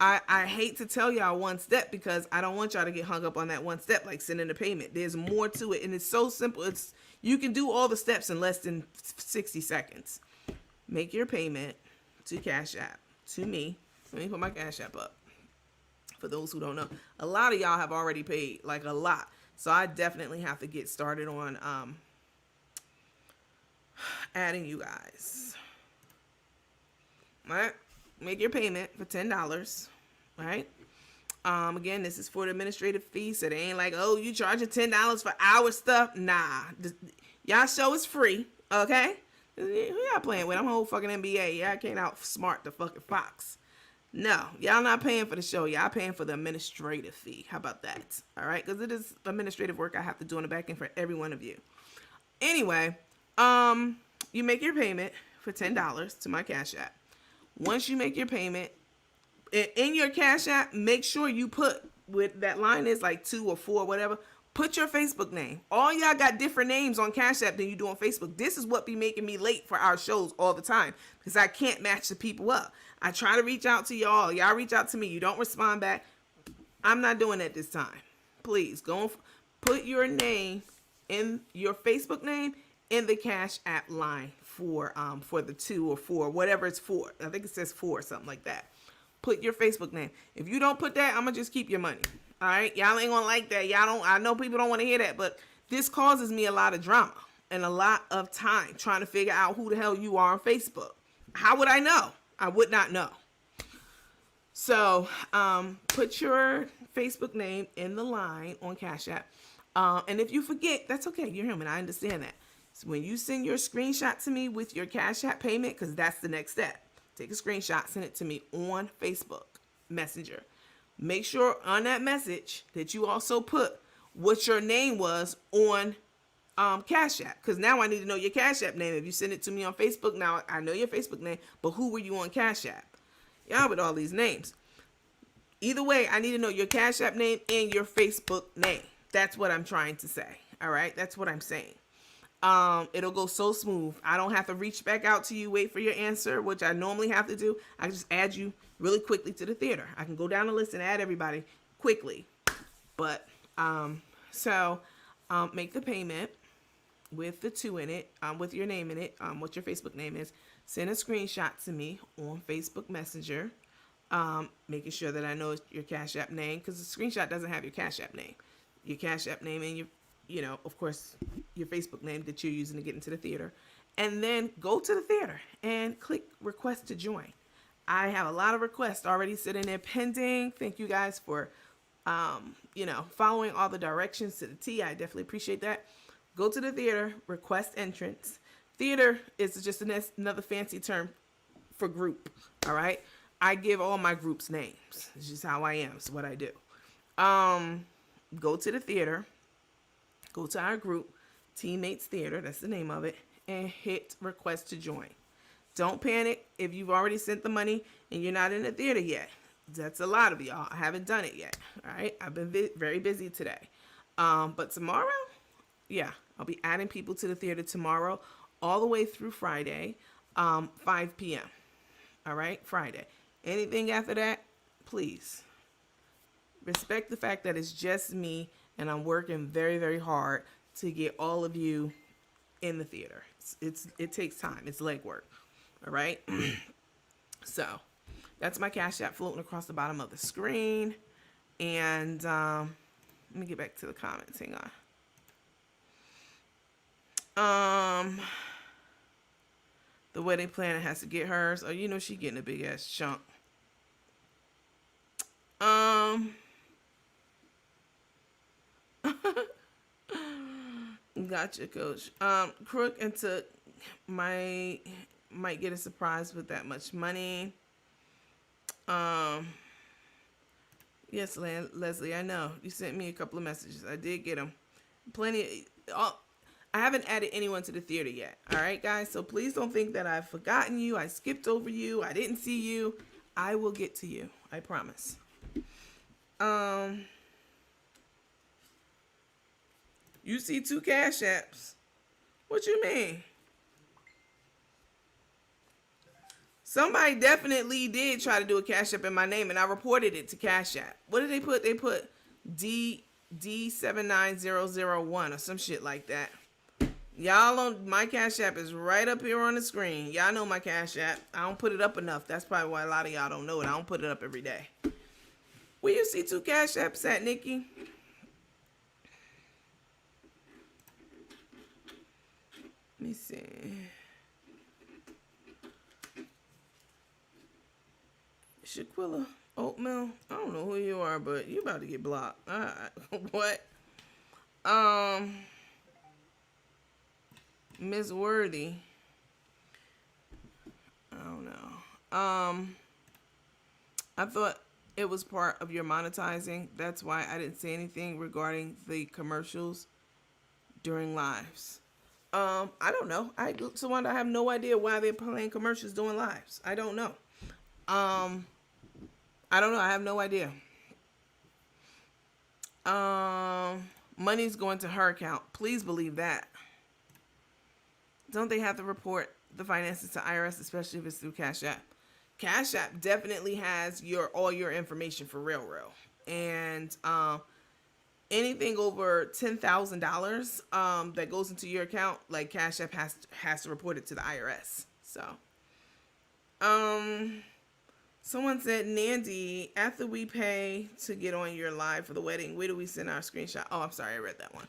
I hate to tell y'all one step because I don't want y'all to get hung up on that one step like sending a payment. There's more to it and it's so simple. You can do all the steps in less than 60 seconds. Make your payment to Cash App, to me. Let me put my Cash App up. For those who don't know, a lot of y'all have already paid, like a lot. So I definitely have to get started on adding you guys. All right, make your payment for $10. All right. Again, this is for the administrative fee, so they ain't like, oh, you charging $10 for our stuff. Nah, y'all show is free. Okay. Who y'all playing with? I'm a whole fucking NBA. Y'all can't outsmart the fucking Fox. No, y'all not paying for the show. Y'all paying for the administrative fee. How about that? All right, because it is administrative work I have to do on the back end for every one of you. Anyway, you make your payment for $10 to my Cash App. Once you make your payment, in your Cash App, make sure you put, with that line is like 2 or 4, whatever, put your Facebook name. All y'all got different names on Cash App than you do on Facebook. This is what be making me late for our shows all the time because I can't match the people up. I try to reach out to y'all. Y'all reach out to me. You don't respond back. I'm not doing that this time. Please go put your name in your Facebook name in the Cash App line for the 2 or 4, whatever it's for. I think it says 4 or something like that. Put your Facebook name. If you don't put that, I'm gonna just keep your money. All right, y'all ain't gonna like that. Y'all don't. I know people don't want to hear that, but this causes me a lot of drama and a lot of time trying to figure out who the hell you are on Facebook. How would I know? I would not know. So, put your Facebook name in the line on Cash App. And if you forget, that's okay. You're human. I understand that. So when you send your screenshot to me with your Cash App payment, because that's the next step. Take a screenshot, send it to me on Facebook Messenger. Make sure on that message that you also put what your name was on Cash App. Because now I need to know your Cash App name. If you send it to me on Facebook, now I know your Facebook name, but who were you on Cash App? Y'all with all these names. Either way, I need to know your Cash App name and your Facebook name. That's what I'm trying to say. All right, that's what I'm saying. It'll go so smooth. I don't have to reach back out to you, wait for your answer, which I normally have to do. I can just add you really quickly to the theater. I can go down the list and add everybody quickly. But so make the payment with the 2 in it, with your name in it, what your Facebook name is. Send a screenshot to me on Facebook Messenger, making sure that I know your Cash App name, because the screenshot doesn't have your Cash App name. Your Cash App name and your, of course, your Facebook name that you're using to get into the theater. And then go to the theater and click request to join. I have a lot of requests already sitting there pending. Thank you guys for, following all the directions to the T. I definitely appreciate that. Go to the theater, request entrance. Theater is just another fancy term for group, all right? I give all my groups names. It's just how I am. It's what I do. Go to the theater. Go to our group, Teammates Theater, that's the name of it, and hit request to join. Don't panic if you've already sent the money and you're not in the theater yet. That's a lot of y'all. I haven't done it yet, all right? I've been very busy today. But tomorrow, yeah, I'll be adding people to the theater tomorrow all the way through Friday, 5 p.m., all right? Friday. Anything after that, please respect the fact that it's just me and I'm working very, very hard to get all of you in the theater. It takes time. It's legwork. All right. So that's my Cash App floating across the bottom of the screen. And let me get back to the comments. Hang on. The wedding planner has to get hers. Oh, she getting a big ass chunk. Gotcha, Coach. Crook and Took might get a surprise with that much money. Yes, Leslie, I know you sent me a couple of messages. I did get them. Plenty. I haven't added anyone to the theater yet. All right, guys. So please don't think that I've forgotten you. I skipped over you. I didn't see you. I will get to you. I promise. You see 2 Cash Apps. What you mean? Somebody definitely did try to do a Cash App in my name, and I reported it to Cash App. What did they put? They put D79001 or some shit like that. Y'all on my Cash App is right up here on the screen. Y'all know my Cash App. I don't put it up enough. That's probably why a lot of y'all don't know it. I don't put it up every day. Where you see 2 Cash Apps at, Nikki? Let me see. Shaquilla Oatmeal. I don't know who you are, but you about to get blocked. What? Miss Worthy. I don't know. I thought it was part of your monetizing. That's why I didn't say anything regarding the commercials during lives. I don't know. I have no idea why they're playing commercials during lives. I don't know. I don't know. I have no idea. Money's going to her account. Please believe that. Don't they have to report the finances to IRS, especially if it's through Cash App? Cash App definitely has all your information for real. And anything over $10,000 that goes into your account, like Cash App has to report it to the IRS. So, someone said, Nandy, after we pay to get on your live for the wedding, where do we send our screenshot? Oh, I'm sorry, I read that one.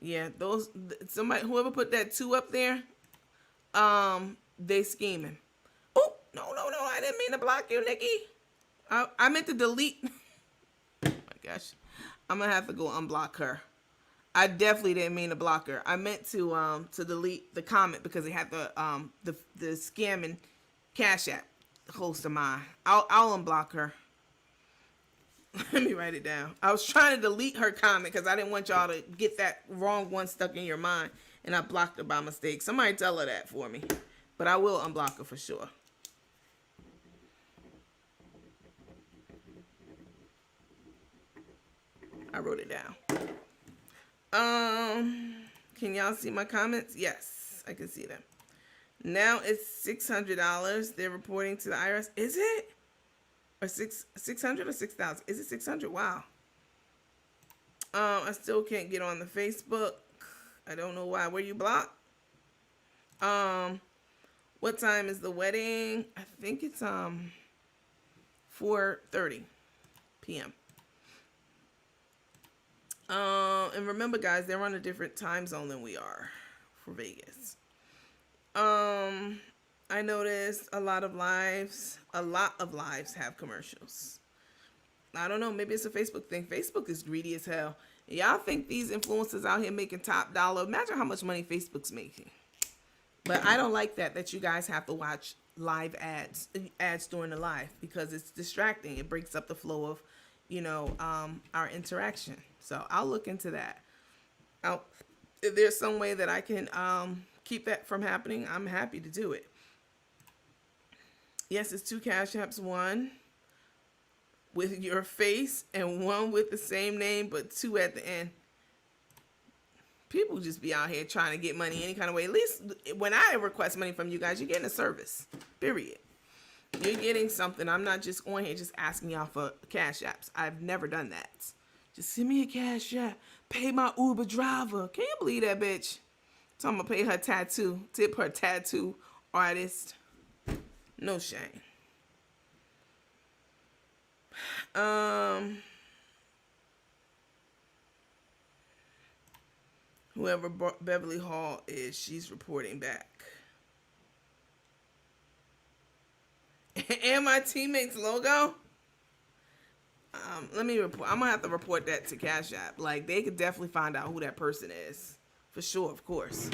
Yeah, whoever put that 2 up there, they scheming. Oh, no, I didn't mean to block you, Nikki. I meant to delete. Oh my gosh, I'm gonna have to go unblock her. I definitely didn't mean to block her. I meant to delete the comment because it had the scamming Cash App host of mine. I'll unblock her. Let me write it down. I was trying to delete her comment because I didn't want y'all to get that wrong one stuck in your mind, and I blocked her by mistake. Somebody tell her that for me. But I will unblock her for sure. I wrote it down. Can y'all see my comments? Yes, I can see them. Now it's $600. They're reporting to the IRS. Is it? Or 600 or 6,000? Is it 600? Wow. I still can't get on the Facebook. I don't know why. Were you blocked? What time is the wedding? I think it's 4:30 p.m. And remember, guys, they're on a different time zone than we are for Vegas. I noticed a lot of lives have commercials. I don't know, maybe it's a Facebook thing. Facebook is greedy as hell. Y'all think these influencers out here making top dollar? Imagine how much money Facebook's making. But I don't like that you guys have to watch live ads during the live, because it's distracting. It breaks up the flow of, our interaction. So I'll look into that. If there's some way that I can keep that from happening, I'm happy to do it. Yes, it's 2 Cash Apps, one with your face and one with the same name but 2 at the end. People just be out here trying to get money any kind of way. At least when I request money from you guys, you're getting a service. Period. You're getting something. I'm not just on here just asking y'all for Cash Apps. I've never done that. Just send me a Cash App. Pay my Uber driver. Can you believe that bitch? So I'm going to pay her tattoo. Tip her tattoo artist. No shame. Whoever Beverly Hall is, she's reporting back. And my teammate's logo? Let me report. I'm gonna have to report that to Cash App. Like, they could definitely find out who that person is. For sure, of course.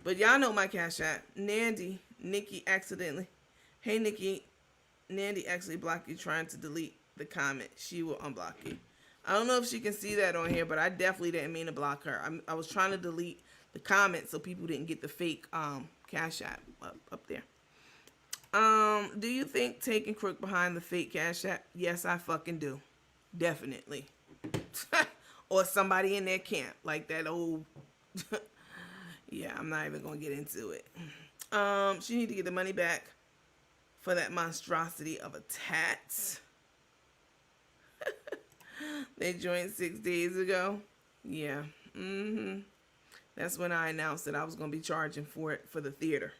But y'all know my Cash App. Nikki accidentally. Hey, Nikki. Nandy actually blocked you trying to delete the comment. She will unblock you. I don't know if she can see that on here, but I definitely didn't mean to block her. I was trying to delete the comment so people didn't get the fake Cash App up there. Do you think taking crook behind the fake Cash App? Yes, I fucking do. Definitely. Or somebody in their camp, like that old... Yeah, I'm not even going to get into it. She need to get the money back for that monstrosity of a tat. They joined 6 days ago. Yeah. That's when I announced that I was going to be charging for it for the theater.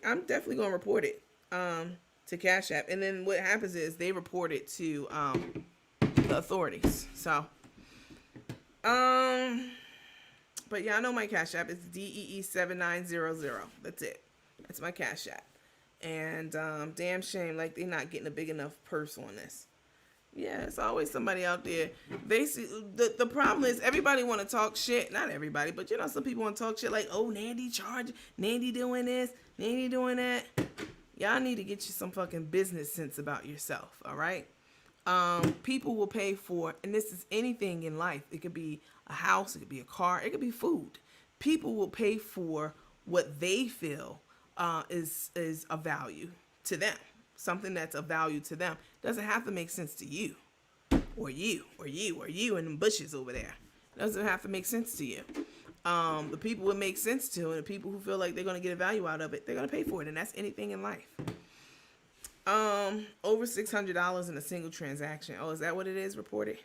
I'm definitely going to report it to Cash App. And then what happens is they report it to the authorities. So, but yeah, I know my Cash App is DEE7900. That's it. That's my Cash App. And damn shame, like, they're not getting a big enough purse on this. Yeah, it's always somebody out there. They see the problem is everybody want to talk shit. Not everybody, but some people want to talk shit like, oh, Nandy charging, Nandy doing this, Nandy doing that. Y'all need to get you some fucking business sense about yourself, all right? People will pay for, and this is anything in life. It could be a house, it could be a car, it could be food. People will pay for what they feel is a value to them. Something that's of value to them. Doesn't have to make sense to you. Or you in the bushes over there. Doesn't have to make sense to you. The people it makes sense to, and the people who feel like they're going to get a value out of it, they're going to pay for it. And that's anything in life. Over $600 in a single transaction. Oh, is that what it is reported?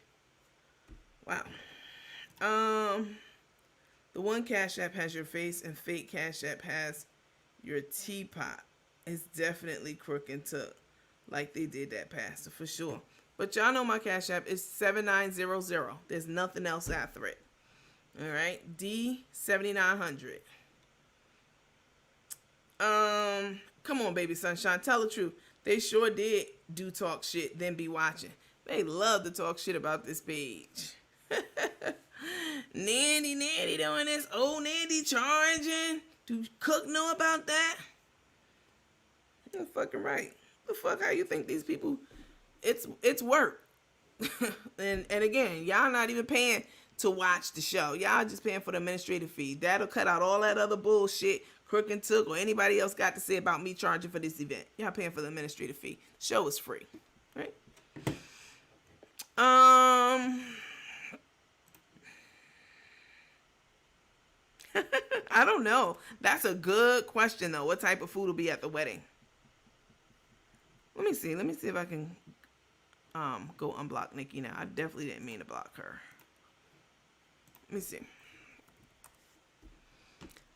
Wow. The one Cash App has your face and fake Cash App has your teapot. It's definitely crooked to like they did that pastor for sure. But y'all know my Cash App is 7900. There's nothing else after it. All right, D7900. Come on, baby sunshine, tell the truth. They sure did do talk shit, then be watching. They love to talk shit about this page. Nandy doing this. Oh, Nandy charging. Do Cook know about that? You're fucking right. The fuck, how you think these people? It's work. and again, y'all not even paying to watch the show. Y'all just paying for the administrative fee. That'll cut out all that other bullshit Crook and Took or anybody else got to say about me charging for this event. Y'all paying for the administrative fee. The show is free, right? I don't know. That's a good question though. What type of food will be at the wedding? Let me see. Let me see if I can go unblock Nikki now. I definitely didn't mean to block her. Let me see.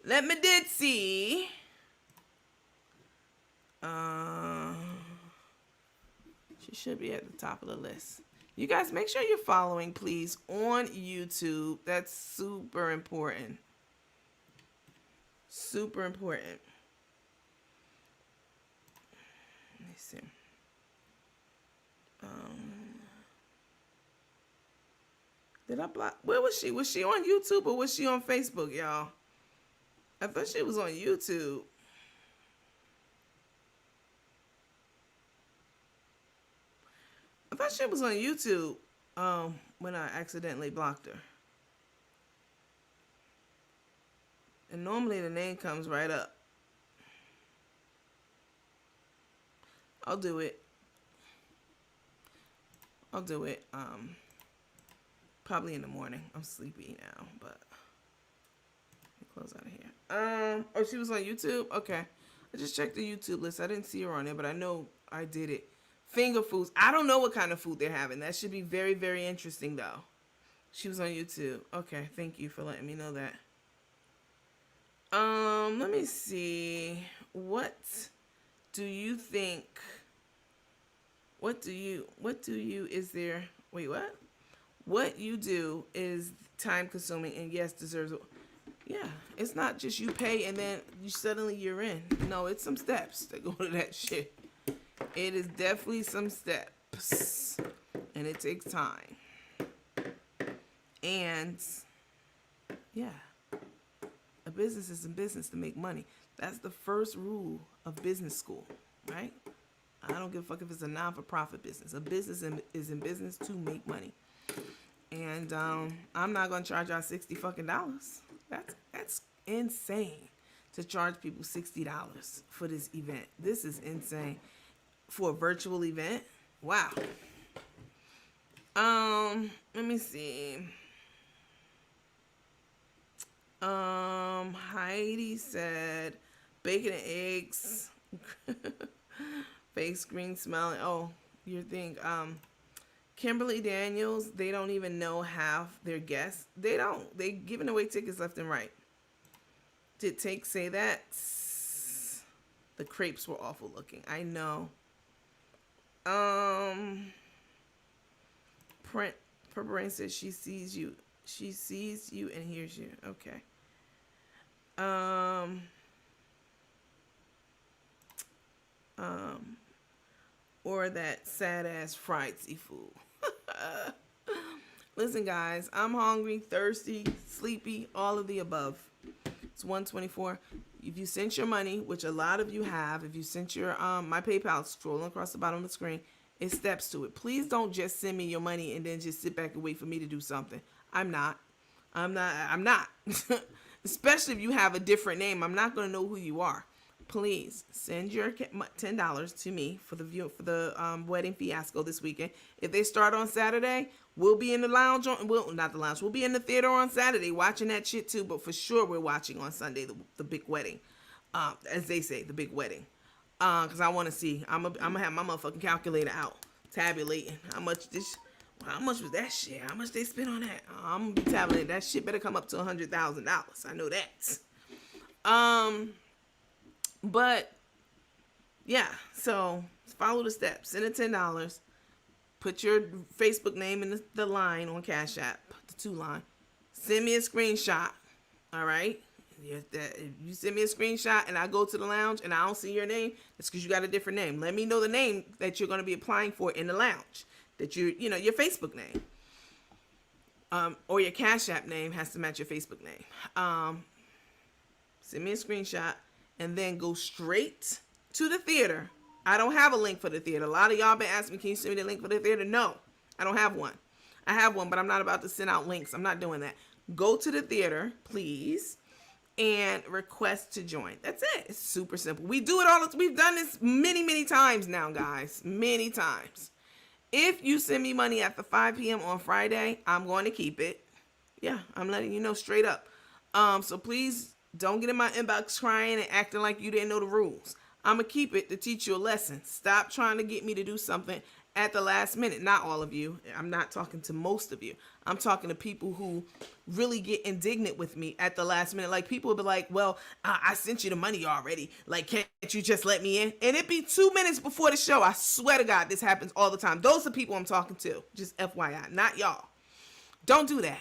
Let me did see. She should be at the top of the list. You guys, make sure you're following, please, on YouTube. That's super important. Super important. Let me see. Did I block? Where was she? Was she on YouTube or was she on Facebook, y'all? I thought she was on YouTube. I thought she was on YouTube when I accidentally blocked her. And normally the name comes right up. I'll do it. I'll do it probably in the morning. I'm sleepy now, but let me close out of here. Oh, she was on YouTube? Okay. I just checked the YouTube list. I didn't see her on there, but I know I did it. Finger foods. I don't know what kind of food they're having. That should be very, very interesting, though. She was on YouTube. Okay, thank you for letting me know that. Let me see. What do you think? What do you, is there, wait, what? What you do is time consuming and yes, deserves, yeah, it's not just you pay and then you're in. No, it's some steps that go to that shit. It is definitely some steps and it takes time. And yeah, a business is in business to make money. That's the first rule of business school, right? I don't give a fuck if it's a non-for-profit business. A business is in business to make money. And I'm not gonna charge y'all $60 fucking dollars. That's insane to charge people $60 for this event. This is insane for a virtual event. Wow. Let me see. Heidi said bacon and eggs. Face green smiling. Oh, your thing. Kimberly Daniels, they don't even know half their guests. They don't. They giving away tickets left and right. Did Take say that? The crepes were awful looking. I know. Purple Rain says she sees you. She sees you and hears you. Okay. Or that sad ass fried seafood. Listen, guys, I'm hungry, thirsty, sleepy, all of the above. It's 1:24. If you sent your money, which a lot of you have, if you sent your my PayPal scrolling across the bottom of the screen, it steps to it. Please don't just send me your money and then just sit back and wait for me to do something. I'm not. Especially if you have a different name. I'm not going to know who you are. Please send your $10 to me for the wedding fiasco this weekend. If they start on Saturday, we'll be in the lounge. We'll be in the theater on Saturday watching that shit too. But for sure, we're watching on Sunday the big wedding, as they say, the big wedding. Cause I want to see. I'm gonna have my motherfucking calculator out, tabulating how much was that shit? How much they spent on that? I'm gonna be tabulating. That shit better come up to $100,000. I know that. But yeah, so follow the steps. Send it $10. Put your Facebook name in the line on Cash App, the 2 line. Send me a screenshot. All right. If you send me a screenshot and I go to the lounge and I don't see your name, it's because you got a different name. Let me know the name that you're going to be applying for in the lounge. That your Facebook name. Or your Cash App name has to match your Facebook name. Send me a screenshot. And then go straight to the theater. I don't have a link for the theater. A lot of y'all been asking me, can you send me the link for the theater? No, I don't have one. I have one, but I'm not about to send out links. I'm not doing that. Go to the theater, please, and request to join. That's it. It's super simple. We do it we've done this many, many times now, guys. Many times. If you send me money after 5 p.m. on Friday, I'm going to keep it. Yeah, I'm letting you know straight up. So please Don't get in my inbox crying and acting like you didn't know the rules. I'm going to keep it to teach you a lesson. Stop trying to get me to do something at the last minute. Not all of you. I'm not talking to most of you. I'm talking to people who really get indignant with me at the last minute. Like, people will be like, well, I sent you the money already. Like, can't you just let me in? And it be 2 minutes before the show. I swear to God, this happens all the time. Those are people I'm talking to. Just FYI, not y'all. Don't do that.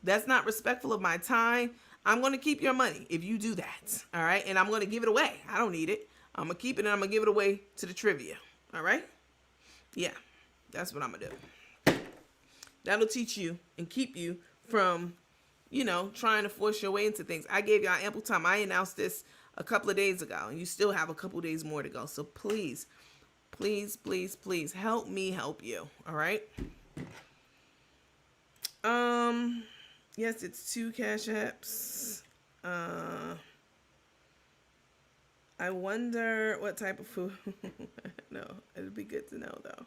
That's not respectful of my time. I'm going to keep your money if you do that. All right. And I'm going to give it away. I don't need it. I'm going to keep it and I'm going to give it away to the trivia. All right. Yeah. That's what I'm going to do. That'll teach you and keep you from, trying to force your way into things. I gave y'all ample time. I announced this a couple of days ago and you still have a couple days more to go. So please, please, please, please help me help you. All right. Yes, it's 2 Cash Apps. I wonder what type of food. No, it'd be good to know though.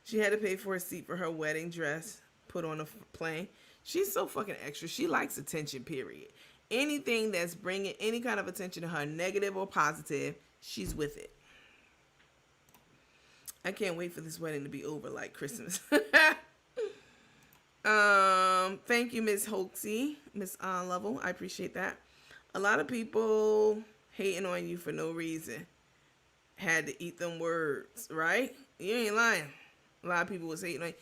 She had to pay for a seat for her wedding dress put on a plane. She's so fucking extra. She likes attention, period. Anything that's bringing any kind of attention to her, negative or positive, she's with it. I can't wait for this wedding to be over like Christmas. Thank you, Miss Hoaxy, Miss Level. I appreciate that. A lot of people hating on you for no reason. Had to eat them words, right? You ain't lying. A lot of people was hating on you.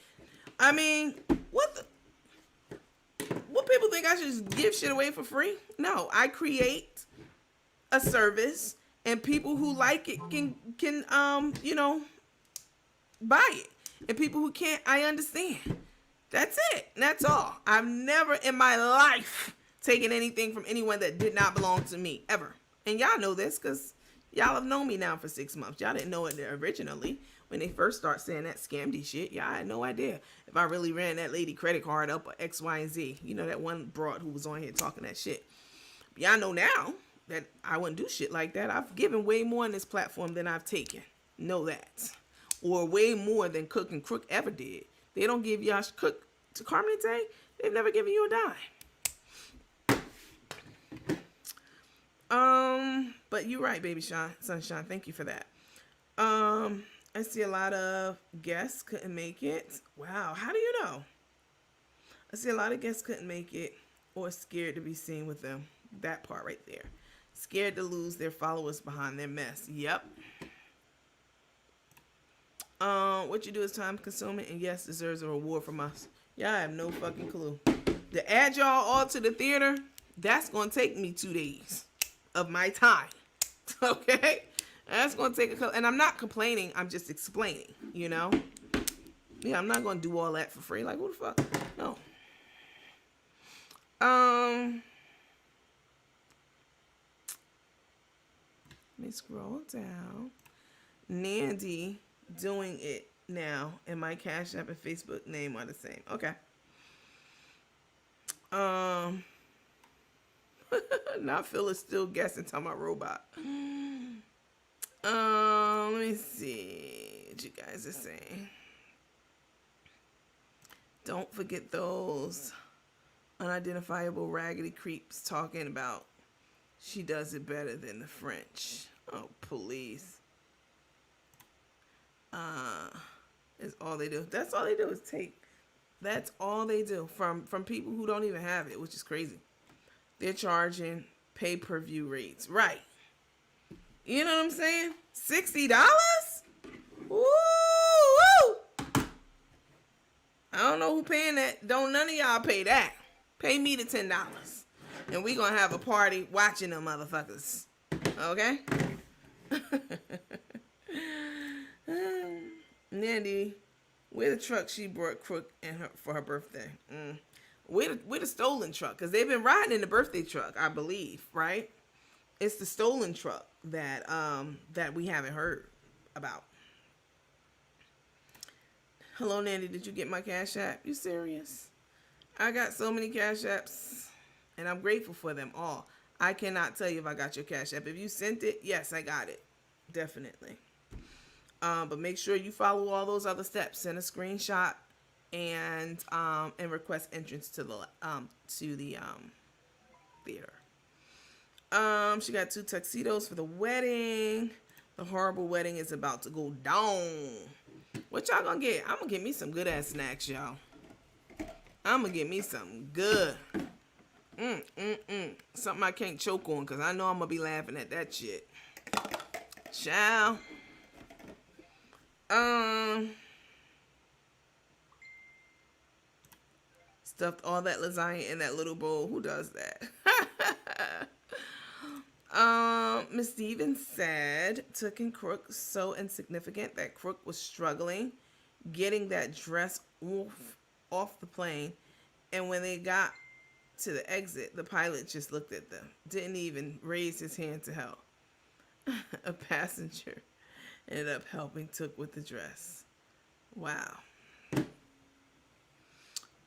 I mean, what people think I should just give shit away for free? No, I create a service and people who like it can buy it. And people who can't, I understand. That's it. That's all. I've never in my life taken anything from anyone that did not belong to me, ever. And y'all know this because y'all have known me now for 6 months. Y'all didn't know it originally when they first start saying that scamdy shit. Y'all had no idea if I really ran that lady credit card up or X, Y, and Z. You know, that one broad who was on here talking that shit. But y'all know now that I wouldn't do shit like that. I've given way more on this platform than I've taken. Know that. Or way more than Cook and Crook ever did. They don't give y'all Cook to Carmen and Taye. They've never given you a dime. But you're right, baby sunshine. Thank you for that. I see a lot of guests couldn't make it. Wow, how do you know? I see a lot of guests couldn't make it or scared to be seen with them. That part right there. Scared to lose their followers behind their mess. Yep. What you do is time consuming and yes, deserves a reward from us. Y'all have no fucking clue. To add y'all all to the theater, that's gonna take me 2 days of my time. Okay? That's gonna take a couple, and I'm not complaining, I'm just explaining, Yeah, I'm not gonna do all that for free. Like, what the fuck? No. Let me scroll down. Nandy doing it now, and my Cash App and Facebook name are the same. Okay. Now Phil is still guessing, talking about robot. Let me see what you guys are saying. Don't forget those unidentifiable raggedy creeps talking about she does it better than the French. Oh, please. Is all they do. That's all they do is take. That's all they do from people who don't even have it, which is crazy. They're charging pay-per-view rates. Right. You know what I'm saying? $60? Woo! I don't know who paying that. Don't none of y'all pay that. Pay me the $10. And we gonna have a party watching them motherfuckers. Okay? Nandy, where the truck she brought Crook and her for her birthday? Where the stolen truck? Because they've been riding in the birthday truck, I believe, right? It's the stolen truck that we haven't heard about. Hello, Nandy. Did you get my Cash App? You serious? I got so many Cash Apps, and I'm grateful for them all. I cannot tell you if I got your Cash App. If you sent it, yes, I got it. Definitely. But make sure you follow all those other steps. Send a screenshot and request entrance to the theater. She got 2 tuxedos for the wedding. The horrible wedding is about to go down. What y'all gonna get? I'm gonna get me some good ass snacks, y'all. I'm gonna get me something good. Something I can't choke on, because I know I'm gonna be laughing at that shit. Ciao. Stuffed all that lasagna in that little bowl. Who does that? Miss Stevens said, Took and Crook so insignificant that Crook was struggling getting that dress off the plane, and when they got to the exit, the pilot just looked at them, didn't even raise his hand to help. A passenger ended up helping Took with the dress. Wow.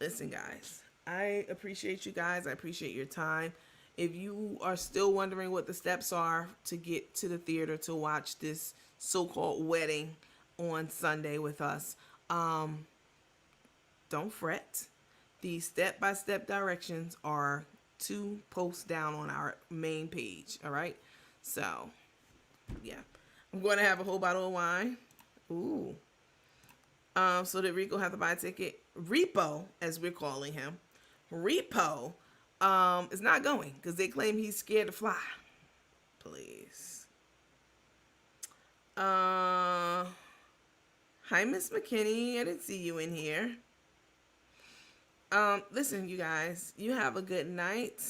Listen, guys, I appreciate you guys. I appreciate your time. If you are still wondering what the steps are to get to the theater to watch this so-called wedding on Sunday with us, don't fret. The step-by-step directions are 2 posts down on our main page. All right. So, yeah, I'm going to have a whole bottle of wine. Ooh. So did Rico have to buy a ticket? Repo, as we're calling him, Repo, is not going because they claim he's scared to fly. Please. Hi, Miss McKinney. I didn't see you in here. Listen, you guys, you have a good night.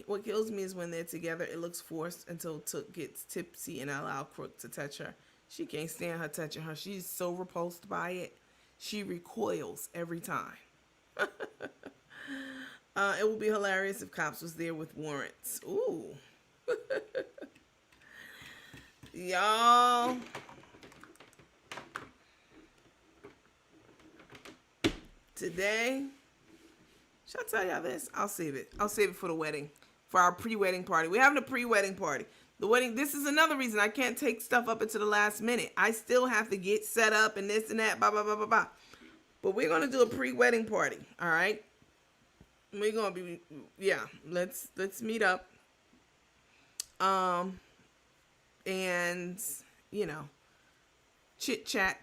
What kills me is when they're together, it looks forced until Took gets tipsy and allow Crook to touch her. She can't stand her touching her. She's so repulsed by it. She recoils every time. It would be hilarious if cops was there with warrants. Ooh. Y'all. Today, should I tell y'all this? I'll save it. I'll save it for the wedding. For our pre-wedding party. We're having a pre-wedding party. The wedding, this is another reason I can't take stuff up until the last minute. I still have to get set up and this and that, blah, blah, blah, blah, blah. But we're going to do a pre-wedding party, all right? We're going to be, yeah, let's meet up. And, you know, chit-chat,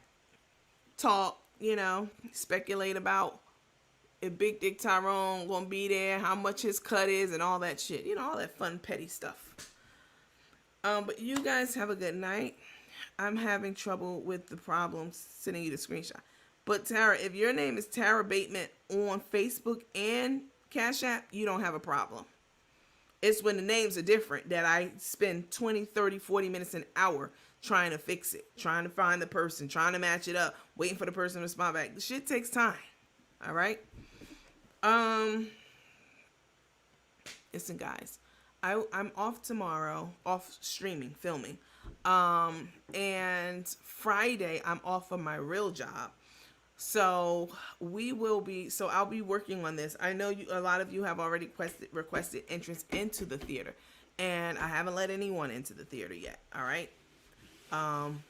talk, you know, speculate about if Big Dick Tyrone going to be there, how much his cut is, and all that shit. You know, all that fun, petty stuff. But you guys have a good night. I'm having trouble with the problem sending you the screenshot. But Tara, if your name is Tara Bateman on Facebook and Cash App, you don't have a problem. It's when the names are different that I spend 20, 30, 40 minutes, an hour trying to fix it. Trying to find the person, trying to match it up, waiting for the person to respond back. The shit takes time. All right? Listen, guys. I'm off tomorrow, off streaming, filming. And Friday, I'm off of my real job. So I'll be working on this. I know a lot of you have already requested entrance into the theater. And I haven't let anyone into the theater yet. All right.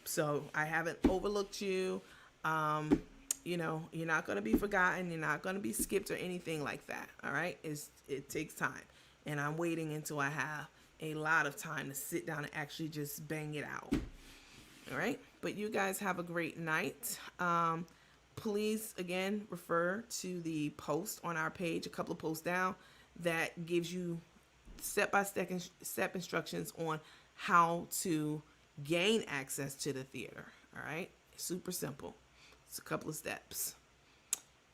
So I haven't overlooked you. You know, you're not going to be forgotten. You're not going to be skipped or anything like that. All right. It takes time. And I'm waiting until I have a lot of time to sit down and actually just bang it out. All right. But you guys have a great night. Please, again, refer to the post on our page, a couple of posts down, that gives you step instructions on how to gain access to the theater. All right. Super simple. It's a couple of steps.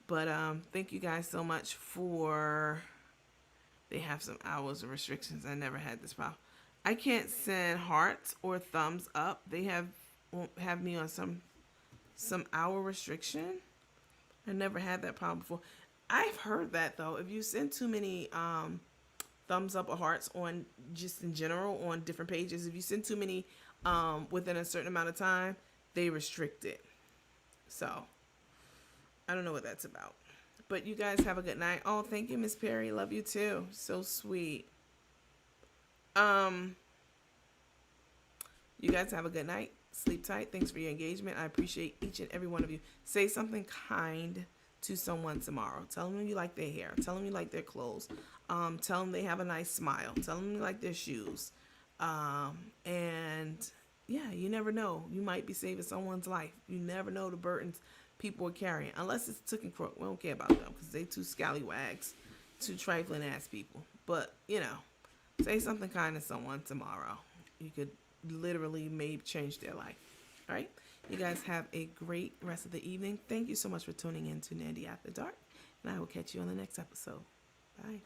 But thank you guys so much for... They have some hours of restrictions. I never had this problem. I can't send hearts or thumbs up. They won't have me on some hour restriction. I never had that problem before. I've heard that though. If you send too many thumbs up or hearts on just in general on different pages, if you send too many within a certain amount of time, they restrict it. So I don't know what that's about. But you guys have a good night. Oh, thank you, Miss Perry. Love you too. So sweet. You guys have a good night. Sleep tight. Thanks for your engagement. I appreciate each and every one of you. Say something kind to someone tomorrow. Tell them you like their hair. Tell them you like their clothes. Tell them they have a nice smile. Tell them you like their shoes. And yeah, you never know. You might be saving someone's life. You never know the burdens people are carrying. Unless it's took and crook. We don't care about them because they too scallywags, too trifling ass people. But, say something kind to someone tomorrow. You could literally maybe change their life. All right? You guys have a great rest of the evening. Thank you so much for tuning in to Nandy After Dark. And I will catch you on the next episode. Bye.